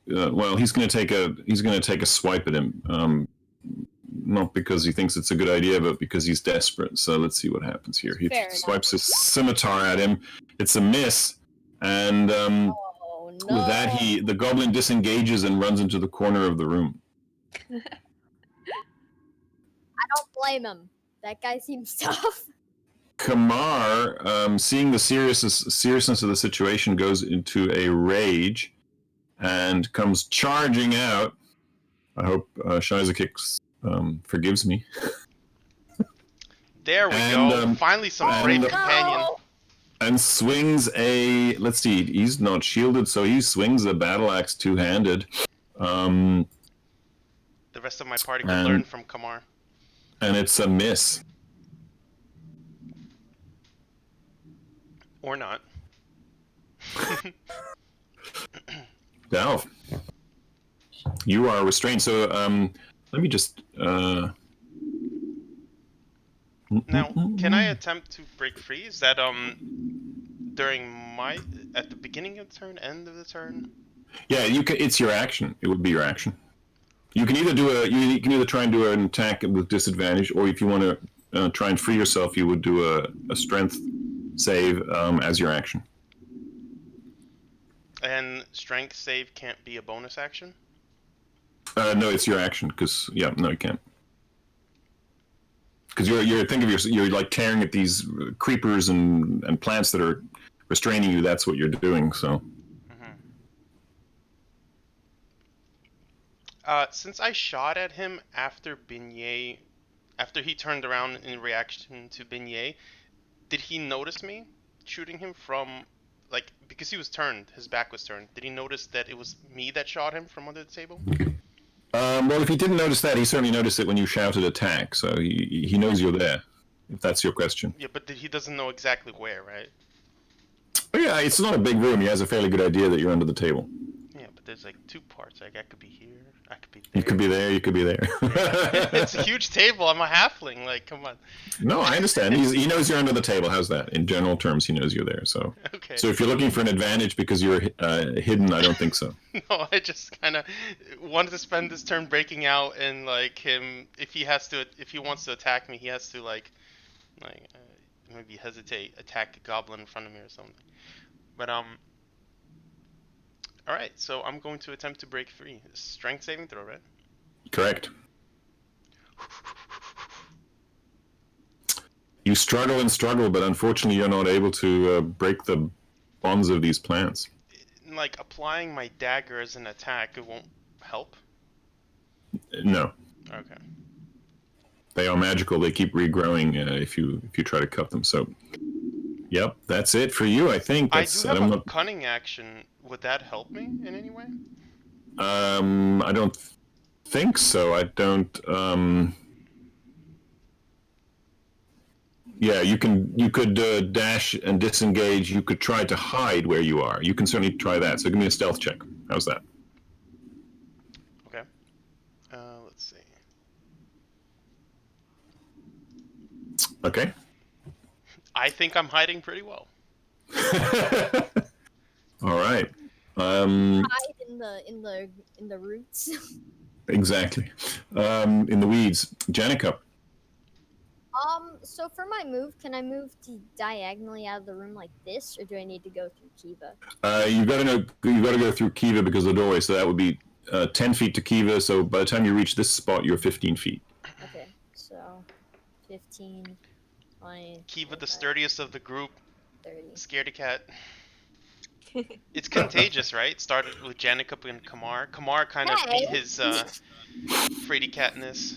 Well, he's going to take a swipe at him. Not because he thinks it's a good idea, but because he's desperate. So let's see what happens here. He Fair enough. swipes his scimitar at him. It's a miss, and Oh no! with that, the goblin disengages and runs into the corner of the room. I don't blame him. That guy seems tough. Kamar, seeing the seriousness of the situation, goes into a rage and comes charging out. I hope Shizakix forgives me. There we And, go. Finally, some and- brave Oh, companion. No. And swings a. Let's see, he's not shielded, so he swings a battle axe two-handed. The rest of my party could And- learn from Kamar. And it's a miss. Or not. Dalv, you are restrained. So let me just. Now, can I attempt to break free? Is that during at the beginning of the turn, end of the turn? Yeah, you can. It's your action. It would be your action. You can either you can either try and do an attack with disadvantage, or if you want to try and free yourself, you would do a strength save as your action. And strength save can't be a bonus action? No, it's your action because no, you can't. Because you're think of you're like tearing at these creepers and plants that are restraining you. That's what you're doing. So. Since I shot at him after he turned around in reaction to Beignet, did he notice me shooting him from, like, because he was turned, his back was turned, did he notice that it was me that shot him from under the table? Well, if he didn't notice that, he certainly noticed it when you shouted attack, so he knows you're there, if that's your question. Yeah, but he doesn't know exactly where, right? Oh, yeah, it's not a big room. He has a fairly good idea that you're under the table. Yeah, but there's like two parts, like I could be here, I could be there. You could be there, you could be there. It's a huge table, I'm a halfling, like, come on. No, I understand. He knows you're under the table. How's that? In general terms, he knows you're there. So, Okay. so if you're looking for an advantage because you're hidden, I don't think so. No, I just kind of wanted to spend this turn breaking out, and like him, if he wants to attack me, he has to maybe hesitate, attack a goblin in front of me or something. But all right, so I'm going to attempt to break free. Strength saving throw, right? Correct. You struggle and struggle, but unfortunately, you're not able to break the bonds of these plants. Like applying my dagger as an attack, it won't help. No. Okay. They are magical. They keep regrowing if you try to cut them. So, yep, that's it for you. I think. I do have a cunning action. Would that help me in any way? I don't think so. I don't. Yeah, you could dash and disengage. You could try to hide where you are. You can certainly try that. So give me a stealth check. How's that? Okay. Let's see. Okay. I think I'm hiding pretty well. All right. Hide in the roots. Exactly. In the weeds. Janica. So for my move, can I move diagonally out of the room like this, or do I need to go through Kiva? You got to go through Kiva because of the doorway, so that would be 10 feet to Kiva. So by the time you reach this spot, you're 15 feet. Okay, so 15, 20. Kiva, the sturdiest of the group, 30. scaredy cat. It's contagious, right? Started with Janica and Kamar. Kamar kind of beat his fraidy catness.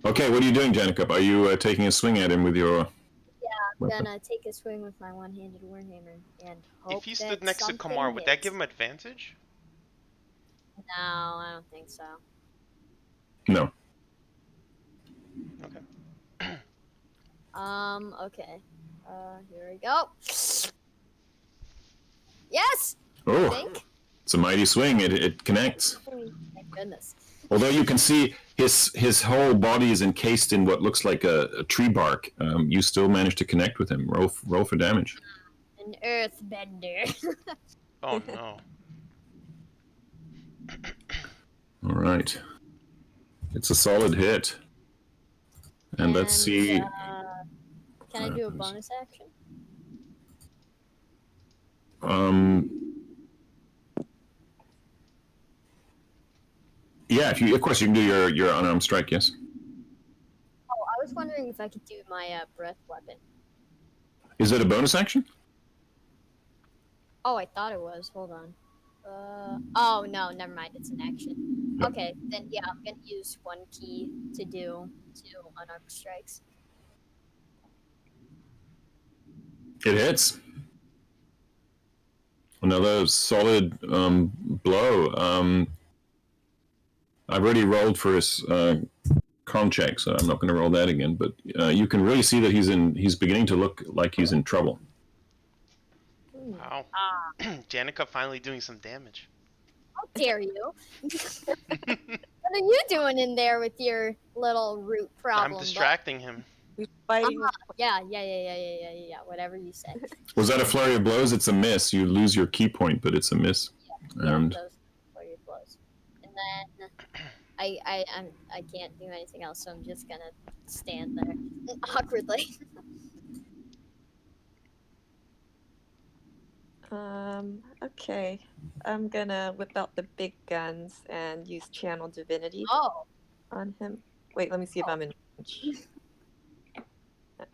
Okay, what are you doing, Janica? Are you taking a swing at him with your? I'm gonna take a swing with my one-handed warhammer and hope If he stood that next to Kamar, would that give him hits. advantage? No, I don't think so. No. Okay. Okay. Here we go. Yes! I Oh, think. it's a mighty swing. It connects. Thank goodness. Although you can see his whole body is encased in what looks like a tree bark, you still manage to connect with him. Roll for damage. An earthbender. Oh no. All right. It's a solid hit. And let's see. Can I do a bonus action? Yeah, of course you can do your unarmed strike. Yes. Oh, I was wondering if I could do my breath weapon. Is it a bonus action? Oh, I thought it was. Hold on. Oh no, never mind. It's an action. Yep. Okay, then yeah, I'm gonna use one key to do 2 unarmed strikes. It hits. Another solid blow. I've already rolled for his con check, so I'm not going to roll that again. But you can really see that he's beginning to look like he's in trouble. Wow. Janica finally doing some damage. How dare you? What are you doing in there with your little root problem? I'm distracting him. We're fighting. Yeah. Whatever you say. Was that a flurry of blows? It's a miss. You lose your key point, but it's a miss. And Those are your blows. And then I can't do anything else, so I'm just gonna stand there awkwardly. Okay. I'm gonna whip out the big guns and use channel divinity on him. Wait, let me see if I'm in range.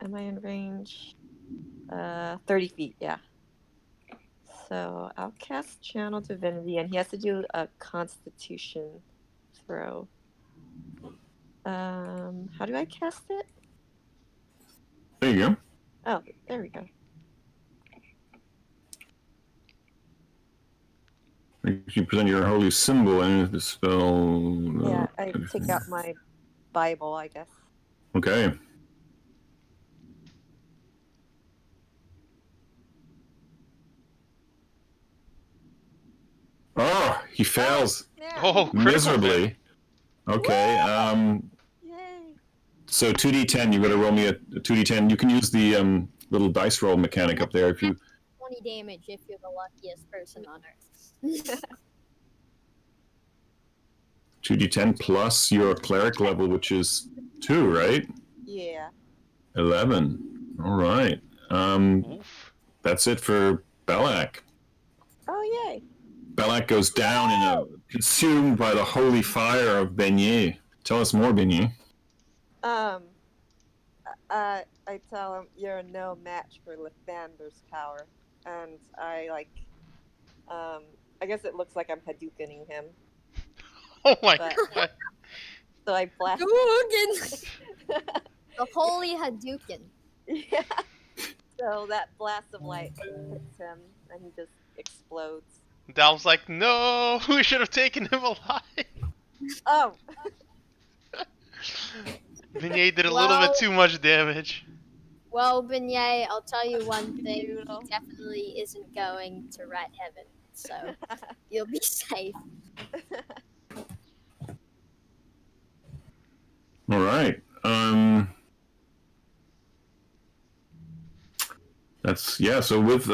Am I in range? 30 feet, yeah. So I'll cast channel divinity, and he has to do a constitution throw. How do I cast it? there you go. Oh, there we go. You present your holy symbol and the spell. Yeah, I take out my Bible, I guess. Okay. Oh, he fails Yeah. Oh, critical miserably. hit. Okay. Yay. So 2d10. You got to roll me a 2d10. You can use the little dice roll mechanic up there if you. 20 damage if you're the luckiest person on Earth. 2d10 plus your cleric level, which is 2, right? Yeah. 11. All right. Oof. That's it for Belak. Oh, yay. Belak goes down consumed by the holy fire of Beignet. Tell us more, Beignet. I tell him you're no match for Lathander's power, and I guess it looks like I'm Hadoukening him. Oh my But- god. So I blast. Hadouken! The holy Hadouken. Yeah. So that blast of light hits him, and he just explodes. Dal's like, no, we should have taken him alive. Oh. Vignette did a little bit too much damage. Well, Beignet, I'll tell you one thing. Doodle. He definitely isn't going to rat heaven, so you'll be safe. All right. That's So with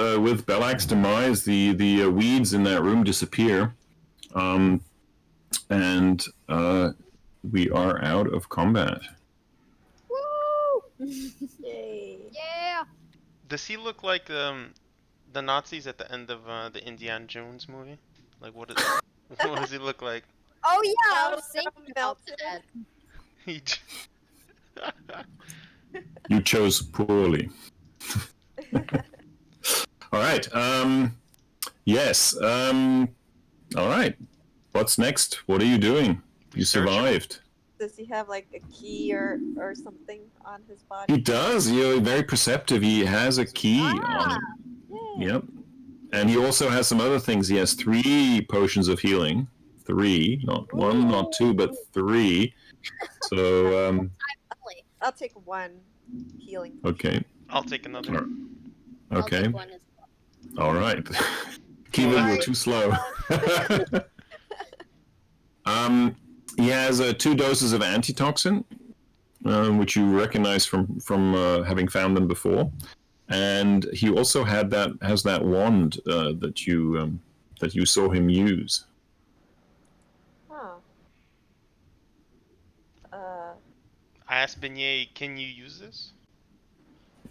Belak's demise, the weeds in that room disappear. and we are out of combat. Woo! Yay. Yeah. Does he look like the Nazis at the end of the Indiana Jones movie? Like what? What does he look like? Oh yeah, I was Oh, thinking about melted. He. You chose poorly. All right. Yes. All right. What's next? What are you doing? You Research him. survived. Does he have like a key or something on his He body? does. You're very perceptive. He has a key on him. Yay. Yep. And he also has some other things. He has 3 potions of healing. 3, not 1, not 2, but 3. So, Only. I'll take 1 healing. okay. I'll take another. I'll Okay. take one as well. All right. Kiva, you were too slow. He has 2 doses of antitoxin, which you recognize from having found them before, and he also has that wand that you saw him use. Huh. I asked Beignet, can you use this?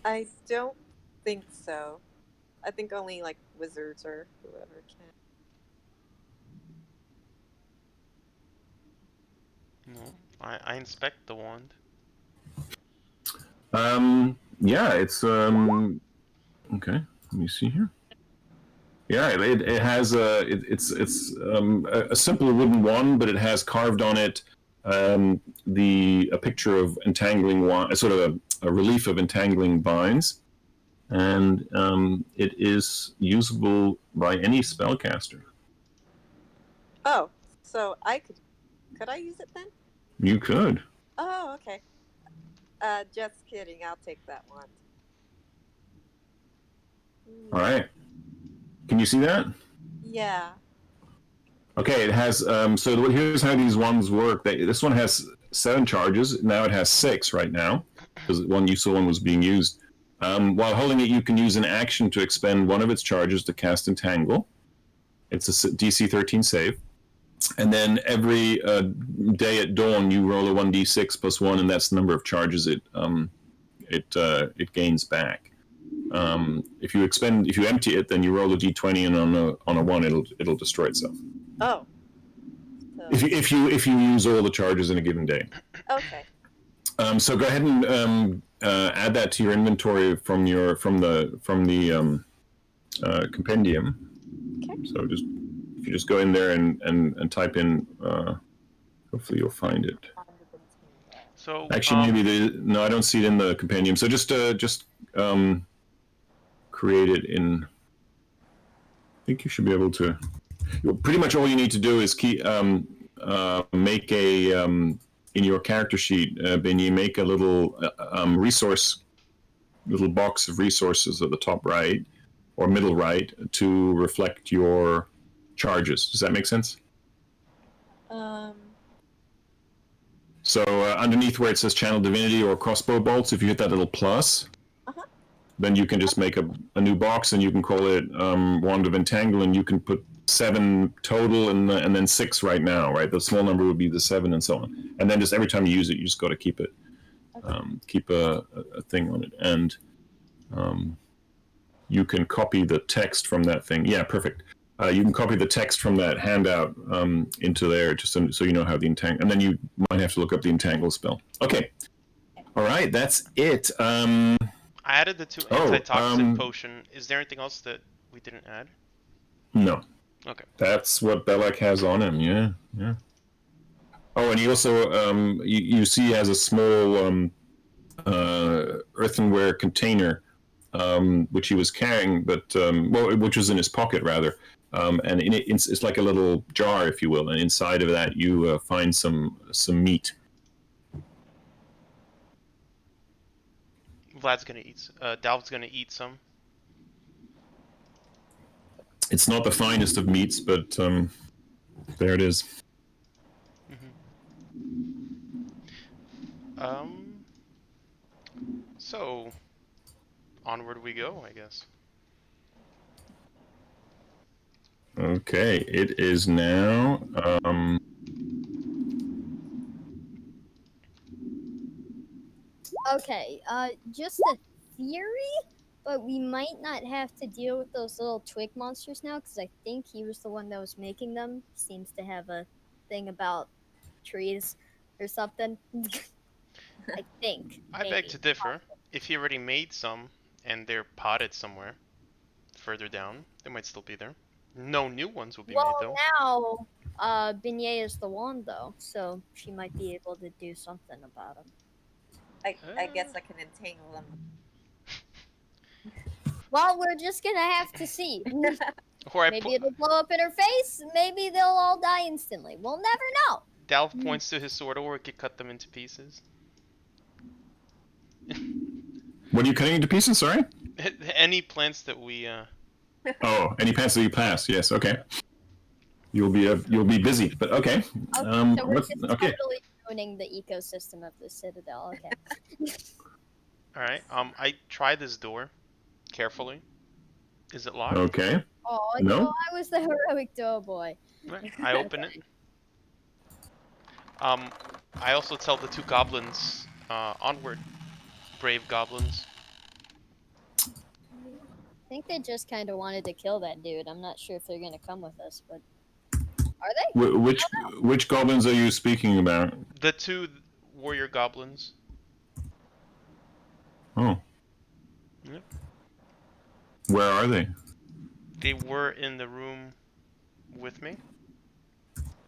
I don't think so. I think only like wizards or whoever can. No. I inspect the wand. Yeah, it's okay. Let me see here. Yeah, it has it's a simple wooden wand, but it has carved on it a picture of entangling sort of a relief of entangling vines, and it is usable by any spellcaster. Oh, so could I use it then? You could. Oh, okay. Just kidding. I'll take that one. All right. Can you see that? Yeah. Okay, it has. So here's how these ones work. This one has 7 charges. Now it has 6 right now, because one you saw one was being used. While holding it, you can use an action to expend one of its charges to cast Entangle. It's a DC 13 save. And then every day at dawn, you roll a 1d6 plus 1, and that's the number of charges it gains back. If you empty it, then you roll a d20, and on a 1, it'll destroy itself. Oh. So, If you use all the charges in a given day. okay. So go ahead and add that to your inventory from the compendium. Okay. So if you just go in there and type in, hopefully you'll find it. So Actually, no, I don't see it in the compendium. So just create it in. I think you should be able to. Pretty much all you need to do is make a in your character sheet, Beignet, make a little little box of resources at the top right or middle right to reflect your charges. Does that make sense? So underneath where it says Channel Divinity or Crossbow Bolts, if you hit that little plus, then you can just make a new box, and you can call it Wand of Entangle, and you can put 7 total and then 6 right now, right? The small number would be the 7 and so on. And then just every time you use it, you just got to keep it, keep a thing on it. And you can copy the text from that thing. Yeah, perfect. You can copy the text from that handout into there, just so you know how the entangle, and then you might have to look up the entangle spell. Okay. All right, that's it. I added the 2 antitoxin potion. Is there anything else that we didn't add? No. Okay. That's what Belak has on him. Yeah. Oh, and he also you see he has a small earthenware container which he was carrying, but which was in his pocket rather. And in it, it's like a little jar, if you will, and inside of that you find some meat. Vlad's gonna eat. Dalv's gonna eat some. It's not the finest of meats, but there it is. So onward we go, I guess. Okay, it is now Okay, just a theory, but we might not have to deal with those little twig monsters now because I think he was the one that was making them. Seems to have a thing about trees or something. I think. I beg to Maybe. differ. If he already made some and they're potted somewhere further down, they might still be there. No new ones will be made Well, though. now, Beignet is the one though, so she might be able to do something about him. I guess I can entangle them. Well, we're just gonna have to see. Or I Maybe it'll blow up in her face. Maybe they'll all die instantly. We'll never know. Dalv points to his sword, or we could cut them into pieces. What are you cutting into pieces? Sorry. Any plants that we Oh, any plants that you pass? Yes. Okay. You'll be busy, but okay. So we're What's, just okay. totally ruining the ecosystem of the Citadel. Okay. Alright, I try this door carefully. Is it locked? Okay. Oh, No? no, I was the heroic doughboy. Right, I open it. I also tell the two goblins, onward, brave goblins. I think they just kind of wanted to kill that dude. I'm not sure if they're gonna come with us, but are they? Which goblins are you speaking about? The two warrior goblins. Oh. Yep. Where are they? They were in the room with me.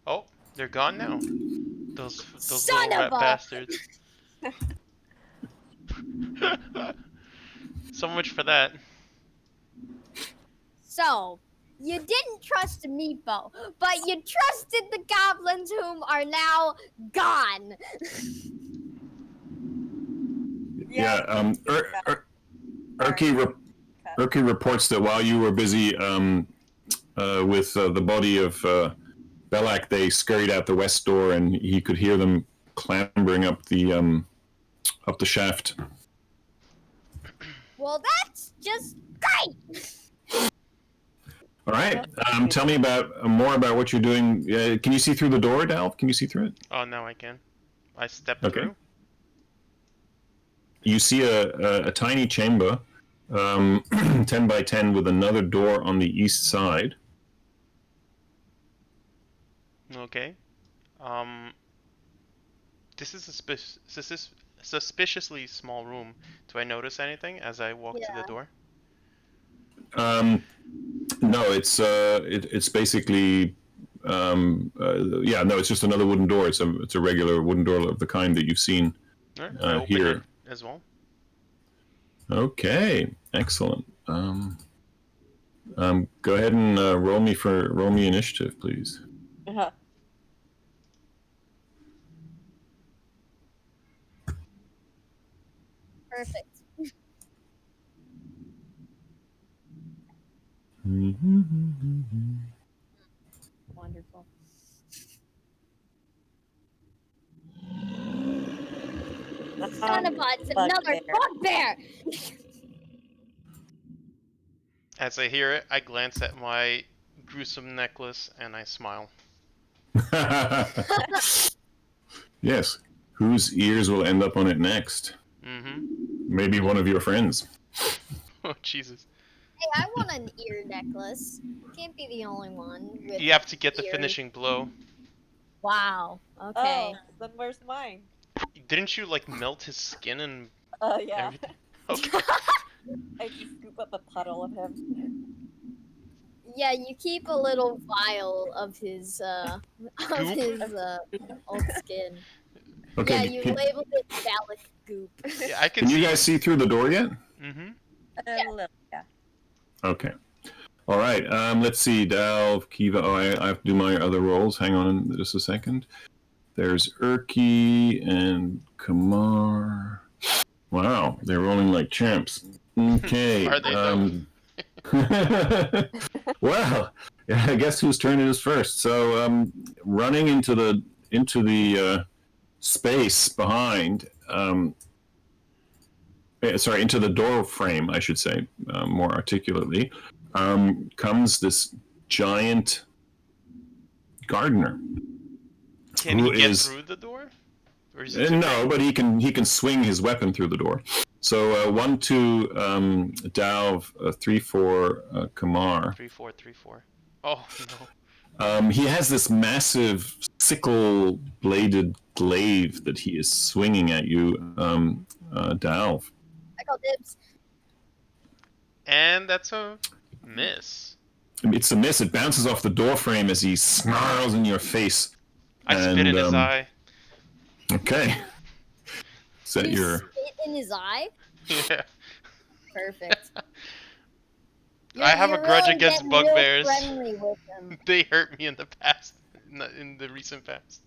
Oh, they're gone now. Those Son little of rat a- bastards. So much for that. So, you didn't trust Meepo, but you trusted the goblins whom are now gone. Yeah. Urki reports that while you were busy with the body of Belak, they scurried out the west door, and he could hear them clambering up the shaft. Well, that's just great. All right. Tell me more about what you're doing. Can you see through the door, Dalv? Can you see through it? Oh, now I can. I stepped Okay. through. You see a tiny chamber, 10 by 10, with another door on the east side. Okay. This is a suspiciously small room. Do I notice anything as I walk to the door? No, it's basically it's just another wooden door. It's a regular wooden door of the kind that you've seen Alright, I open here it as well. Okay, excellent. Go ahead and roll me initiative, please. Uh-huh. Perfect. Wonderful. Son of a, it's another bugbear. As I hear it, I glance at my gruesome necklace and I smile. Yes. Whose ears will end up on it next? Mm-hmm. Maybe one of your friends. Oh, Jesus. Hey, I want an ear necklace. Can't be the only one. With You have to get the ears. finishing blow. Wow. Okay. Oh, then where's mine? Didn't you, like, melt his skin and Oh, yeah. everything? Okay. I just scoop up a puddle of him. Yeah, you keep a little vial of his old skin. Okay. Yeah, you labeled it phallic goop. Yeah, I Can you guys see through the door yet? Mm-hmm. A little, yeah. Okay. All right. Let's see. Dalv, Kiva. Oh, I have to do my other rolls. Hang on just a second. There's Urki and Kamar. Wow, they're rolling like champs. Okay. Are they, though? Well, I guess whose turn it is first. So, running into the space behind. Into the door frame, I should say, more articulately, comes this giant gardener. Can he get through the door? Or is he too No, big? but he can swing his weapon through the door. So 1-2 Dalv, 3-4 Kamar. 3-4, 3-4. Oh no. He has this massive sickle-bladed glaive that he is swinging at you, Dalv. I call dibs. And that's a miss. It's a miss. It bounces off the door frame as he snarls in your face. I spit in his eye. Okay. Set You your. spit in his eye. Yeah. Perfect. I have a grudge really against getting real bugbears. friendly with him. They hurt me in the past, in the recent past.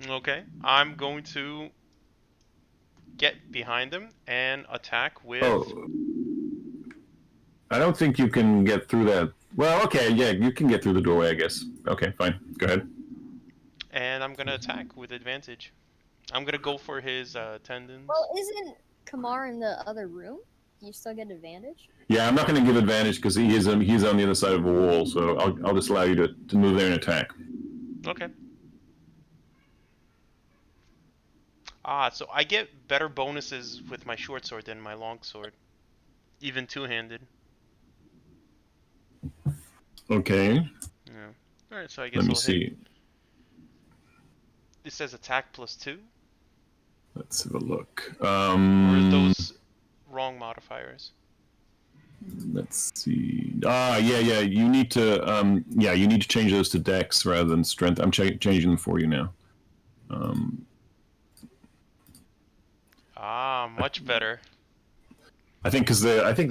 Okay, I'm going to get behind him and attack with. Oh. I don't think you can get through that. Well, okay, yeah, you can get through the doorway, I guess. Okay, fine. Go ahead. And I'm gonna attack with advantage. I'm gonna go for his tendons. Well, isn't Kamar in the other room? Do you still get advantage? Yeah, I'm not going to give advantage because he's on the other side of a wall, so I'll just allow you to move there and attack. Okay. So I get better bonuses with my short sword than my long sword. Even two-handed. Okay. Yeah. Alright, so I guess Let me I'll see. hit. It says attack +2? Let's have a look. Or are those wrong modifiers? Let's see. Yeah. You need to change those to Dex rather than Strength. I'm changing them for you now. Much better. I think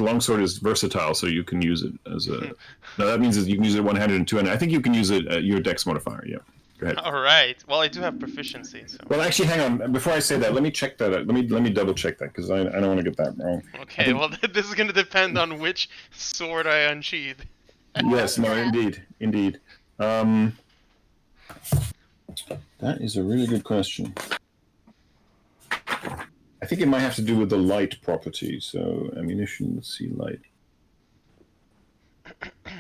longsword is versatile, so you can use it as a. No, that means that you can use it one-handed and two-handed. I think you can use it your Dex modifier. Yeah. Go ahead. All right. Well, I do have proficiency, so. Well, actually, hang on. Before I say that, let me check that out. Let me double check that because I don't want to get that wrong. Okay. Well, this is gonna depend on which sword I unsheathe. Yes. No. Indeed. That is a really good question. I think it might have to do with the light property. So ammunition. Let's see, light.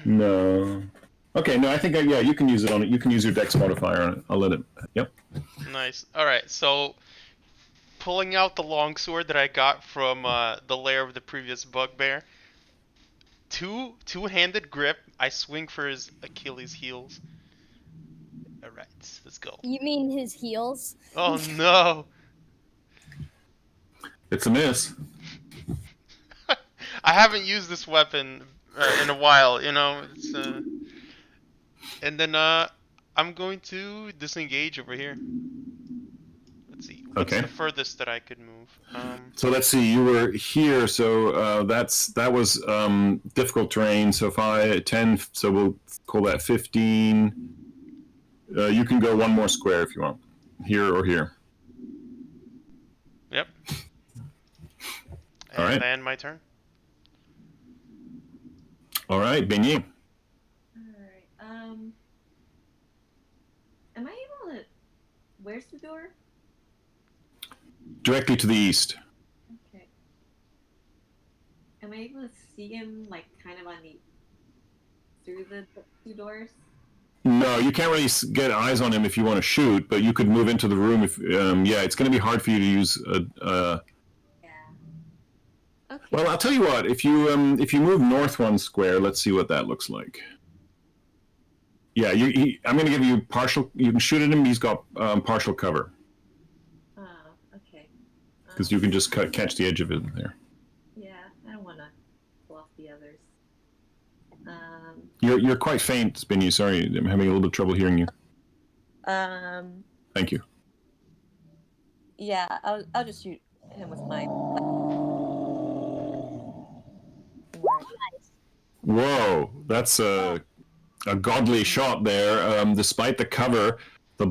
No. Okay, no, I think you can use it on it. You can use your Dex modifier on it. I'll let it. Yep. Nice. All right. So, pulling out the longsword that I got from the lair of the previous bugbear. Two-handed grip. I swing for his Achilles heels. All right. Let's go. You mean his heels? Oh no. It's a miss. I haven't used this weapon in a while, you know. It's and then I'm going to disengage over here. Let's see. What's Okay. the furthest that I could move? So let's see. You were here, so that was difficult terrain. So 10. So we'll call that 15. You can go one more square if you want, here or here. Yep. All right. And then my turn. All right, Beignet. Alright, am I able to... Where's the door? Directly to the east. Okay. Am I able to see him, like, kind of on the... through the two doors? No, you can't really get eyes on him if you want to shoot, but you could move into the room. If it's going to be hard for you to use. Yeah. Okay. Well, I'll tell you what. If you move north one square, let's see what that looks like. Yeah, I'm going to give you partial. You can shoot at him. He's got partial cover Oh, okay. because you can just catch the edge of it there. Yeah, I don't want to pull off the others. You're quite faint, Spinny. Sorry, I'm having a little bit of trouble hearing you. Thank you. Yeah, I'll just shoot him with my... Whoa, that's a godly shot there. Despite the cover, the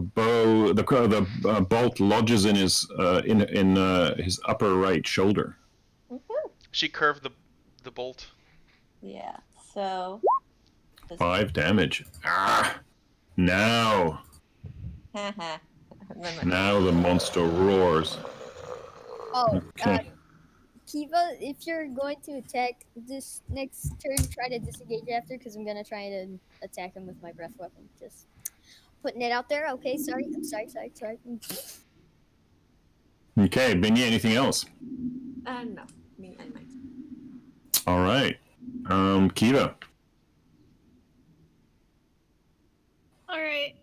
bolt lodges in his his upper right shoulder. Woohoo! She curved the bolt. Yeah, so... 5 damage. Now the monster roars. Oh, Okay. Kiva, if you're going to attack this next turn, try to disengage after, because I'm gonna try to attack him with my breath weapon. Just putting it out there. Okay, sorry. Okay, Benny, anything else? No. Me and my. All right. Kiva. All right.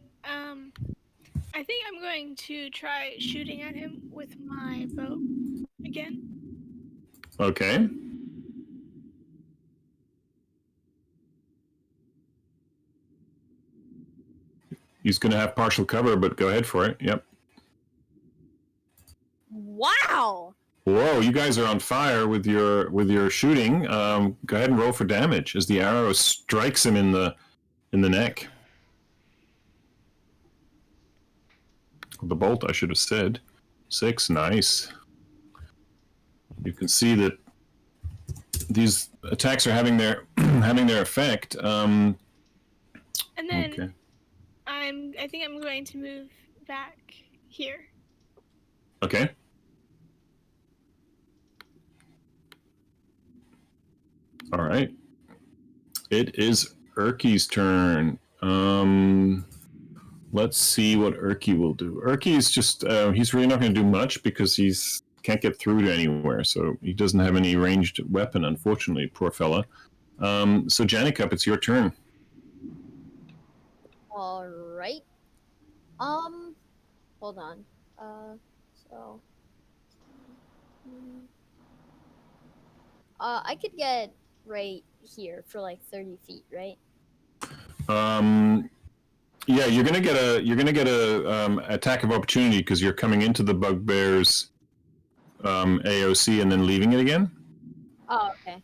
I think I'm going to try shooting at him with my bow again. Okay. He's going to have partial cover, but go ahead for it. Yep. Wow. Whoa, you guys are on fire with your shooting. Go ahead and roll for damage as the arrow strikes him in the neck. The bolt, I should have said. 6, nice. You can see that these attacks are having their having their effect. And then Okay. I think I'm going to move back here. Okay. All right. It is Erky's turn. Let's see what Erky will do. Erky is just, he's really not going to do much because he's can't get through to anywhere, so he doesn't have any ranged weapon, unfortunately, poor fella. So Janicup, it's your turn. All right. Hold on. So. I could get right here for like 30 feet, right? Yeah, you're gonna get a attack of opportunity because you're coming into the bugbear's AOC and then leaving it again. Oh, okay.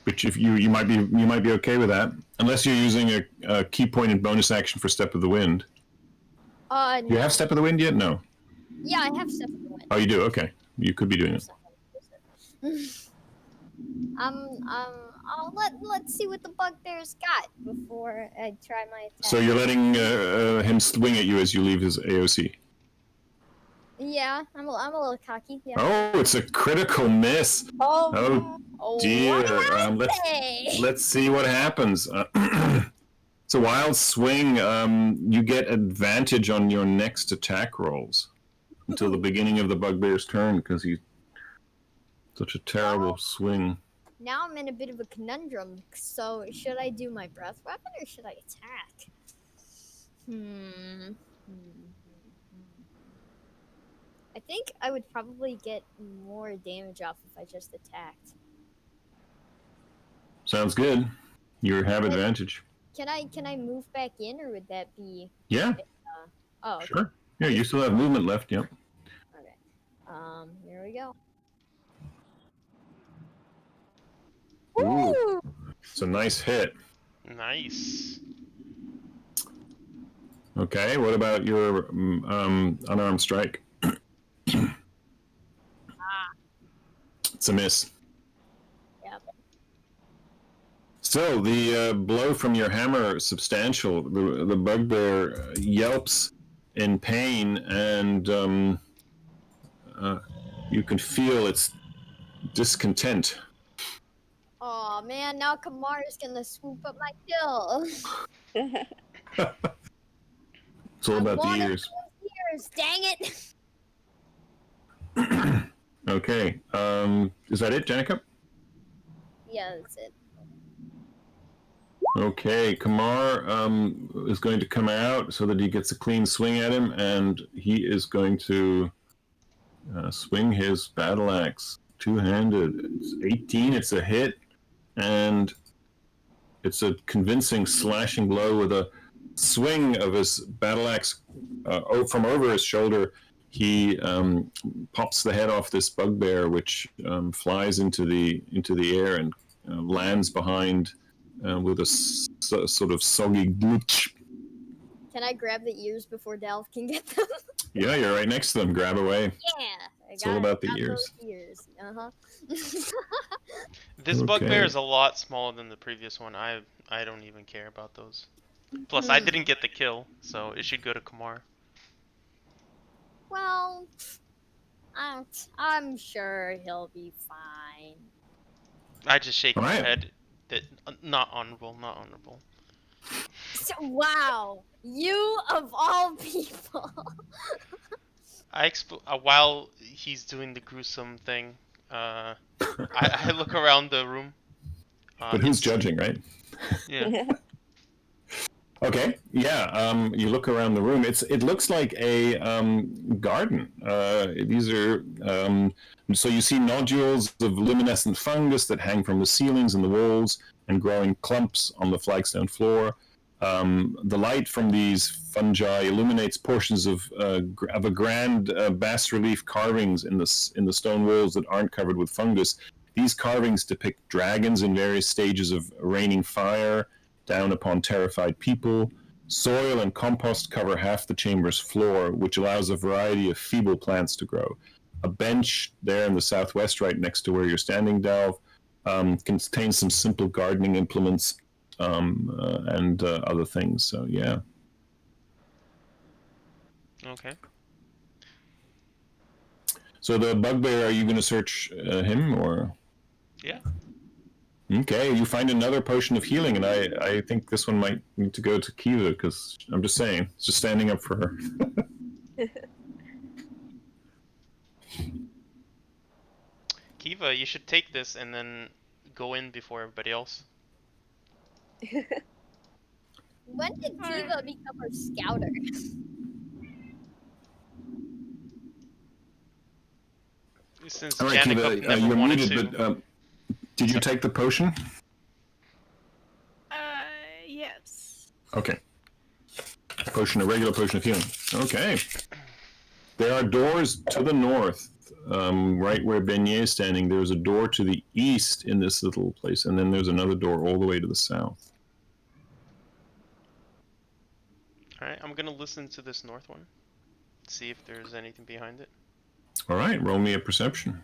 Which if you might be okay with that, unless you're using a key point and bonus action for Step of the Wind. No. Do you have Step of the Wind yet? No. Yeah, I have Step of the Wind. Oh, you do. Okay, you could be doing it. Let's see what the bugbear's got before I try my attack. So you're letting him swing at you as you leave his AOC. Yeah, I'm a little cocky. Yeah. Oh, it's a critical miss. Oh dear. Let's see what happens. It's a wild swing. You get advantage on your next attack rolls until the beginning of the bugbear's turn because he's such a terrible swing. Now I'm in a bit of a conundrum. So should I do my breath weapon or should I attack? I think I would probably get more damage off if I just attacked. Sounds good. You have advantage. Can I move back in, or would that be? Yeah. Oh. Okay. Sure. Yeah, you still have movement left. Yep. Okay. Here we go. Ooh. It's a nice hit. Nice. Okay. What about your unarmed strike? It's a miss. Yep. So the blow from your hammer is substantial. The bugbear yelps in pain, and you can feel its discontent. Oh man, now Kamara's gonna swoop up my kill. It's all about the ears. Dang it! Okay. Is that it, Janica? Yeah, that's it. Okay, Kamar is going to come out so that he gets a clean swing at him, and he is going to swing his battle axe two-handed. It's 18, it's a hit, and it's a convincing slashing blow with a swing of his battle axe from over his shoulder. He pops the head off this bugbear, which flies into the air and lands behind with a sort of soggy glitch. Can I grab the ears before Dalv can get them? Yeah, you're right next to them. Grab away. Yeah, It's all about the ears. This bugbear is a lot smaller than the previous one. I don't even care about those. Plus, I didn't get the kill, so it should go to Kamar. Well, I'm sure he'll be fine. I just shake my Alright. head. That not honorable, not honorable. Wow, you of all people. While he's doing the gruesome thing, I look around the room. But who's It's judging, right? yeah. Okay, yeah. You look around the room. It looks like a garden. These are so you see nodules of luminescent fungus that hang from the ceilings and the walls, and growing clumps on the flagstone floor. The light from these fungi illuminates portions of a grand bas relief carvings in the stone walls that aren't covered with fungus. These carvings depict dragons in various stages of raining fire down upon terrified people. Soil and compost cover half the chamber's floor, which allows a variety of feeble plants to grow. A bench there in the southwest, right next to where you're standing, Dalv, contains some simple gardening implements and other things. So, yeah. Okay. So the bugbear, are you going to search him or? Yeah. Okay, you find another potion of healing, and I think this one might need to go to Kiva, because I'm just saying, it's just standing up for her. Kiva, you should take this and then go in before everybody else. When did Kiva become our scouter? Since All right, Janikov Kiva, never you're wanted muted, to. but did you take the potion? Yes. Okay. Potion, a regular potion of healing. Okay. There are doors to the north, right where Beignet is standing. There's a door to the east in this little place, and then there's another door all the way to the south. Alright, I'm gonna listen to this north one. See if there's anything behind it. All right, roll me a perception.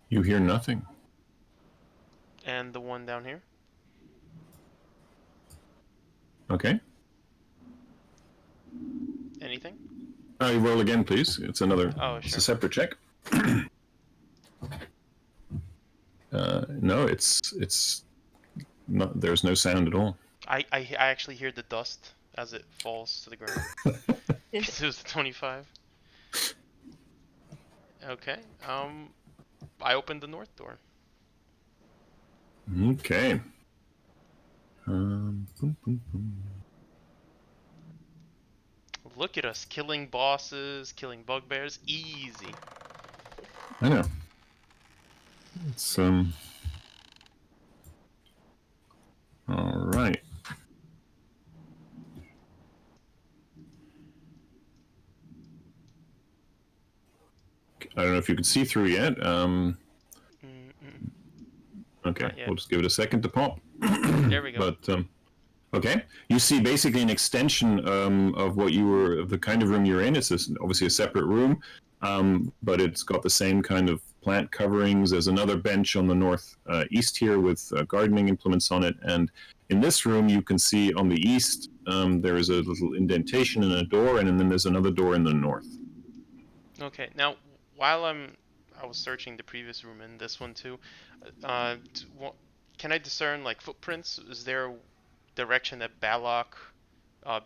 You hear nothing. And the one down here. Okay. Anything? You roll again, please. It's another. Oh, It's a sure. separate check. No, it's not. There's no sound at all. I actually hear the dust as it falls to the ground. It was 25. Okay. I opened the north door. Okay. Boom, boom, boom. Look at us killing bosses, killing bugbears, easy. I know. It's All right. I don't know if you can see through yet. Okay, Not yet. we'll just give it a second to pop. There we go. But okay, you see basically an extension of what you were, of the kind of room you're in. It's obviously a separate room, but it's got the same kind of plant coverings. There's another bench on the north east here with gardening implements on it, and in this room you can see on the east there is a little indentation and a door, and then there's another door in the north. Okay, now while I was searching the previous room and this one too, can I discern like footprints? Is there a direction that Balak,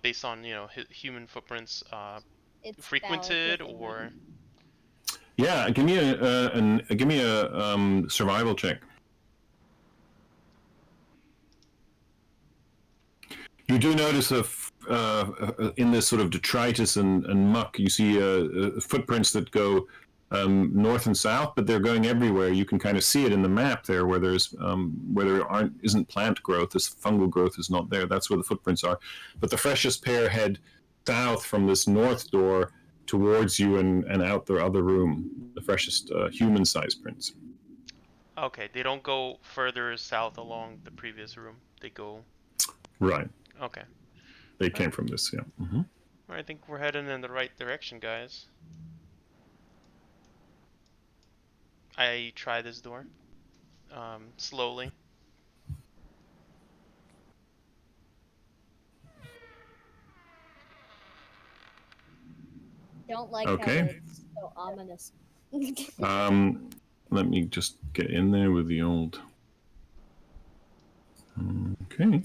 based on human footprints, It's frequented, Balak or? Yeah, give me a survival check. You do notice in this sort of detritus and muck, you see footprints that go north and south, but they're going everywhere. You can kind of see it in the map there, where there isn't plant growth. This fungal growth is not there. That's where the footprints are. But the freshest pair head south from this north door towards you and out the other room. The freshest human-sized prints. Okay, they don't go further south along the previous room. They go. Right. Okay. They came from this, yeah. Mm-hmm. I think we're heading in the right direction, guys. I try this door. Slowly. Don't like Okay. how it's so ominous. Let me just get in there with the old Okay.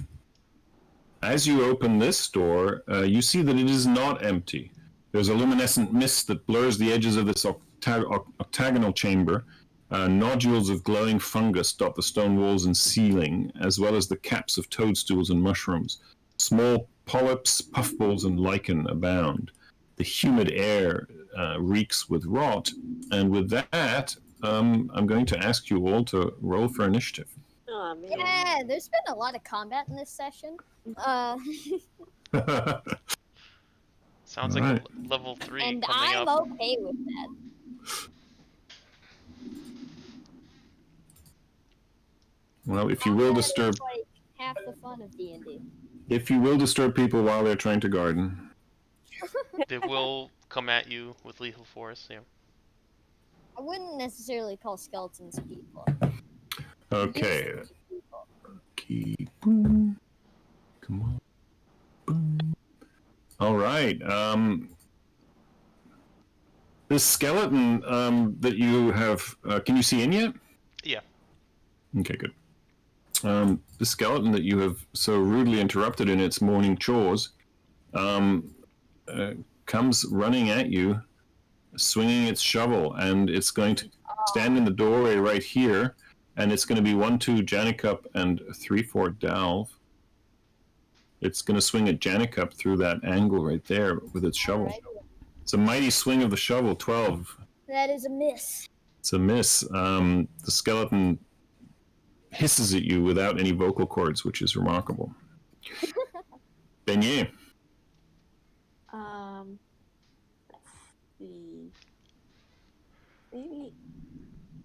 As you open this door, you see that it is not empty. There's a luminescent mist that blurs the edges of this octagonal chamber. Nodules of glowing fungus dot the stone walls and ceiling, as well as the caps of toadstools and mushrooms. Small polyps, puffballs, and lichen abound. The humid air reeks with rot. And with that, I'm going to ask you all to roll for initiative. Oh man. Yeah, there's been a lot of combat in this session. Sounds All like right. a level 3 And coming I'm up. okay with that. Well, if you will Combat is disturb, like half the fun of D&D. if you will disturb people while they're trying to garden, They will come at you with lethal force. Yeah. I wouldn't necessarily call skeletons people. okay. These people. Keep boom. Come on. Boom. All right. This skeleton that you have, can you see in yet? Yeah. Okay, good. The skeleton that you have so rudely interrupted in its morning chores comes running at you, swinging its shovel, and it's going to stand in the doorway right here, and it's going to be 1-2 Janicup and 3-4 Dalv. It's going to swing at Janicup through that angle right there with its shovel. Alright. It's a mighty swing of the shovel, 12. That is a miss. It's a miss. The skeleton hisses at you without any vocal cords, which is remarkable. Beignet. Let's see. Maybe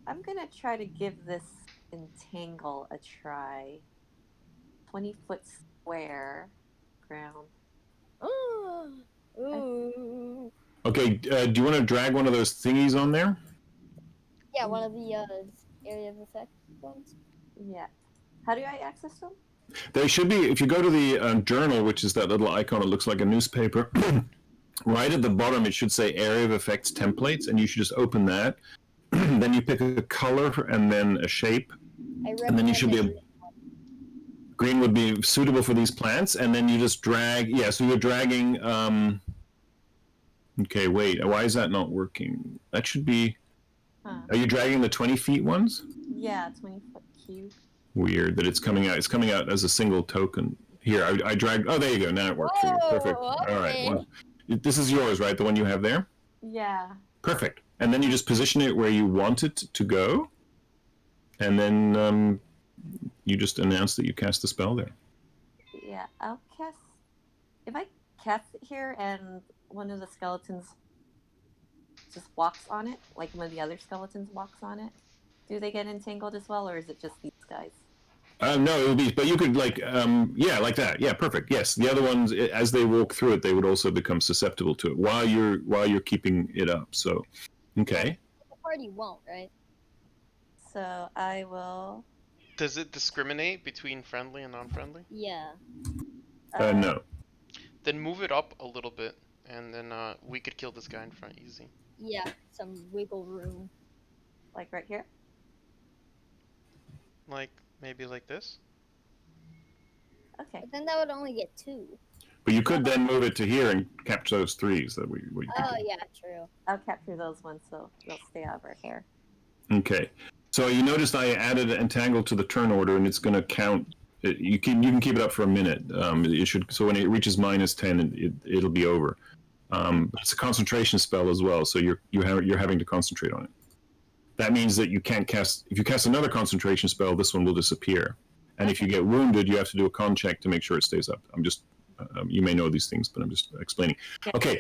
I'm gonna try to give this entangle a try. 20-foot square ground. Ooh. Okay, do you want to drag one of those thingies on there? Yeah, one of the area of effect ones. Yeah. How do I access them? They should be, if you go to the journal, which is that little icon, it looks like a newspaper. Right at the bottom, it should say Area of Effects Templates, and you should just open that. Then you pick a color and then a shape, and then you should be able. Green would be suitable for these plants, and then you just drag. Yeah, so you're dragging. Okay, wait. Why is that not working? That should be. Huh. Are you dragging the 20 feet ones? Yeah, 20-foot cube. Weird that it's coming out. It's coming out as a single token. Here, I dragged. Oh, there you go. Now it worked for you. Perfect. Okay. All right. Well, this is yours, right? The one you have there. Yeah. Perfect. And then you just position it where you want it to go, and then you just announce that you cast a spell there. Yeah, I'll cast. If I cast it here and one of the skeletons just walks on it, like one of the other skeletons walks on it, do they get entangled as well, or is it just these guys? No, it would be, but you could like like that. Yeah, perfect. Yes, the other ones, as they walk through it, they would also become susceptible to it while you're keeping it up. So, okay. The party won't, right? So I will. Does it discriminate between friendly and non-friendly? Yeah. No. Then move it up a little bit, and then we could kill this guy in front easy. Yeah, some wiggle room. Like right here. Like maybe like this. Okay. But then that would only get 2. But you could then move it to here and capture those 3s that we could Oh, do. yeah, true. I'll capture those ones so they'll stay out of our hair. Okay. So you noticed I added entangle to the turn order, and it's going to count. You can keep it up for a minute. It should, so when it reaches -10, it'll be over. But it's a concentration spell as well, so you're having to concentrate on it. That means that you can't cast. If you cast another concentration spell, this one will disappear. And if you get wounded, you have to do a con check to make sure it stays up. I'm just. You may know these things, but I'm just explaining. Okay.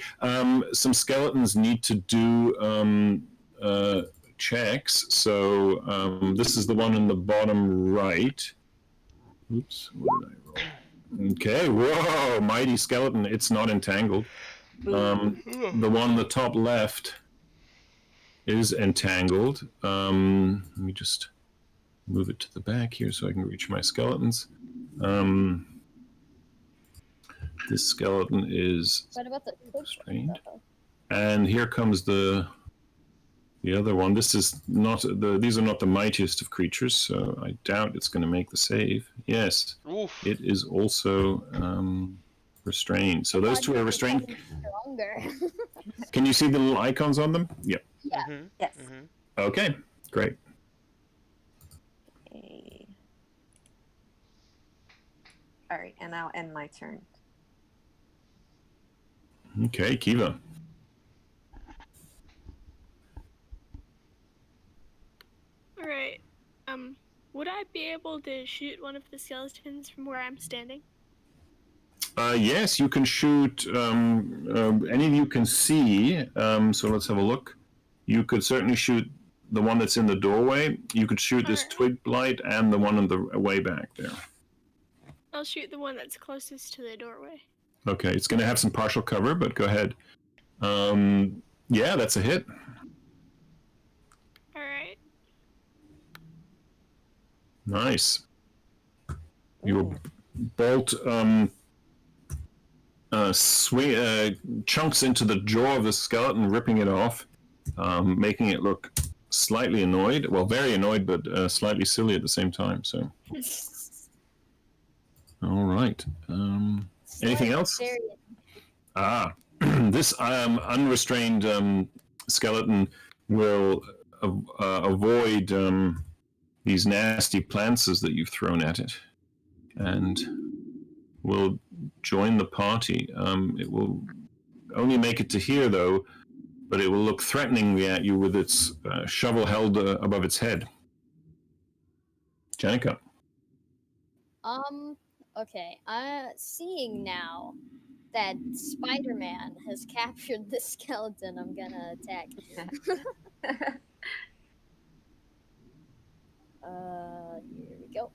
Some skeletons need to do checks. So this is the one in the bottom right. Oops, what did I roll? Okay, whoa, mighty skeleton. It's not entangled. The one on the top left is entangled. Let me just move it to the back here so I can reach my skeletons. This skeleton is What about the strained. And here comes the the other one. This is not these are not the mightiest of creatures, so I doubt it's going to make the save. Yes, Oof. it is also restrained. So those two are restrained. Stronger. Can you see the little icons on them? Yep. Yeah. Mm-hmm. Yes. Mm-hmm. Okay, great. Okay. All right, and I'll end my turn. Okay, Kiva. All right. Would I be able to shoot one of the skeletons from where I'm standing? Yes, you can shoot any you can see. So let's have a look. You could certainly shoot the one that's in the doorway. You could shoot this Alright. twig blight and the one on the way back there. I'll shoot the one that's closest to the doorway. Okay, it's going to have some partial cover, but go ahead. Yeah, that's a hit. All right. Nice. Your bolt chunks into the jaw of the skeleton, ripping it off, making it look slightly annoyed. Well, very annoyed, but slightly silly at the same time. So, all right. Anything else? This unrestrained skeleton will avoid these nasty plants that you've thrown at it, and will join the party. It will only make it to here, though, but it will look threateningly at you with its shovel held above its head. Janica. Okay. Seeing now that Spider-Man has captured the skeleton, I'm gonna attack. Here we go.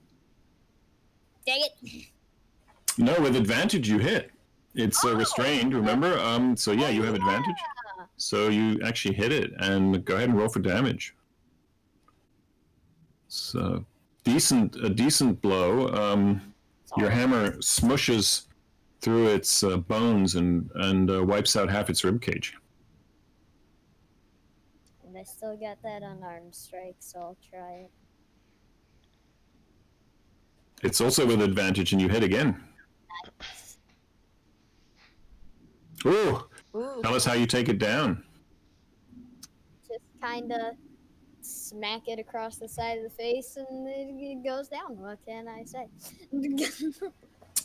Dang it! No, with advantage you hit. It's restrained, remember? So yeah, you have advantage. So you actually hit it, and go ahead and roll for damage. So a decent blow. Your hammer smushes through its bones and wipes out half its rib cage. And I still got that unarmed strike, so I'll try it. It's also with advantage, and you hit again. Ooh! Tell us how you take it down. Just kind of smack it across the side of the face, and it goes down. What can I say?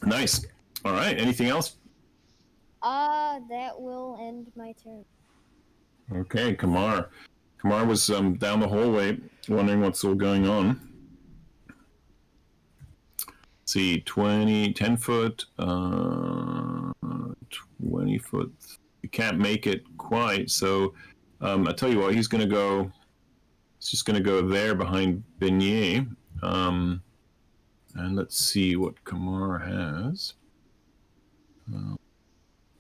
Nice. All right. Anything else? That will end my turn. Okay, Kamar. Kamar was down the hallway, wondering what's all going on. Let's see, 10 foot, 20 foot. You can't make it quite, so I tell you what, he's just going to go there behind Beignet. And let's see what Kamar has.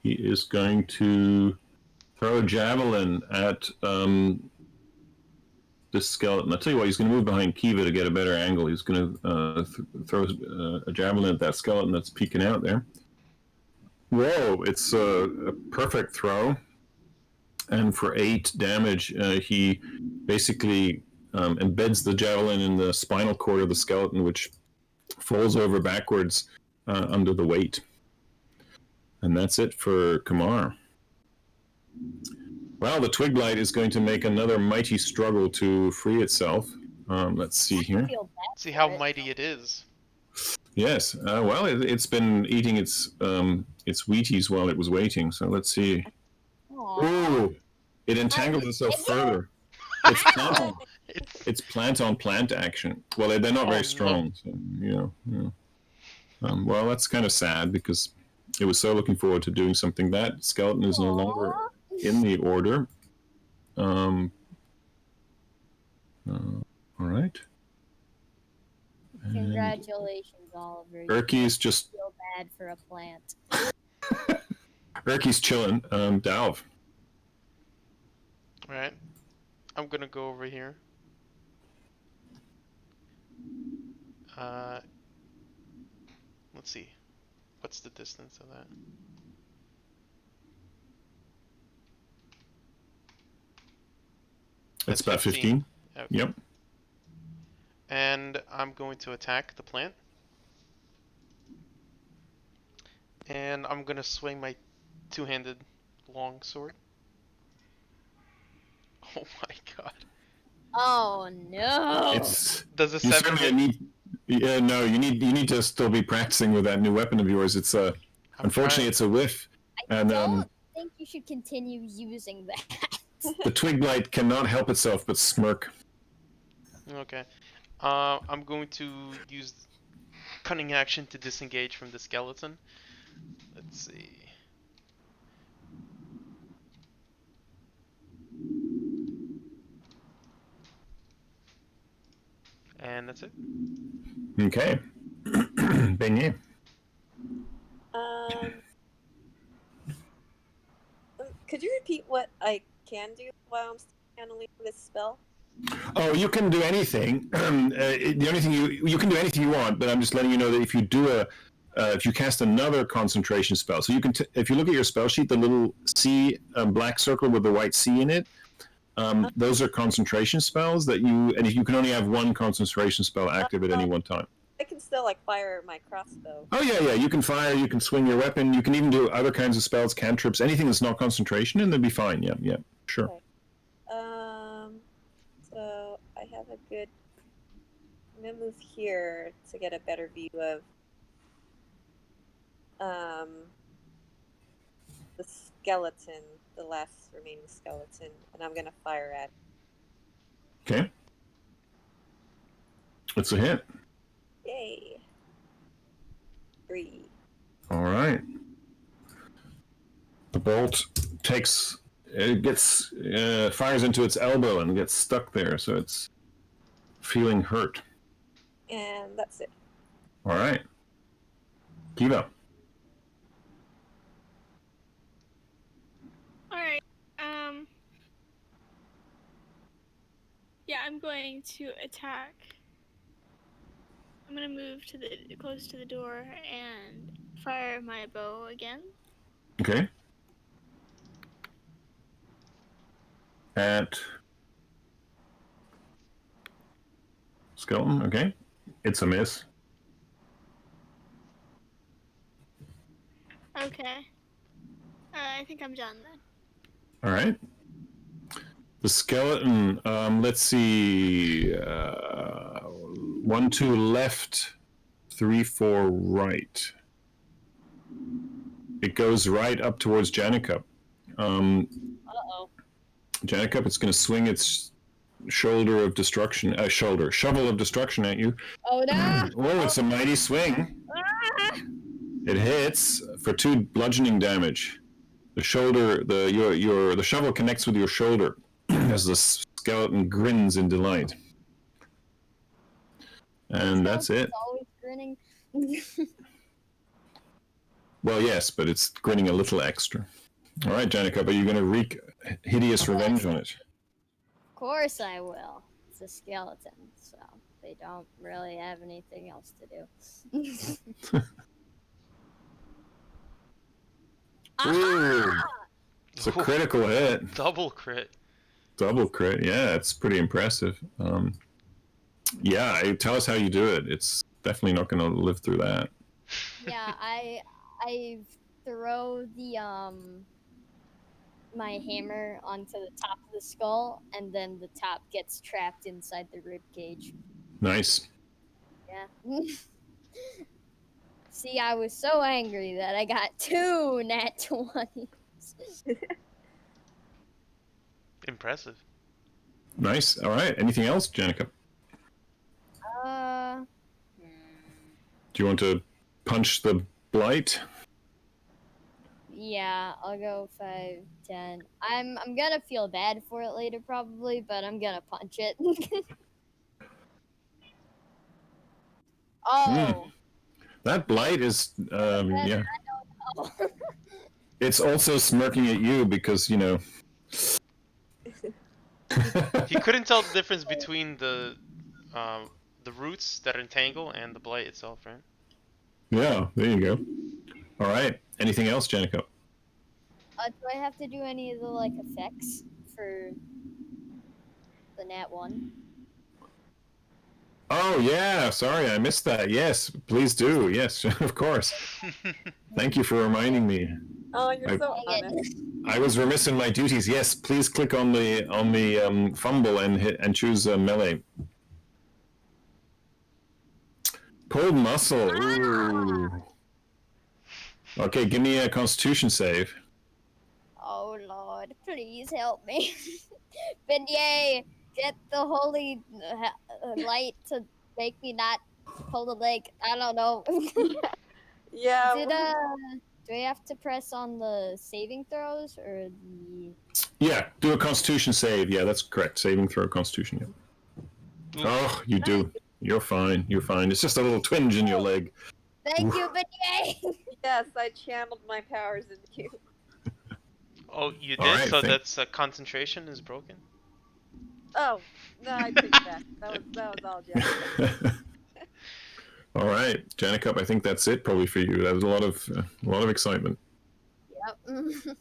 He is going to throw a javelin at this skeleton. I'll tell you what, he's going to move behind Kiva to get a better angle. He's going to throw a javelin at that skeleton that's peeking out there. Whoa, it's a perfect throw. And for 8 damage, he basically embeds the javelin in the spinal cord of the skeleton, which falls over backwards under the weight. And that's it for Kamar. Well, the twig blight is going to make another mighty struggle to free itself. Let's see here. See how mighty it is. Yes. Well, it's been eating its Wheaties while it was waiting. So let's see. Ooh! It entangled itself further. It's plant on plant action. Well, they're not very strong. So, well, that's kind of sad because it was so looking forward to doing something. That skeleton is no longer in the order. All right. Congratulations, Oliver. Erky's just feel bad for a plant. Erky's chilling. Dalv. All right. I'm gonna go over here. Let's see. What's the distance of that? It's That's about 15. Okay. Yep. And I'm going to attack the plant. And I'm gonna swing my two-handed long sword. Oh my god. Oh no! It's Does a you 7 certainly hit? need. Yeah, no, you need to still be practicing with that new weapon of yours. It's I'm unfortunately trying. it's a whiff, I and don't think you should continue using that. the twig blight cannot help itself but smirk. Okay. I'm going to use cunning action to disengage from the skeleton. Let's see. And that's it. Okay. Beignet. Um, could you repeat what I can do while I'm handling this spell? Oh, you can do anything. The only thing you can do anything you want, but I'm just letting you know that if you do if you cast another concentration spell, so you can if you look at your spell sheet, the little C black circle with the white C in it, those are concentration spells that and you can only have one concentration spell active at any one time. I can still like fire my crossbow. Oh yeah, you can fire, you can swing your weapon, you can even do other kinds of spells, cantrips, anything that's not concentration, and they'll be fine. Yeah, sure. Okay. So I have a good. I'm gonna move here to get a better view of the skeleton, the last remaining skeleton, and I'm gonna fire at it. Okay. It's a hit. Yay! 3. All right. The bolt fires into its elbow and gets stuck there, so it's feeling hurt. And that's it. All right. Kiva. Alright. Yeah, I'm going to attack. I'm gonna move close to the door and fire my bow again. Okay. At skeleton. Okay. It's a miss. Okay. I think I'm done then. All right. The skeleton. Let's see. 1, 2 left, 3, 4 right. It goes right up towards Janica. Uh-oh. Janica, it's going to swing its shovel of destruction at you. Oh no! Oh, it's a mighty swing. Ah! It hits for 2 bludgeoning damage. The shovel connects with your shoulder as the skeleton grins in delight. And that's it. Always grinning. Well, yes, but it's grinning a little extra. All right, Janica, but you're going to wreak hideous revenge on it. Of course I will. It's a skeleton, so they don't really have anything else to do. Ooh, it's a critical hit. Double crit. Double crit. Yeah, it's pretty impressive. Yeah, tell us how you do it. It's definitely not going to live through that. Yeah, I throw the my hammer onto the top of the skull, and then the top gets trapped inside the rib cage. Nice. Yeah. See, I was so angry that I got 2 nat 20s. Impressive. Nice. All right. Anything else, Janica? Do you want to punch the blight? Yeah, I'll go 5, 10. I'm gonna feel bad for it later probably, but I'm gonna punch it. Oh. That blight is, yeah. Oh. It's also smirking at you because, you know. He couldn't tell the difference between the roots that entangle and the blight itself, right? Yeah, there you go. All right. Anything else, Janica? Do I have to do any of the like effects for? the nat 1. Oh yeah, sorry, I missed that. Yes, please do. Yes, of course. Thank you for reminding me. Oh, you're so Dang honest. it. I was remiss in my duties. Yes, please click on the fumble and choose melee. Pulled muscle. Ooh. Okay, give me a Constitution save. Oh Lord, please help me. Beignet, get the holy light to make me not pull the leg. I don't know. Yeah. Do I have to press on the saving throws or the? Yeah, do a Constitution save. Yeah, that's correct. Saving throw Constitution. Yeah. Oh, you do. You're fine. You're fine. It's just a little twinge in your leg. Thank Oof. you, Beignet. Yes, I channeled my powers into you. Oh, you All did? right, So that's concentration is broken? Oh, no, I take it back. That was all Jack. All right, Janica, I think that's it probably for you. That was a lot of excitement. Yep.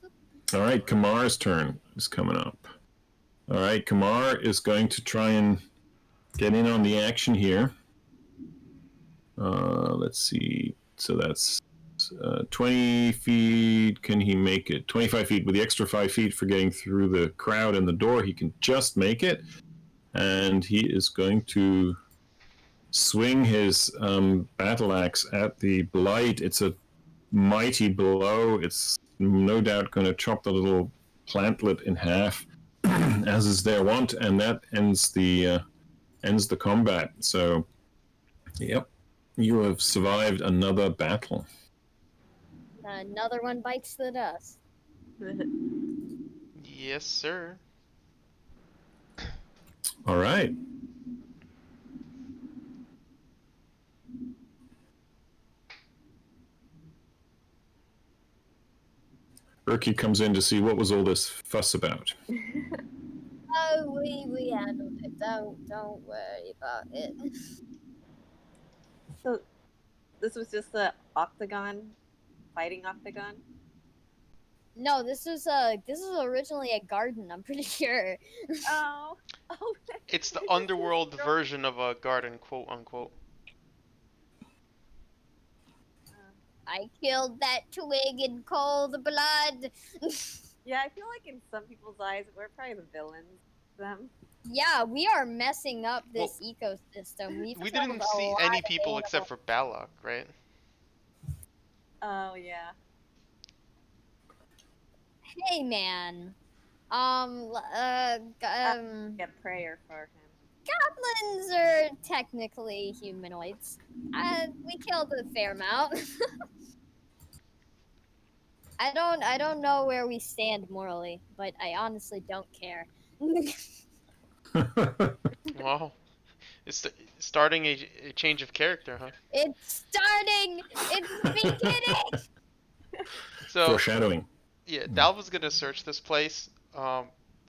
All right, Kamar's turn is coming up. All right, Kamar is going to try and get in on the action here. Let's see. So that's 20 feet. Can he make it? 25 feet with the extra 5 feet for getting through the crowd and the door. He can just make it. And he is going to swing his battle axe at the blight. It's a mighty blow. It's no doubt going to chop the little plantlet in half, as is their wont, and that ends the combat. So, yep, you have survived another battle. Another one bites the dust. Yes, sir. All right. Urki comes in to see what was all this fuss about. Oh, we handled it. Don't worry about it. So, this was just a fighting octagon. No, this is originally a garden. I'm pretty sure. Oh. It's the underworld version of a garden, quote unquote. I killed that twig in cold blood. Yeah, I feel like in some people's eyes, we're probably the villains. Them. Yeah, we are messing up this ecosystem. We didn't see any people except for Balok, right? Oh yeah. Hey man, Get prayer for him. goblins are technically humanoids. We killed a fair amount. I don't know where we stand morally, but I honestly don't care. Wow. It's starting a change of character, huh? It's starting. It's beginning. So, Foreshadowing. yeah, Dal was gonna search this place,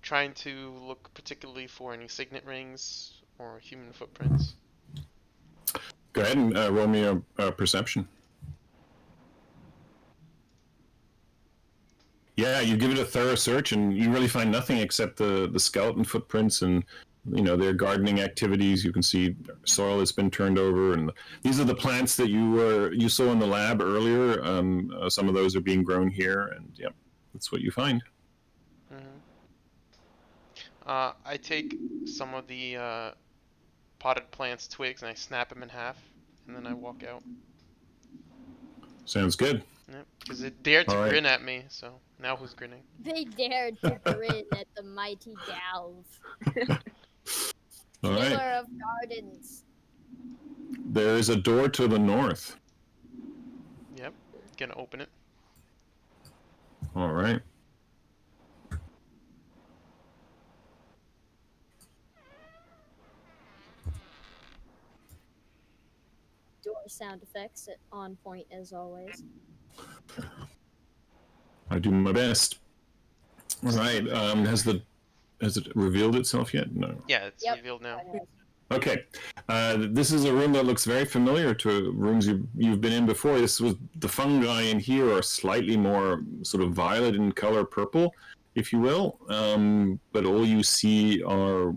trying to look particularly for any signet rings or human footprints. Go ahead and roll me a perception. Yeah, you give it a thorough search, and you really find nothing except the skeleton footprints and their gardening activities. You can see soil that's been turned over, and these are the plants that you saw in the lab earlier. Some of those are being grown here, and yeah, that's what you find. Mm-hmm. I take some of the potted plants twigs and I snap them in half, and then I walk out. Sounds good. Yep, because it dared to All right. grin at me, so now who's grinning? They dared to grin at the mighty Dalv, All killer right. of gardens. There is a door to the north. Yep, gonna open it. All right. Door sound effects on point as always. I do my best. All right. Has it revealed itself yet? No. Yeah, it's Yep. revealed now. Okay. This is a room that looks very familiar to rooms you've been in before. This was the fungi in here are slightly more sort of violet in color, purple, if you will. But all you see are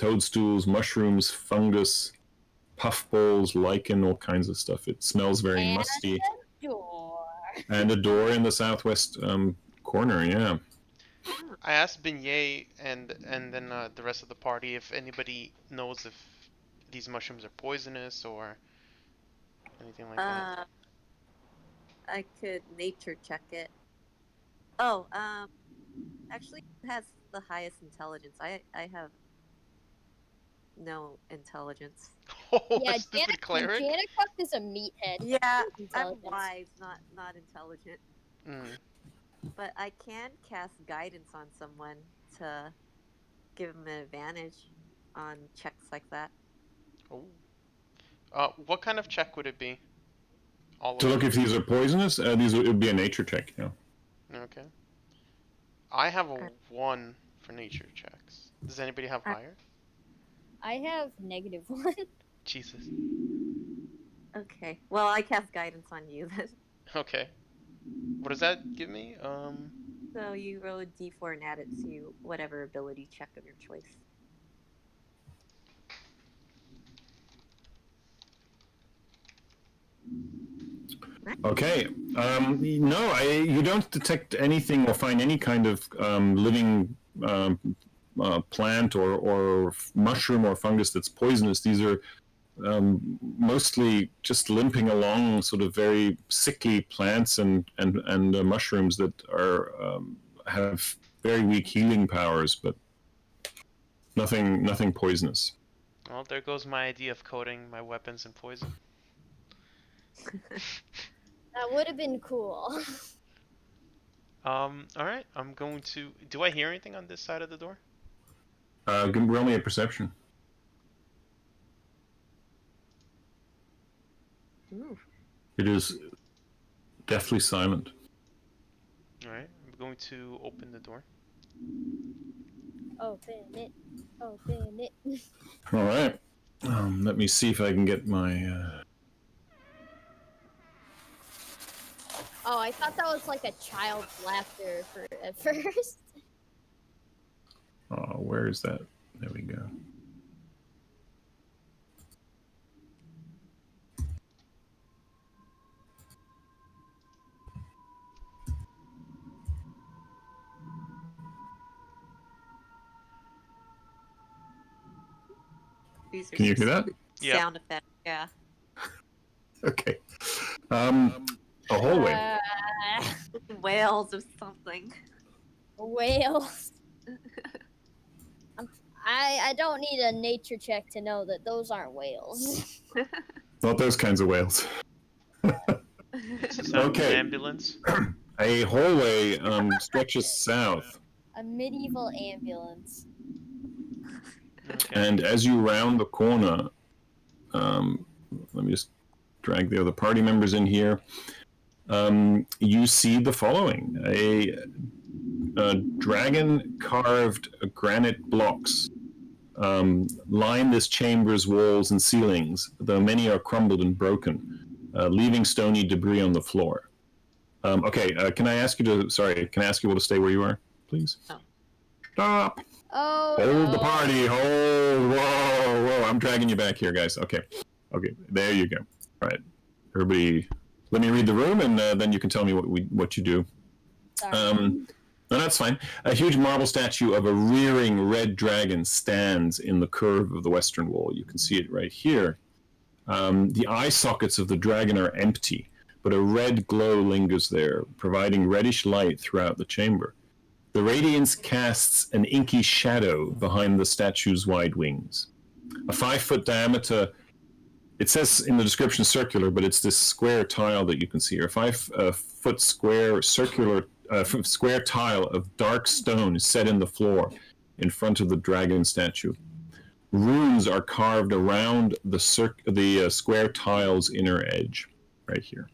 toadstools, mushrooms, fungus, puffballs, lichen, all kinds of stuff. It smells very And musty. a door. And a door in the southwest corner, yeah. I asked Beignet and then the rest of the party if anybody knows if these mushrooms are poisonous or anything like that. I could nature check it. Oh, actually, it has the highest intelligence. I have no intelligence. Oh, Yeah, a stupid cleric. Janica is a meathead. Yeah, I'm Intelligence. wise, not intelligent. Mm. But I can cast guidance on someone to give them an advantage on checks like that. Oh. What kind of check would it be? All To of look them? if these are poisonous, it would be a nature check, yeah. Okay. I have a 1 for nature checks. Does anybody have higher? I have -1. Jesus. Okay. Well, I cast guidance on you then. Okay. What does that give me? So you roll a d4 and add it to whatever ability check of your choice. Okay. No, you don't detect anything or find any kind of living plant or mushroom or fungus that's poisonous. These are mostly just limping along, sort of very sickly plants and mushrooms that are have very weak healing powers, but nothing poisonous. Well, there goes my idea of coating my weapons in poison. That would have been cool. Alright, I'm going to... Do I hear anything on this side of the door? Roll me a perception. Ooh. It is deathly silent. Alright, I'm going to open the door. Open it. Open it. All right. Let me see if I can get my. Oh, I thought that was like a child's laughter at first. Oh, where is that? There we go. These are Can you hear that? Yeah. sound effects. Yeah. Okay. A hallway. Whales or something. Whales. I don't need a nature check to know that those aren't whales. Not those kinds of whales. It's the sound of Okay. an ambulance. A hallway stretches south, A medieval ambulance. Okay. and as you round the corner, let me just drag the other party members in here. You see the following: a dragon carved granite blocks line this chamber's walls and ceilings, though many are crumbled and broken, leaving stony debris on the floor. Can I ask you to stay where you are, please? Oh. Stop. Oh. Hold the party. Hold. Whoa. I'm dragging you back here, guys. Okay. There you go. All right. Everybody, let me read the room, and then you can tell me what you do. Sorry. No, that's fine. A huge marble statue of a rearing red dragon stands in the curve of the western wall. You can see it right here. The eye sockets of the dragon are empty, but a red glow lingers there, providing reddish light throughout the chamber. The radiance casts an inky shadow behind the statue's wide wings. A 5-foot diameter, it says in the description circular, but it's this square tile that you can see here. 5-foot square circular square tile of dark stone is set in the floor in front of the dragon statue. Runes are carved around the square tile's inner edge, right here.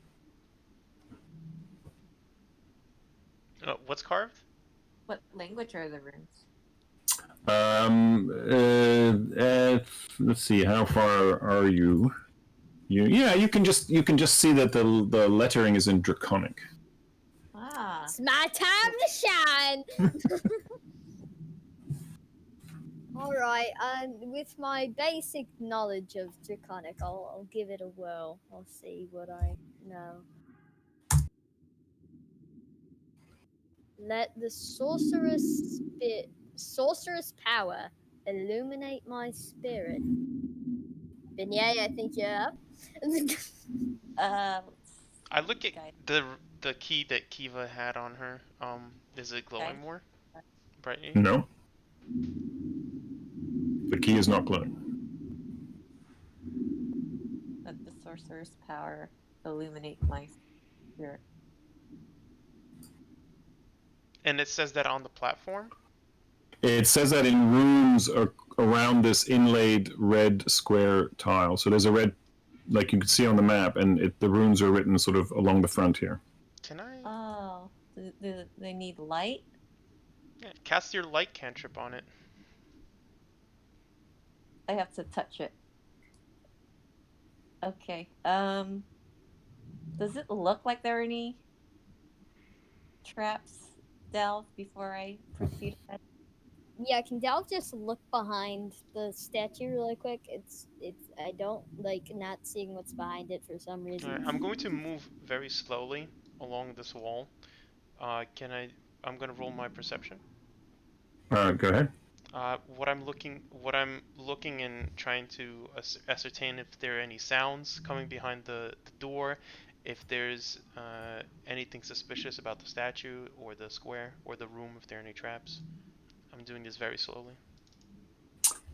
What's carved? What language are the runes? Let's see. How far are you? You can just see that the lettering is in Draconic. Ah. It's my time to shine. All right. With my basic knowledge of Draconic, I'll give it a whirl. I'll see what I know. Let the sorceress power illuminate my spirit. Beignet, I think you're up. I look at Okay. the key that Kiva had on her. Is it glowing Okay. more brightly? No. The key is not glowing. Let the sorcerer's power illuminate my spirit. And it says that on the platform? It says that in rooms around this inlaid red square tile. So there's a red, like you can see on the map, and the runes are written sort of along the front here. Can I? Oh, do they need light? Yeah, cast your light cantrip on it. I have to touch it. Okay. Does it look like there are any traps, Delve, before I proceed ahead? Yeah, can Dal just look behind the statue really quick? It's I don't like not seeing what's behind it for some reason. Alright, I'm going to move very slowly along this wall. I'm gonna roll my perception. Go ahead. What I'm looking and trying to ascertain if there are any sounds coming behind the door, if there's anything suspicious about the statue or the square or the room, if there are any traps. I'm doing this very slowly.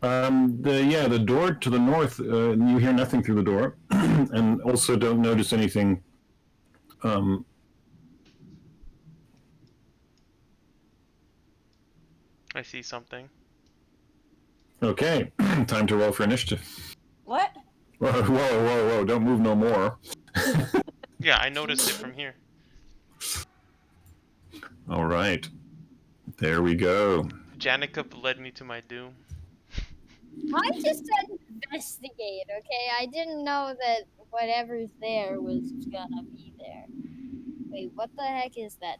The door to the north, you hear nothing through the door, and also don't notice anything. I see something. Okay, time to roll for initiative. What? Whoa, don't move no more. Yeah, I noticed it from here. All right, there we go. Janica led me to my doom. I just said investigate, okay? I didn't know that whatever's there was gonna be there. Wait, what the heck is that?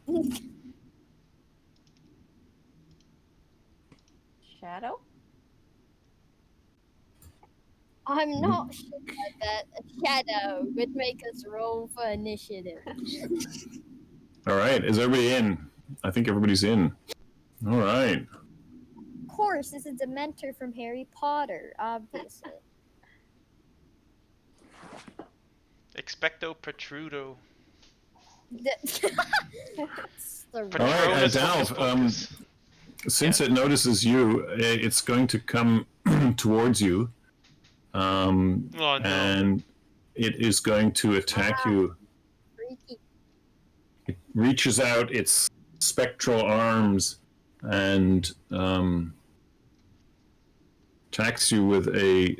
Shadow? I'm not sure that a shadow would make us roll for initiative. All right, is everybody in? I think everybody's in. All right. Of course, it's a Dementor from Harry Potter, obviously. Expecto Patrudo. It's the All right, Patronus Dalv, Hocus Pocus. since it notices you, it's going to come towards you, Oh no. and it is going to attack you. freaky. It reaches out its spectral arms and attacks you with a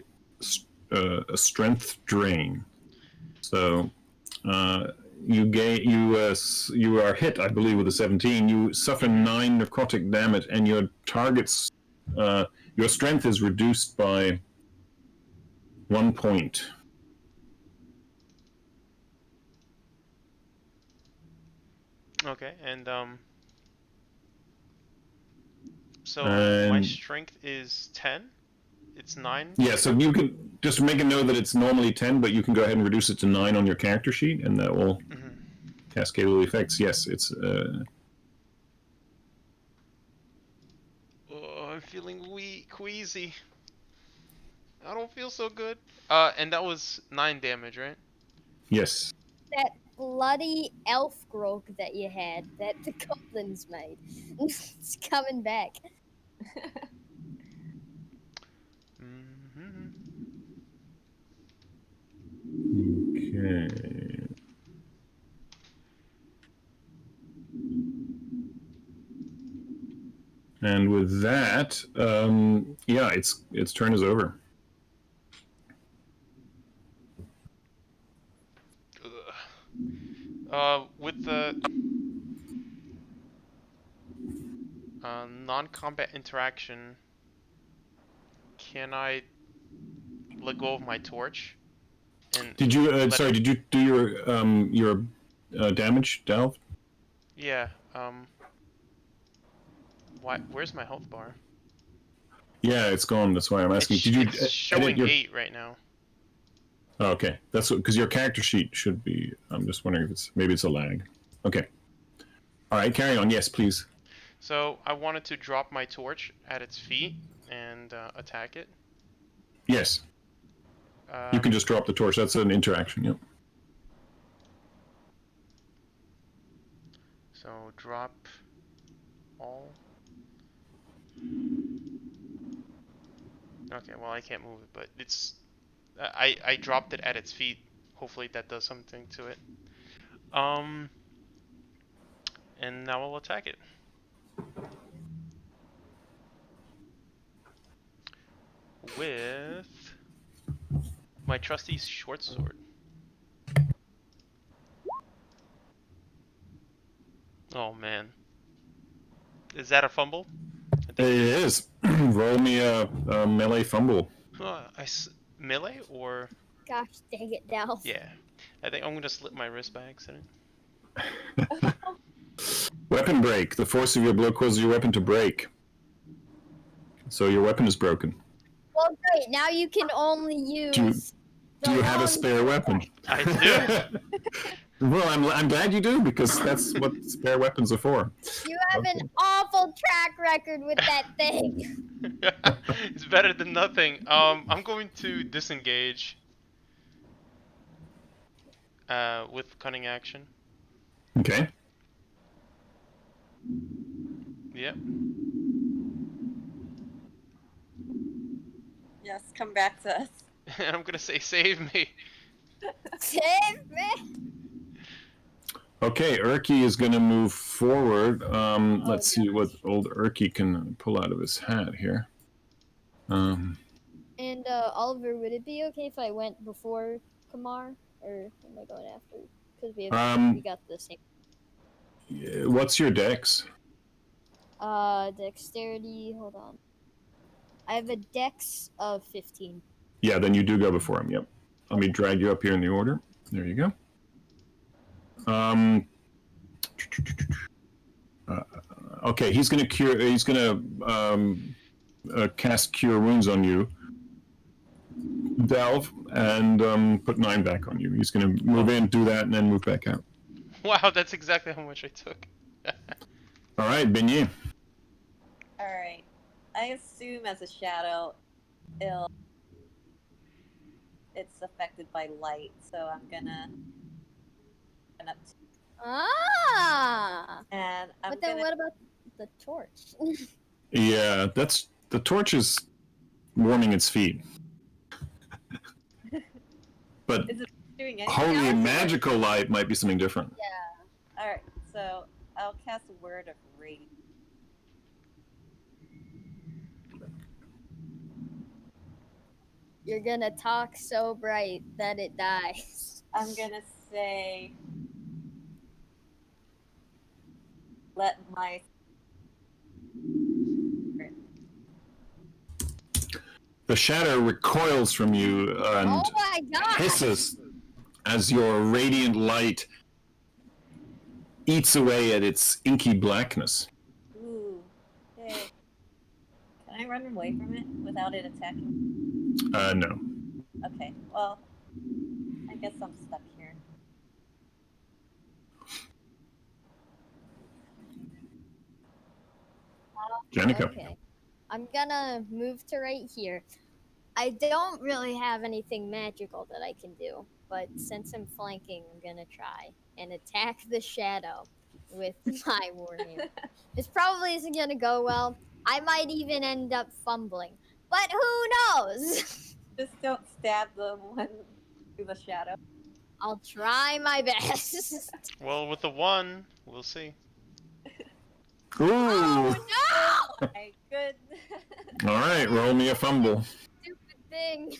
strength drain. So you are hit, I believe, with a 17. You suffer 9 necrotic damage, and your target's your strength is reduced by 1 point. Okay, and so my And strength is 10. It's 9. yeah, so you can just make a note that it's normally 10, but you can go ahead and reduce it to 9 on your character sheet, and that will cascade all the effects. Yes, it's. Oh, I'm feeling queasy. I don't feel so good. And that was 9 damage, right? Yes. That bloody elf grog that you had, that the goblins made. It's coming back. Mm-hmm. Okay. And with that, yeah, its turn is over. With the non-combat interaction, can I let go of my torch? And Did you? Sorry, did you do your damage, Dalv? Yeah. Why? Where's my health bar? Yeah, it's gone. That's why I'm asking. Did you It's edit showing your? 8 right now. Oh, okay, that's because your character sheet should be. I'm just wondering if it's maybe it's a lag. Okay. All right, carry on. Yes, please. So I wanted to drop my torch at its feet and attack it. Yes, you can just drop the torch. That's an interaction. Yep. So drop all. Okay, well I can't move it, but it's. I dropped it at its feet. Hopefully that does something to it. And now I'll attack it. With my trusty short sword. Oh man. Is that a fumble? I It think it is. is. Roll me a melee fumble. Melee or Gosh dang it, Dal. yeah. I think I'm gonna slip my wrist by accident. Weapon break. The force of your blow causes your weapon to break. So your weapon is broken. Well, great. Now you can only use. Do you have a long- spare weapon? I do. Well, I'm glad you do because that's what spare weapons are for. You have an awful track record with that thing. It's better than nothing. I'm going to disengage. With cunning action. Okay. Yep. Yes, come back to us. And I'm gonna say, save me. Save me. Okay, Urki is going to move forward. Let's see what old Urki can pull out of his hat here. And Oliver, would it be okay if I went before Kamar, or am I going after? Because we got the same. What's your dex? Dexterity. Hold on. I have a dex of 15. Yeah, then you do go before him. Yep. Let me drag you up here in the order. There you go. Okay, he's gonna cure. He's gonna cast Cure Wounds on you, Delve, and put 9 back on you. He's gonna move in, do that, and then move back out. Wow, that's exactly how much I took. All right, Beignet. Alright. I assume as a shadow, it's affected by light, so I'm gonna up to, and I'm But then gonna what about the torch? Yeah, that's the torch is warming its feet. But Is it doing anything holy else? magical light might be something different. Alright, so I'll cast a word of radiance. You're gonna talk so bright that it dies. I'm gonna say, let my The shadow recoils from you and Oh my god! hisses as your radiant light eats away at its inky blackness. ooh, yay. Can I run away from it without it attacking? No. Okay, well, I guess I'm stuck here. Jenica. Okay. I'm gonna move to right here. I don't really have anything magical that I can do, but since I'm flanking, I'm gonna try and attack the shadow with my warning. This probably isn't gonna go well. I might even end up fumbling, but who knows? Just don't stab the one through the shadow. I'll try my best. Well, with the 1, we'll see. Ooh! Oh no! Okay, good. All right, roll me a fumble. Stupid thing.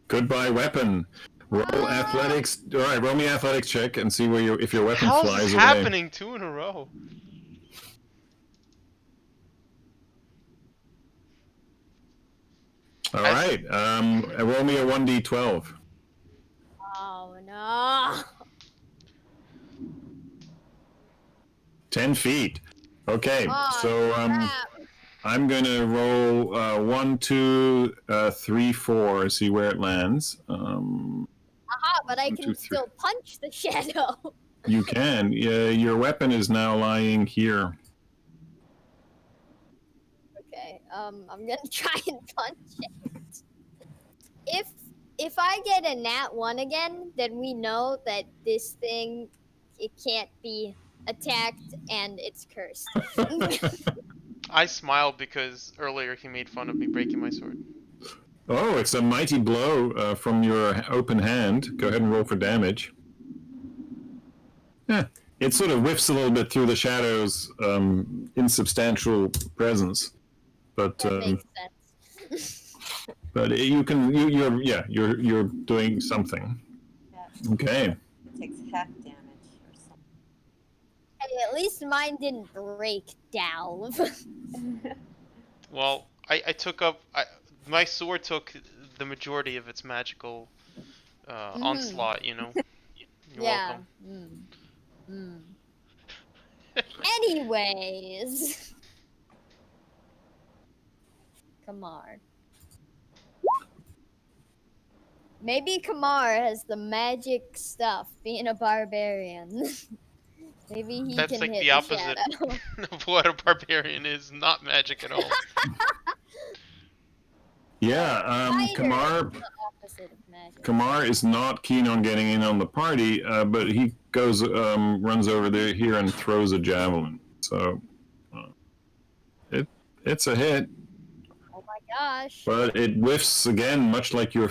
Goodbye, weapon. Roll athletics. All right, roll me athletics check and see where if your weapon How's flies this away. happening 2 in a row? All right, roll me a 1d12. Oh no! 10 feet. Okay, Oh, so crap. I'm gonna roll 1, 2, 3, 4. See where it lands. But I 1, 2, can 3. still punch the shadow. You can. Your weapon is now lying here. Okay, I'm gonna try and punch it. If I get a nat 1 again, then we know that this thing, it can't be attacked and it's cursed. I smiled because earlier he made fun of me breaking my sword. Oh, it's a mighty blow from your open hand. Go ahead and roll for damage. Yeah, it sort of whiffs a little bit through the shadow's insubstantial presence, but That makes sense. you're doing something. Yeah. Okay. It takes half damage or something. Hey, at least mine didn't break, Dalv. Well, I took up... my sword took the majority of its magical onslaught, you know? You're Yeah. welcome. Anyways. Kamar. Maybe Kamar has the magic stuff, being a barbarian. Maybe he That's can like hit the the opposite shadow. of what a barbarian is. Not magic at all. Yeah, Fighter is the opposite of magic. Kamar is not keen on getting in on the party, but he runs over there here and throws a javelin. So it's a hit, Oh my gosh. but it whiffs again, much like your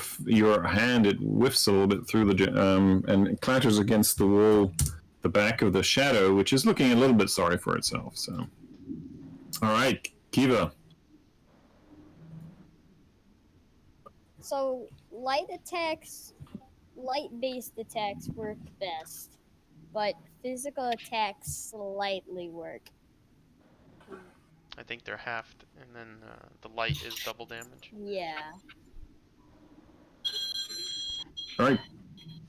hand. It whiffs a little bit through and it clatters against the wall, the back of the shadow, which is looking a little bit sorry for itself. So, all right, Kiva. So light-based attacks work best, but physical attacks slightly work. I think they're halved, and then the light is double damage. Yeah. All right,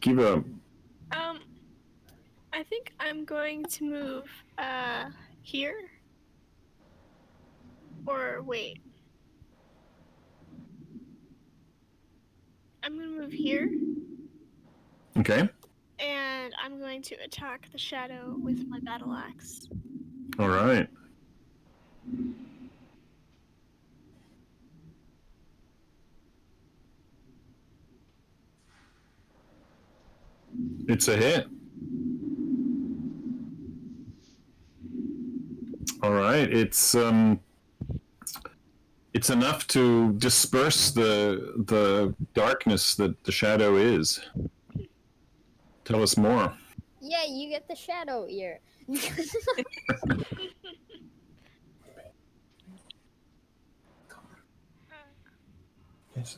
Kiva. I think I'm going to move here. Or wait. I'm gonna move here. Okay. And I'm going to attack the shadow with my battle axe. All right. It's a hit. All right. It's enough to disperse the darkness that the shadow is. Tell us more. Yeah, you get the shadow ear. Yes.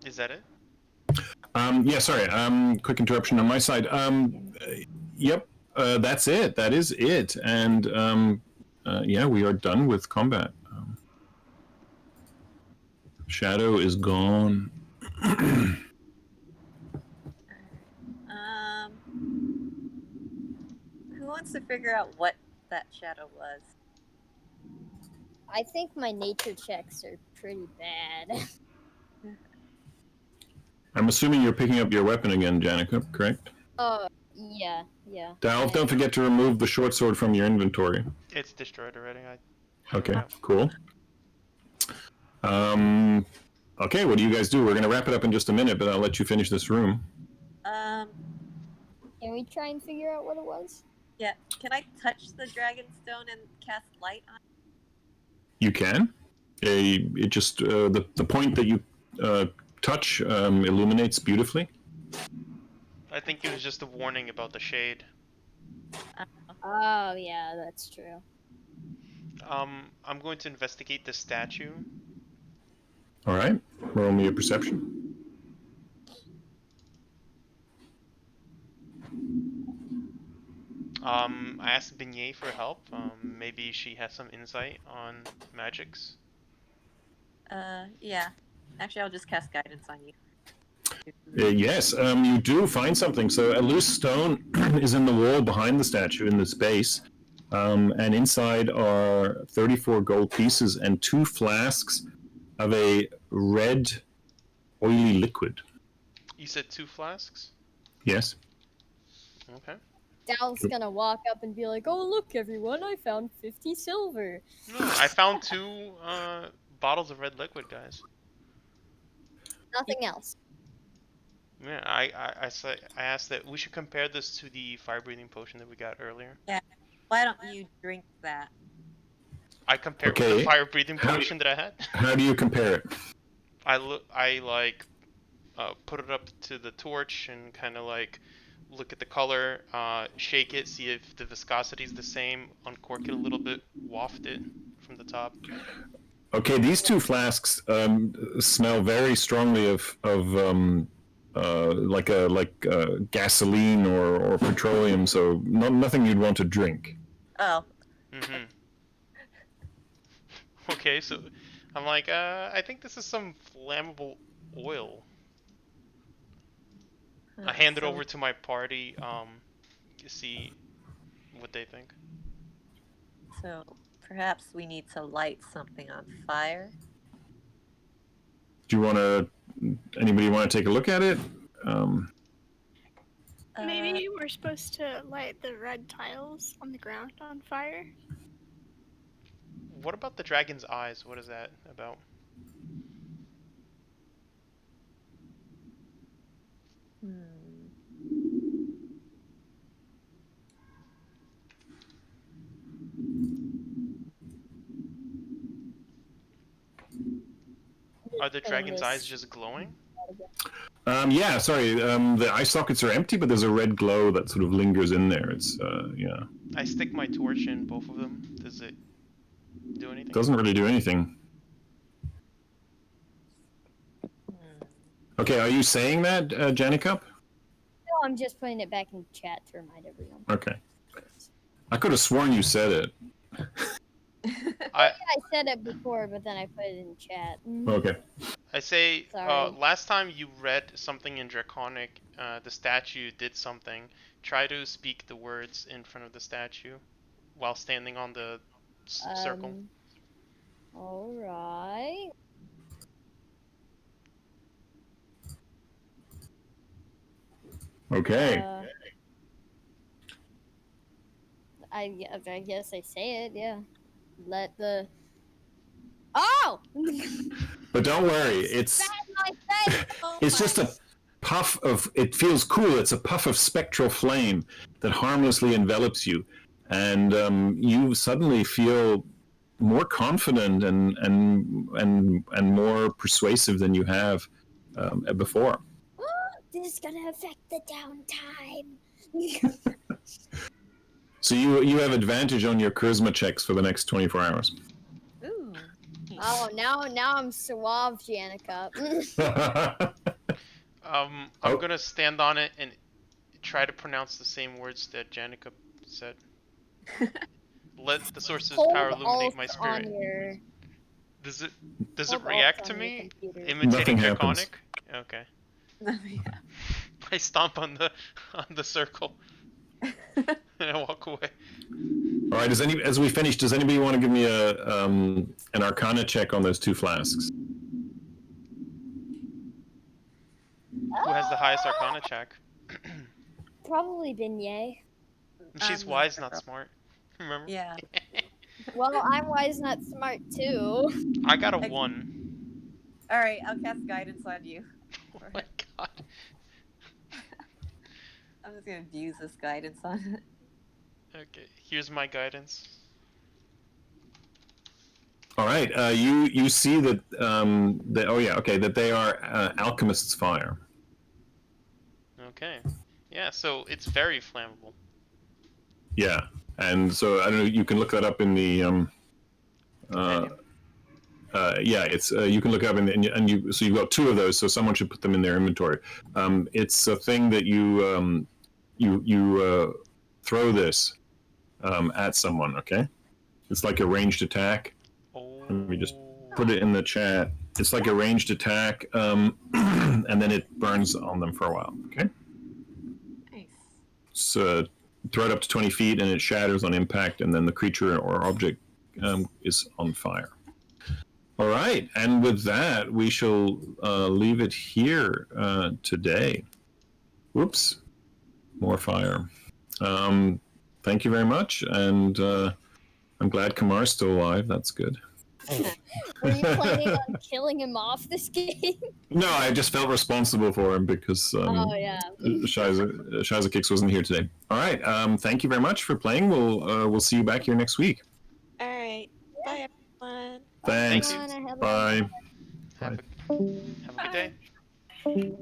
Is that it? Yeah, sorry. Quick interruption on my side. Yep, that's it. That is it. And yeah, we are done with combat. Shadow is gone. Who wants to figure out what that shadow was? I think my nature checks are pretty bad. I'm assuming you're picking up your weapon again, Janica, correct? Yeah. Dalv, don't forget to remove the short sword from your inventory. It's destroyed already. Okay, cool. Okay, what do you guys do? We're going to wrap it up in just a minute, but I'll let you finish this room. Can we try and figure out what it was? Yeah. Can I touch the dragonstone and cast light on it? You can. It just the point that you touch illuminates beautifully. I think it was just a warning about the shade. Oh yeah, that's true. I'm going to investigate the statue. All right, roll me a perception. I asked Beignet for help. Maybe she has some insight on magics. Yeah. Actually, I'll just cast guidance on you. Yes, you do find something. So a loose stone is in the wall behind the statue in this base, and inside are 34 gold pieces and 2 flasks of a red, oily liquid. You said 2 flasks? Yes. Okay. Dal's gonna walk up and be like, "Oh, look, everyone! I found 50 silver." No, I found 2 bottles of red liquid, guys. Nothing else. Yeah, I asked that we should compare this to the fire breathing potion that we got earlier. Yeah. Why don't you drink that? I compared with the fire breathing potion that I had. How do you compare it? I like put it up to the torch and kind of like look at the color, shake it, see if the viscosity is the same, uncork it a little bit, waft it from the top. Okay, these 2 flasks smell very strongly of gasoline or petroleum, so nothing you'd want to drink. Oh. Mm-hmm. Okay, so I'm like, I think this is some flammable oil. I hand it over to my party, to see what they think. So perhaps we need to light something on fire. Do you want to? Anybody want to take a look at it? Maybe we're supposed to light the red tiles on the ground on fire. What about the dragon's eyes? What is that about? Are the dragon's eyes just glowing? Yeah, sorry. The eye sockets are empty, but there's a red glow that sort of lingers in there. It's yeah. I stick my torch in both of them. Does it do anything? Doesn't really do anything. Okay, are you saying that, Janicup? No, I'm just putting it back in chat to remind everyone. Okay. I could have sworn you said it. I said it before, but then I put it in chat. Okay. I say, Sorry. last time you read something in Draconic, the statue did something. Try to speak the words in front of the statue while standing on the circle. Alright. Okay. I guess I say it, yeah. Let the... Oh! But don't worry, it's it's just a puff of, it feels cool, it's a puff of spectral flame that harmlessly envelops you. And you suddenly feel more confident and more persuasive than you have before. This is gonna affect the downtime. So you have advantage on your charisma checks for the next 24 hours. Ooh. Oh, now I'm suave, Janica. I'm gonna stand on it and try to pronounce the same words that Janica said. Let the source's power illuminate my spirit. Does it react to me? Imitating Draconic? Okay. I stomp on the circle. And I walk away. All right. As we finish, does anybody want to give me an Arcana check on those 2 flasks? Who has the highest Arcana check? Probably Beignet. She's wise, not smart. Remember? Yeah. Well, I'm wise, not smart too. I got a 1. All right, I'll cast guidance on you. Oh my god. I'm just gonna abuse this guidance on it. Okay, here's my guidance. All right. You see that that they are alchemist's fire. Okay. Yeah, so it's very flammable. Yeah, and so I don't know. You can look that up in the it's you can look it up and you so you've got 2 of those. So someone should put them in their inventory. It's a thing that you throw this at someone. Okay, it's like a ranged attack. Oh. Let me just put it in the chat. It's like a ranged attack, and then it burns on them for a while. Okay. Nice. So throw it up to 20 feet, and it shatters on impact, and then the creature or object is on fire. All right, and with that, we shall leave it here today. Whoops, more fire. Thank you very much, and I'm glad Kamar's still alive. That's good. Were you planning on killing him off this game? No, I just felt responsible for him because Oh yeah. Shiza Kicks wasn't here today. All right, thank you very much for playing. We'll see you back here next week. All right. Bye, everyone. Thanks. Thank Bye. Have a good day.